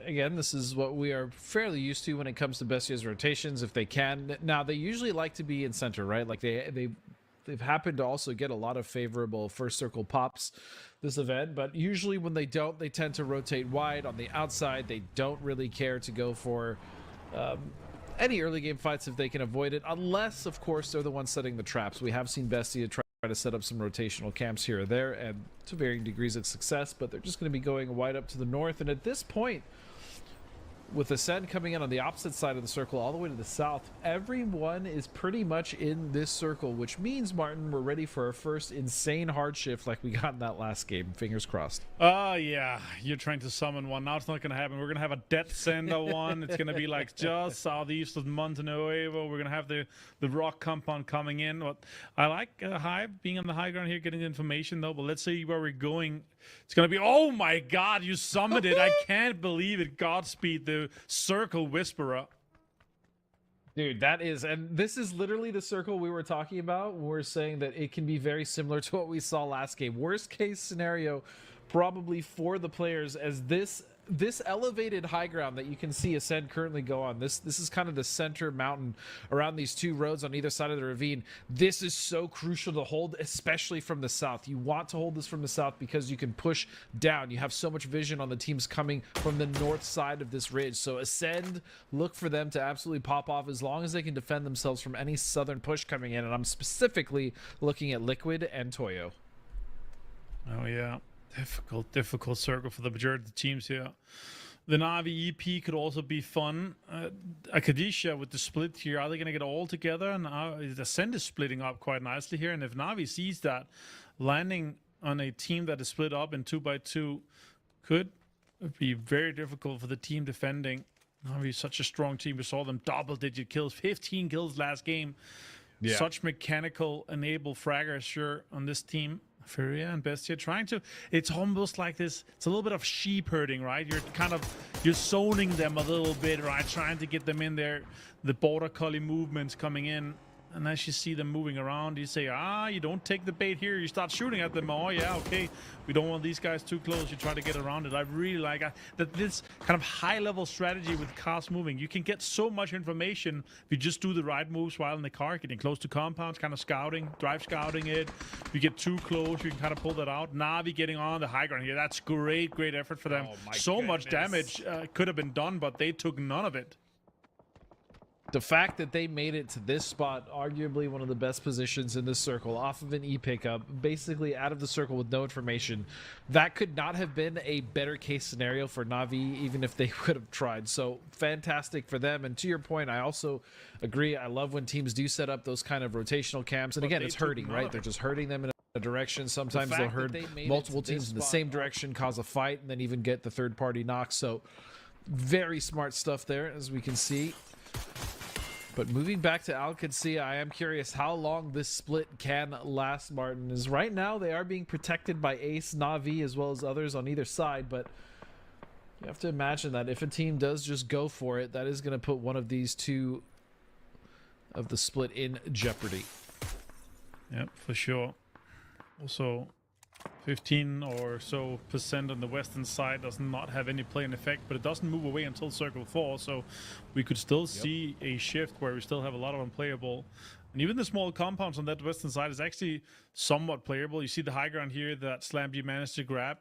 again, this is what we are fairly used to when it comes to Bestia's rotations, if they can. Now, they usually like to be in center, right? Like they've happened to also get a lot of favorable first circle pops this event, but usually when they don't, they tend to rotate wide on the outside. They don't really care to go for any early game fights if they can avoid it, unless, of course, they're the ones setting the traps. We have seen Bestia try to set up some rotational camps here or there, and to varying degrees of success, but they're just going to be going wide up to the north. And at this point, with Ascend coming in on the opposite side of the circle all the way to the south, everyone is pretty much in this circle, which means, Martin, we're ready for our first insane hard shift like we got in that last game. Fingers crossed. Yeah, you're trying to summon one. Now it's not going to happen. We're going to have a Death Sender one. It's going to be like just southeast of Montenuevo. We're going to have the rock compound coming in. But I like Hive being on the high ground here, getting the information though. But let's see where we're going. It's going to be, oh my God, you summoned it. I can't believe it. Godspeed, the Circle Whisperer. Dude, that is, and this is literally the circle we were talking about. We're saying that it can be very similar to what we saw last game. Worst case scenario, probably for the players, as this elevated high ground that you can see Ascend currently go on. This is kind of the center mountain around these two roads on either side of the ravine. This is so crucial to hold, especially from the south. You want to hold this from the south because you can push down. You have so much vision on the teams coming from the north side of this ridge. So Ascend, look for them to absolutely pop off as long as they can defend themselves from any southern push coming in. And I'm specifically looking at Liquid and Toyo. Oh yeah. Difficult circle for the majority of the teams here. The Na'Vi EP could also be fun. Akadisha with the split here, are they going to get all together? Now the Ascend is splitting up quite nicely here, and if Na'Vi sees that, landing on a team that is split up in 2x2 could be very difficult for the team defending. Navi, such a strong team. We saw them double-digit kills, 15 kills last game. Yeah. Such mechanical enable fraggers sure on this team. Furia and Bestia trying to, it's almost like this, it's a little bit of sheep herding, right? You're zoning them a little bit, right? Trying to get them in there, the border collie movements coming in. And as you see them moving around, you say, you don't take the bait here. You start shooting at them. Oh, yeah, okay. We don't want these guys too close. You try to get around it. I really like that this kind of high-level strategy with cars moving. You can get so much information if you just do the right moves while in the car, getting close to compounds, kind of scouting, drive scouting it. If you get too close, you can kind of pull that out. Na'Vi getting on the high ground here. That's great effort for them. So much damage could have been done, but they took none of it. The fact that they made it to this spot, arguably one of the best positions in this circle, off of an E pickup, basically out of the circle with no information, that could not have been a better case scenario for Na'Vi, even if they would have tried. So fantastic for them. And to your point, I also agree. I love when teams do set up those kind of rotational camps. And again, it's hurting, right? They're just hurting them in a direction. Sometimes they'll hurt multiple teams in the same direction, cause a fight, and then even get the third party knock. So very smart stuff there, as we can see. But moving back to Al Qudsi, I am curious how long this split can last, Martin. Is right now they are being protected by Ace, Na'Vi, as well as others on either side, but you have to imagine that if a team does just go for it, that is going to put one of these two of the split in jeopardy. Yep, for sure. Also, 15 or so % on the western side does not have any play-in effect, but it doesn't move away until Circle 4, so we could still see a shift where we still have a lot of unplayable. And even the small compounds on that western side is actually somewhat playable. You see the high ground here that SlamB managed to grab.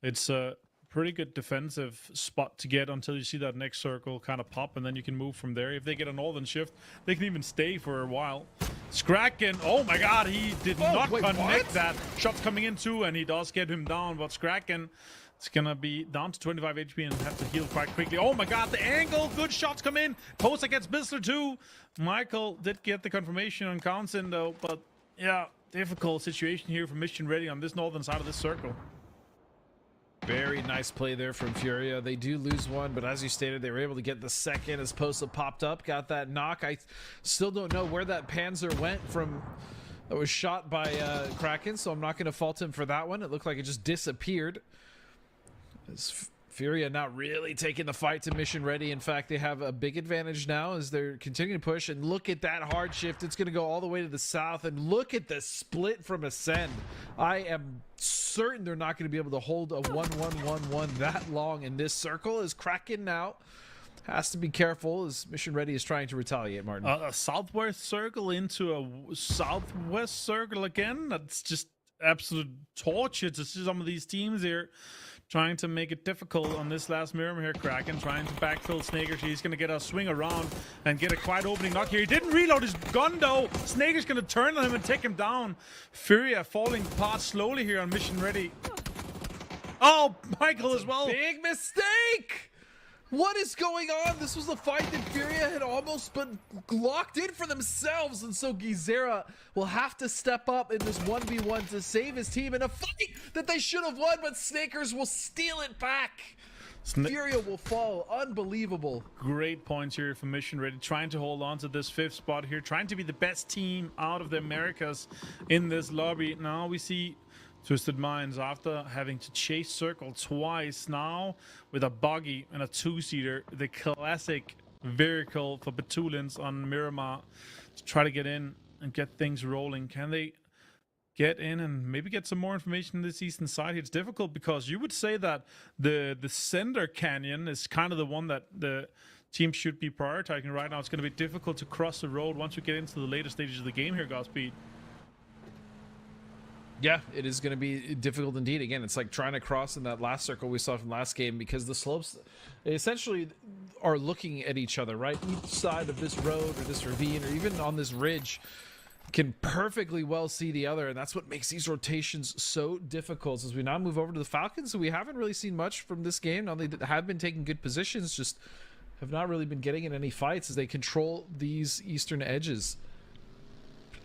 It's a pretty good defensive spot to get until you see that next circle kind of pop, and then you can move from there. If they get a northern shift, they can even stay for a while. Skraken, oh my god, he did not connect that. Shots coming in too, and he does get him down, but Skraken is gonna be down to 25 HP and have to heal quite quickly. Oh my god, the angle, good shots come in. Posa gets Bistler too. Michael did get the confirmation on Counsin though, but yeah, difficult situation here for Mission Ready on this northern side of this circle. Very nice play there from Furia. They do lose one, but as you stated, they were able to get the second as Posa popped up, got that knock. I still don't know where that Panzer went from. That was shot by Kraken, so I'm not going to fault him for that one. It looked like it just disappeared. As Furia not really taking the fight to Mission Ready. In fact, they have a big advantage now as they're continuing to push. And look at that hard shift. It's going to go all the way to the south. And look at the split from Ascend. I am certain they're not going to be able to hold a 1-1-1-1 that long in this circle, as Kraken now has to be careful as Mission Ready is trying to retaliate, Martin. A southwest circle into a southwest circle again. That's just absolute torture to see some of these teams here trying to make it difficult on this last Miram here. Kraken trying to backfill Snakers. He's going to get a swing around and get a quiet opening knock here. He didn't reload his gun though. Snakers going to turn on him and take him down. Furia falling apart slowly here on Mission Ready. Oh, Michael as well. Big mistake! What is going on? This was a fight that Furia had almost been locked in for themselves, and so Gizera will have to step up in this 1v1 to save his team in a fight that they should have won, but Snakers will steal it back. Furia will fall. Unbelievable. Great points here for Mission Ready, trying to hold on to this 5th spot here, trying to be the best team out of the Americas in this lobby. Now we see Twisted Minds, after having to chase Circle twice now with a buggy and a 2-seater, the classic vehicle for Betulins on Miramar, to try to get in and get things rolling. Can they get in and maybe get some more information on this eastern side? It's difficult because you would say that the center canyon is kind of the one that the team should be prioritizing right now. It's going to be difficult to cross the road once we get into the later stages of the game here, Godspeed. Yeah, it is going to be difficult indeed. Again, it's like trying to cross in that last circle we saw from last game, because the slopes essentially are looking at each other, right? Each side of this road or this ravine or even on this ridge can perfectly well see the other, and that's what makes these rotations so difficult. As we now move over to the Falcons, so we haven't really seen much from this game. Now they have been taking good positions, just have not really been getting in any fights as they control these eastern edges.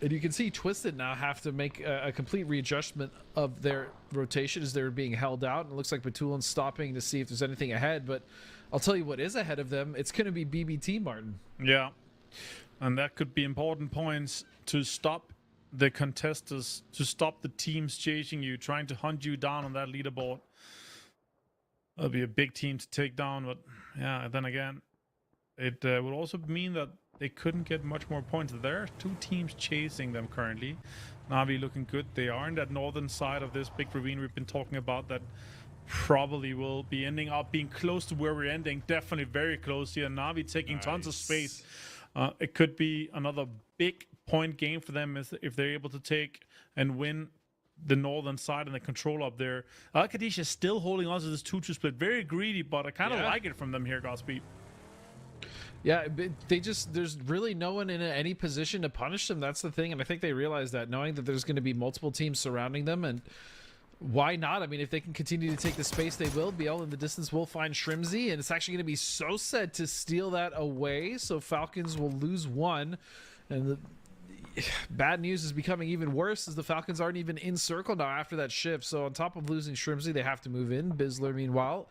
And you can see Twisted now have to make a complete readjustment of their rotation as they're being held out. And it looks like Batulin's stopping to see if there's anything ahead. But I'll tell you what is ahead of them. It's going to be BBT, Martin. Yeah, and that could be important points to stop the contesters, to stop the teams chasing you, trying to hunt you down on that leaderboard. That'll be a big team to take down, but yeah, then again, it would also mean that they couldn't get much more points. There are 2 teams chasing them currently. Na'Vi looking good. They are in that northern side of this big ravine we've been talking about that probably will be ending up being close to where we're ending. Definitely very close here. Na'Vi taking tons of space. It could be another big point game for them if they're able to take and win the northern side and the control up there. Al-Kadesh is still holding on to this 2-2 split. Very greedy, but I kind of like it from them here, Godspeed. Yeah, but there's really no one in any position to punish them. That's the thing. And I think they realize that, knowing that there's going to be multiple teams surrounding them. And why not? I mean, if they can continue to take the space, they will. BL in the distance will find Shrimzy. And it's actually going to be so set to steal that away. So Falcons will lose 1. And the bad news is becoming even worse as the Falcons aren't even in circle now after that shift. So on top of losing Shrimzy, they have to move in. Bizzler, meanwhile,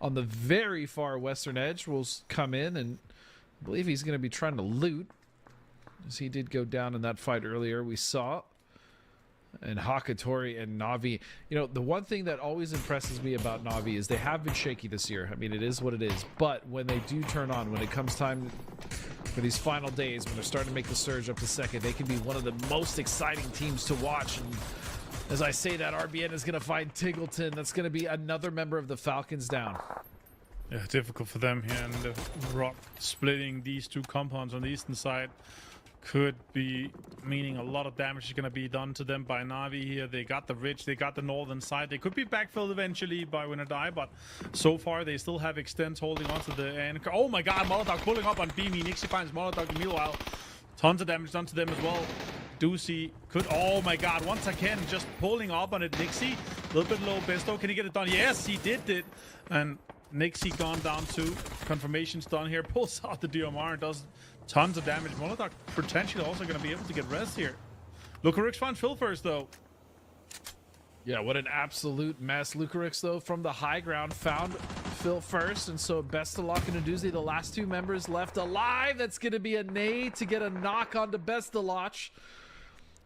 on the very far western edge, will come in, and I believe he's going to be trying to loot, as he did go down in that fight earlier, we saw. And Hakatori and Na'Vi. You know, the one thing that always impresses me about Na'Vi is they have been shaky this year. I mean, it is what it is. But when they do turn on, when it comes time for these final days, when they're starting to make the surge up to second, they can be one of the most exciting teams to watch. And as I say that, RBN is going to find Tiggleton. That's going to be another member of the Falcons down. Yeah, difficult for them here, and the rock splitting these 2 compounds on the eastern side could be meaning a lot of damage is going to be done to them by Na'Vi here. They got the ridge, they got the northern side. They could be backfilled eventually by Winnerdie, but so far they still have Extents holding onto the end. Oh my god, Molotov pulling up on BB. Nixie finds Molotov meanwhile. Tons of damage done to them as well. Doozy could, oh my god, once again, just pulling up on it. Nixie, a little bit low. Besto, can he get it done? Yes, he did it. And Nixie gone down too. Confirmation's done here. Pulls out the DMR and does tons of damage. Molotov potentially also going to be able to get rest here. Lucarix finds Phil first, though. Yeah, what an absolute mess. Lucarix, though, from the high ground, found Phil first. And so Bestalok and Aduzi, the last 2 members left alive. That's going to be a nade to get a knock onto Bestalok.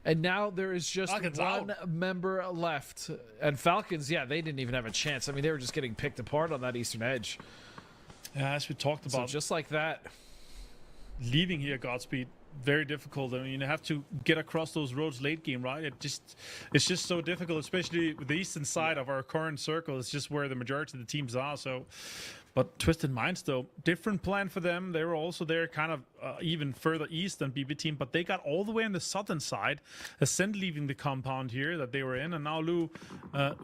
And now there is just Falcons one out. member left. And Falcons, yeah, they didn't even have a chance. I mean, they were just getting picked apart on that eastern edge. Yeah, as we talked about, So just like that. leaving here, Godspeed, very difficult. I mean, you have to get across those roads late game, right? It's just so difficult, especially with the eastern side of our current circle. It's just where the majority of the teams are. So, but Twisted Minds, though, different plan for them. They were also there kind of even further east than BB team, but they got all the way on the southern side. Ascent leaving the compound here that they were in, and now Lou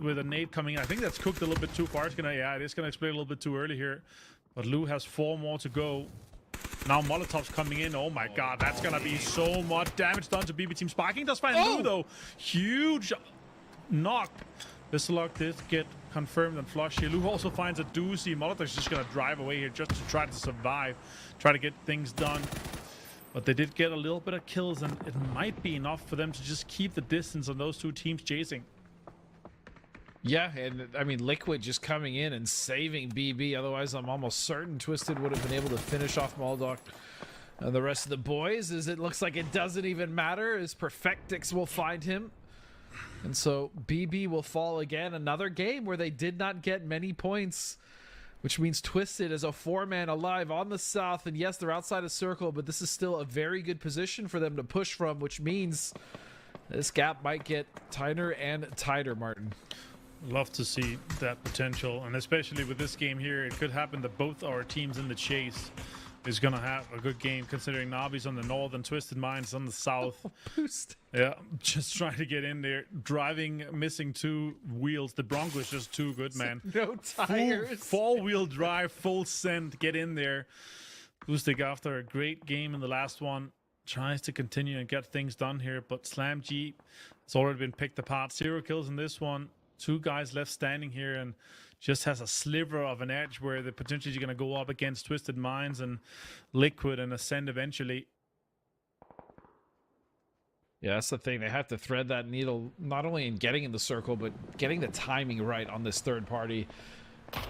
with a nade coming in. I think that's cooked a little bit too far. It is gonna explode a little bit too early here, but Lou has 4 more to go. Now Molotov's coming in. Oh my god, that's gonna be so much damage done to BB team. Sparking does find Lou though. Huge knock. This lock did get confirmed and flush here. Lou also finds a Doozy. Molotov's just gonna drive away here just to try to survive, try to get things done. But they did get a little bit of kills, and it might be enough for them to just keep the distance on those 2 teams chasing. Yeah, and I mean, Liquid just coming in and saving BB. Otherwise, I'm almost certain Twisted would have been able to finish off Moldok and the rest of the boys, as it looks like it doesn't even matter, as Perfectix will find him. And so BB will fall again. Another game where they did not get many points, which means Twisted is a 4-man alive on the south. And yes, they're outside of circle, but this is still a very good position for them to push from, which means this gap might get tighter and tighter, Martin. Love to see that potential, and especially with this game here, it could happen that both our teams in the chase is gonna have a good game, considering Na'Vi's on the north and Twisted Minds on the south. Boost. Yeah, just trying to get in there, driving, missing 2 wheels. The Bronco is just too good, man. No tires. 4-wheel drive, full send, get in there. Boostig, after a great game in the last one, tries to continue and get things done here, but Slam G has already been picked apart. 0 kills in this one. 2 guys left standing here, and just has a sliver of an edge where they're potentially going to go up against Twisted Minds and Liquid and Ascend eventually. Yeah, that's the thing. They have to thread that needle, not only in getting in the circle, but getting the timing right on this third party.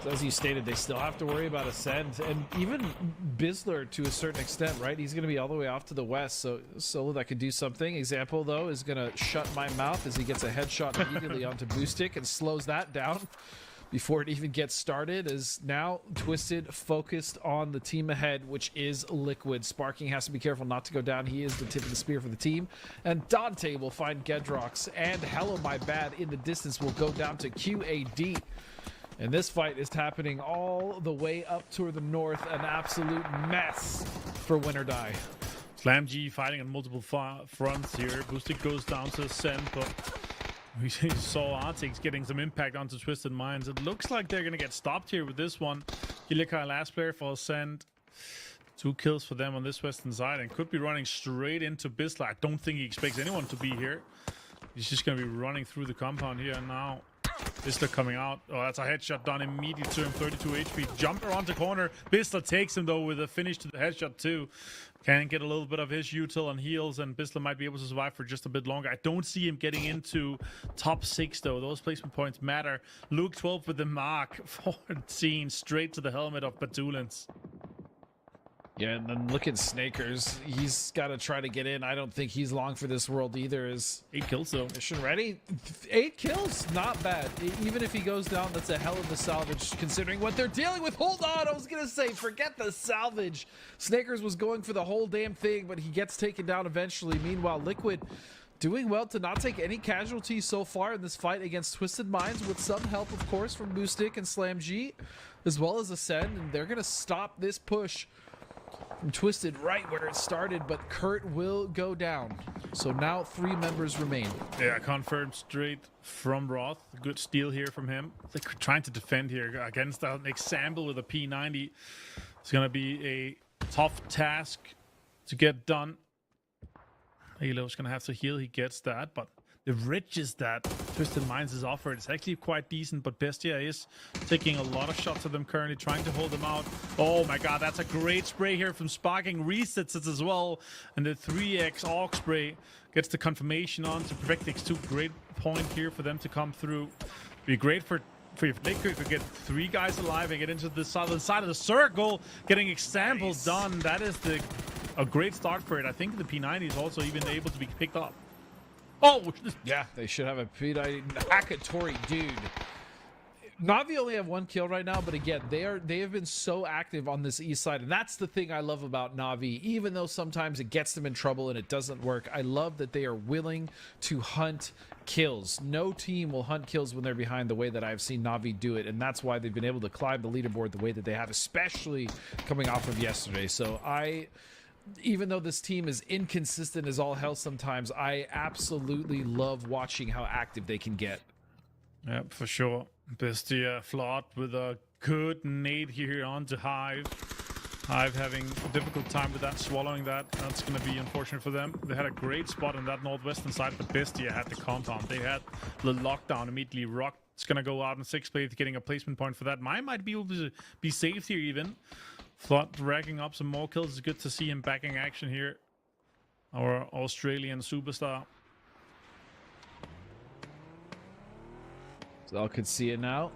So as you stated, they still have to worry about Ascend, and even Bizzler to a certain extent, right? He's going to be all the way off to the west, so Solo that could do something. Example, though, is going to shut my mouth as he gets a headshot immediately onto Boostic and slows that down before it even gets started. Is now Twisted focused on the team ahead, which is Liquid. Sparking has to be careful not to go down. He is the tip of the spear for the team. And Dante will find Gedrox, and Hello My Bad in the distance will go down to QAD. And this fight is happening all the way up toward the north. An absolute mess for Win or Die. SlamG fighting on multiple fronts here. Boostic goes down to Ascend, but we saw Artix getting some impact onto Twisted Minds. It looks like they're going to get stopped here with this one. Hilikai, last player for Ascend. 2 kills for them on this western side, and could be running straight into Bizzler. I don't think he expects anyone to be here. He's just going to be running through the compound here now. Bizzler coming out. Oh, that's a headshot done immediately to him. 32 HP. Jumper onto corner. Bizzler takes him, though, with a finish to the headshot, too. Can get a little bit of his util on heals, and Bizzler might be able to survive for just a bit longer. I don't see him getting into top 6, though. Those placement points matter. Luke 12 with the mark. 14 straight to the helmet of Batulins. Yeah, and then look at Snakers. He's got to try to get in. I don't think he's long for this world either. Is 8 kills, though. Mission ready? 8 kills? Not bad. Even if he goes down, that's a hell of a salvage considering what they're dealing with. Hold on, I was going to say, forget the salvage. Snakers was going for the whole damn thing, but he gets taken down eventually. Meanwhile, Liquid doing well to not take any casualties so far in this fight against Twisted Minds, with some help, of course, from Boostic and SlamG, as well as Ascend, and they're going to stop this push from Twisted right where it started, but Kurt will go down. So now 3 members remain. Yeah, confirmed straight from Roth. Good steal here from him. They're trying to defend here against an example with a P90. It's going to be a tough task to get done. Halo's going to have to heal. He gets that, but the riches that Twisted Minds is offered is actually quite decent, but Bestia is taking a lot of shots at them currently, trying to hold them out. Oh my god, that's a great spray here from Sparking. Resets it as well, and the 3x AUG spray gets the confirmation on to Perfectix2. Great point here for them to come through. Be great for if they could get 3 guys alive and get into the southern side of the circle, getting examples done. That is a great start for it. I think the P90 is also even able to be picked up. Oh, yeah, they should have a P90 Akatori, dude. Na'Vi only have 1 kill right now, but again, they have been so active on this east side, and that's the thing I love about Na'Vi. Even though sometimes it gets them in trouble and it doesn't work, I love that they are willing to hunt kills. No team will hunt kills when they're behind the way that I've seen Na'Vi do it, and that's why they've been able to climb the leaderboard the way that they have, especially coming off of yesterday. So even though this team is inconsistent as all hell sometimes, I absolutely love watching how active they can get. Yeah, for sure. Bestia Flawed with a good nade here onto Hive. Hive having a difficult time with that, swallowing that. That's going to be unfortunate for them. They had a great spot in that northwestern side, but Bestia had the compound. They had the lockdown immediately. Rock is going to go out in 6th place, getting a placement point for that. Mine might be able to be saved here even. Flood racking up some more kills. It's good to see him backing action here. Our Australian superstar. So Alcancia now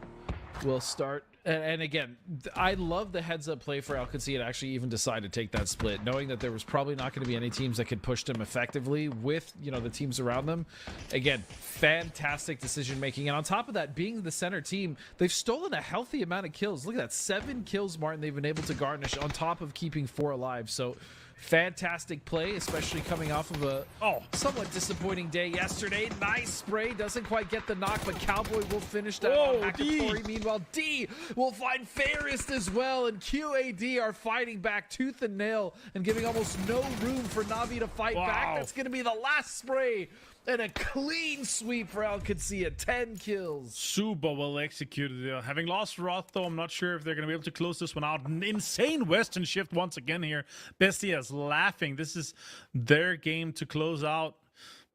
will start. And again, I love the heads-up play for Alcancia to actually even decide to take that split, knowing that there was probably not going to be any teams that could push them effectively with, the teams around them. Again, fantastic decision-making. And on top of that, being the center team, they've stolen a healthy amount of kills. Look at that, 7 kills, Martin, they've been able to garnish on top of keeping 4 alive. So fantastic play, especially coming off of a somewhat disappointing day yesterday. Nice spray, doesn't quite get the knock, but Cowboy will finish that on Hakatori. Meanwhile, D will find Fairest as well, and QAD are fighting back tooth and nail and giving almost no room for Na'Vi to fight back. That's going to be the last spray. And a clean sweep for Alcancia, 10 kills. Super well executed there. Having lost Roth, though, I'm not sure if they're going to be able to close this one out. An insane Western shift once again here. Bestia is laughing. This is their game to close out.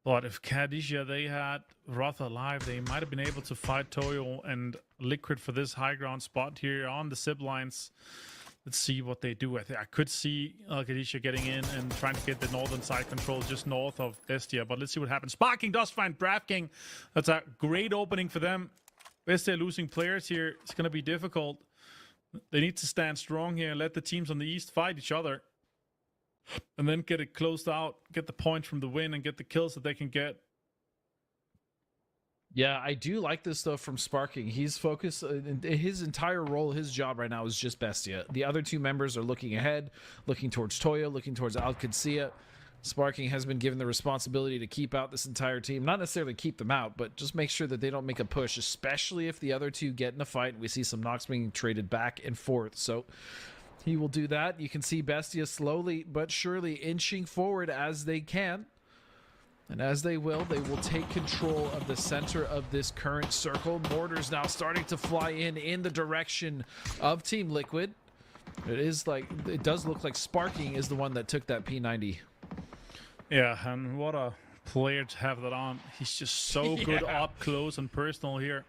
But if Kadisha, they had Roth alive, they might have been able to fight Toyo and Liquid for this high ground spot here on the zip lines. Let's see what they do. I could see Kadisha getting in and trying to get the northern side control just north of Bestia, but let's see what happens. Sparking does find DraftKings. That's a great opening for them. Bestia losing players here. It's going to be difficult. They need to stand strong here and let the teams on the east fight each other. And then get it closed out, get the points from the win, and get the kills that they can get. Yeah, I do like this though from Sparking. He's focused, his entire role, his job right now is just Bestia. The other two members are looking ahead, looking towards Toyo, looking towards Al Qudsiya. Sparking has been given the responsibility to keep out this entire team. Not necessarily keep them out, but just make sure that they don't make a push, especially if the other two get in a fight. We see some knocks being traded back and forth. So he will do that. You can see Bestia slowly but surely inching forward as they can. And as they will take control of the center of this current circle. Mortars now starting to fly in the direction of Team Liquid. It does look like Sparking is the one that took that P90. Yeah, and what a player to have that on. He's just so good up close and personal here.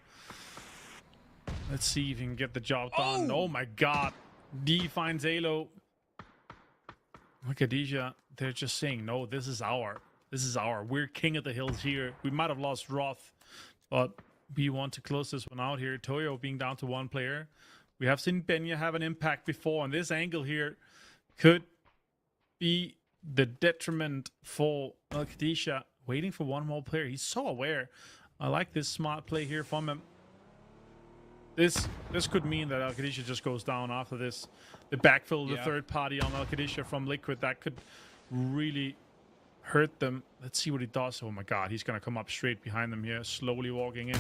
Let's see if he can get the job done. Oh my god. D finds Alo. Look at Deja. They're just saying, no, this is our. We're king of the hills here. We might have lost Roth, but we want to close this one out here. Toyo being down to one player. We have seen Benya have an impact before, and this angle here could be the detriment for Kadisha. Waiting for one more player. He's so aware. I like this smart play here from him. This could mean that Al Qudsiya just goes down after this. The backfill, the third party on Al Qudsiya from Liquid, that could really hurt them. Let's see what he does. Oh my god, he's gonna come up straight behind them here, slowly walking in.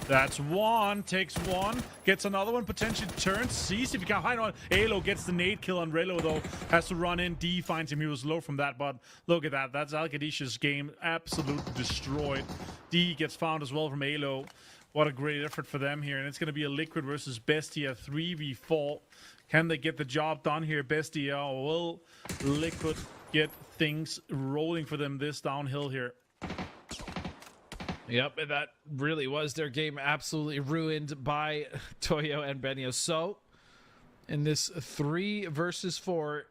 That's one, takes one, gets another one, potentially turns, sees if he can hide on. Alo gets the nade kill on Relo though, has to run in. D finds him, he was low from that, but look at that. That's Al Qudsiya's game, absolutely destroyed. D gets found as well from Alo. What a great effort for them here, and it's gonna be a Liquid versus Bestia 3v4. Can they get the job done here? Bestia, or will Liquid get things rolling for them this downhill here? Yep, and that really was their game, absolutely ruined by Toyo and Benya. So, in this 3 versus 4,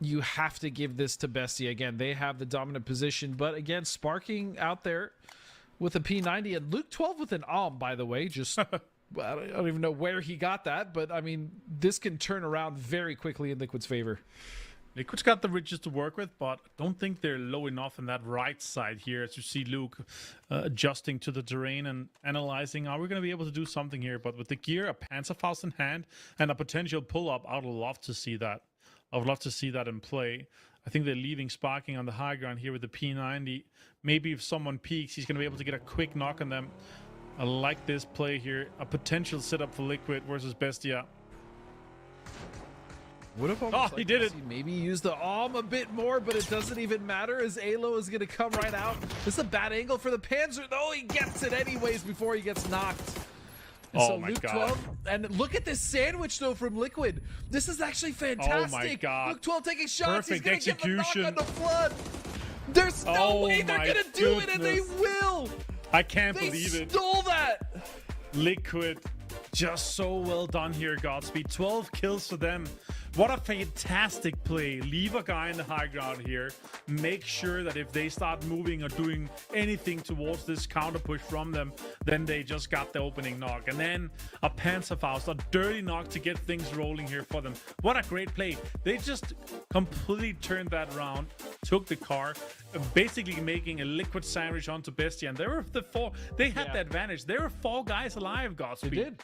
you have to give this to Bestia. Again, they have the dominant position, but again, Sparking out there with a P90, and Luke 12 with an AWM, by the way, just... I don't even know where he got that, but I mean, this can turn around very quickly in Liquid's favor. Liquid's got the ridges to work with, but I don't think they're low enough in that right side here. As you see Luke adjusting to the terrain and analyzing, are we going to be able to do something here? But with the gear, a Panzerfaust in hand, and a potential pull-up, I would love to see that. I would love to see that in play. I think they're leaving Sparking on the high ground here with the P90. Maybe if someone peeks, he's going to be able to get a quick knock on them. I like this play here. A potential setup for Liquid versus Bestia. Would have he did it. Maybe use the AWM a bit more, but it doesn't even matter as Alo is going to come right out. This is a bad angle for the Panzer, though. He gets it anyways before he gets knocked. And oh so my Luke god. 12, and look at this sandwich, though, from Liquid. This is actually fantastic. Oh my god. Luke 12 taking shots. Perfect He's going to get the knock execution. on the flood. There's no way they're my going to do it, and they goodness. will. I can't They believe it. stole that. Liquid, just so well done here, Godspeed. 12 kills for them. What a fantastic play. Leave a guy in the high ground here. Make sure that if they start moving or doing anything towards this counter push from them, then they just got the opening knock. And then a Panzerfaust, a dirty knock to get things rolling here for them. What a great play. They just completely turned that around, took the car, basically making a Liquid sandwich onto Bestia. And they were the 4. They had the advantage. There were 4 guys alive, Godspeed. They did.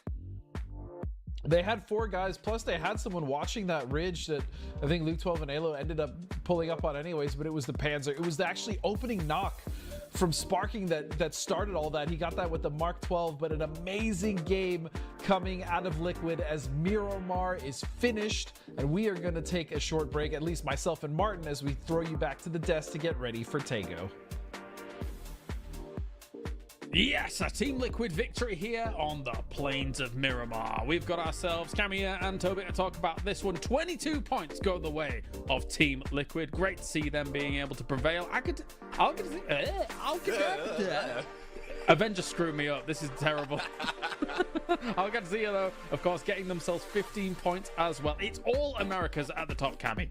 They had 4 guys, plus they had someone watching that ridge that I think Luke 12 and Alo ended up pulling up on anyways, but it was the Panzer. It was the actually opening knock from Sparking that started all that. He got that with the Mark 12, but an amazing game coming out of Liquid as Miramar is finished, and we are going to take a short break, at least myself and Martin, as we throw you back to the desk to get ready for Tago. Yes, a Team Liquid victory here on the plains of Miramar. We've got ourselves Camilla and Toby to talk about this one. 22 points go the way of Team Liquid. Great to see them being able to prevail. Avenger screwed me up. This is terrible. Al Qudsiya, though, of course, getting themselves 15 points as well. It's all Americas at the top, Cammy.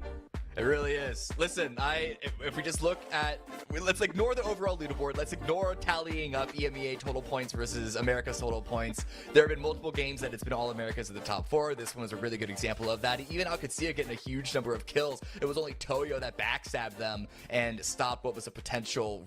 It really is. Listen, if we just look at, let's ignore the overall leaderboard. Let's ignore tallying up EMEA total points versus America's total points. There have been multiple games that it's been all Americas in the top 4. This one was a really good example of that. Even Alcacia getting a huge number of kills. It was only Toyo that backstabbed them and stopped what was a potential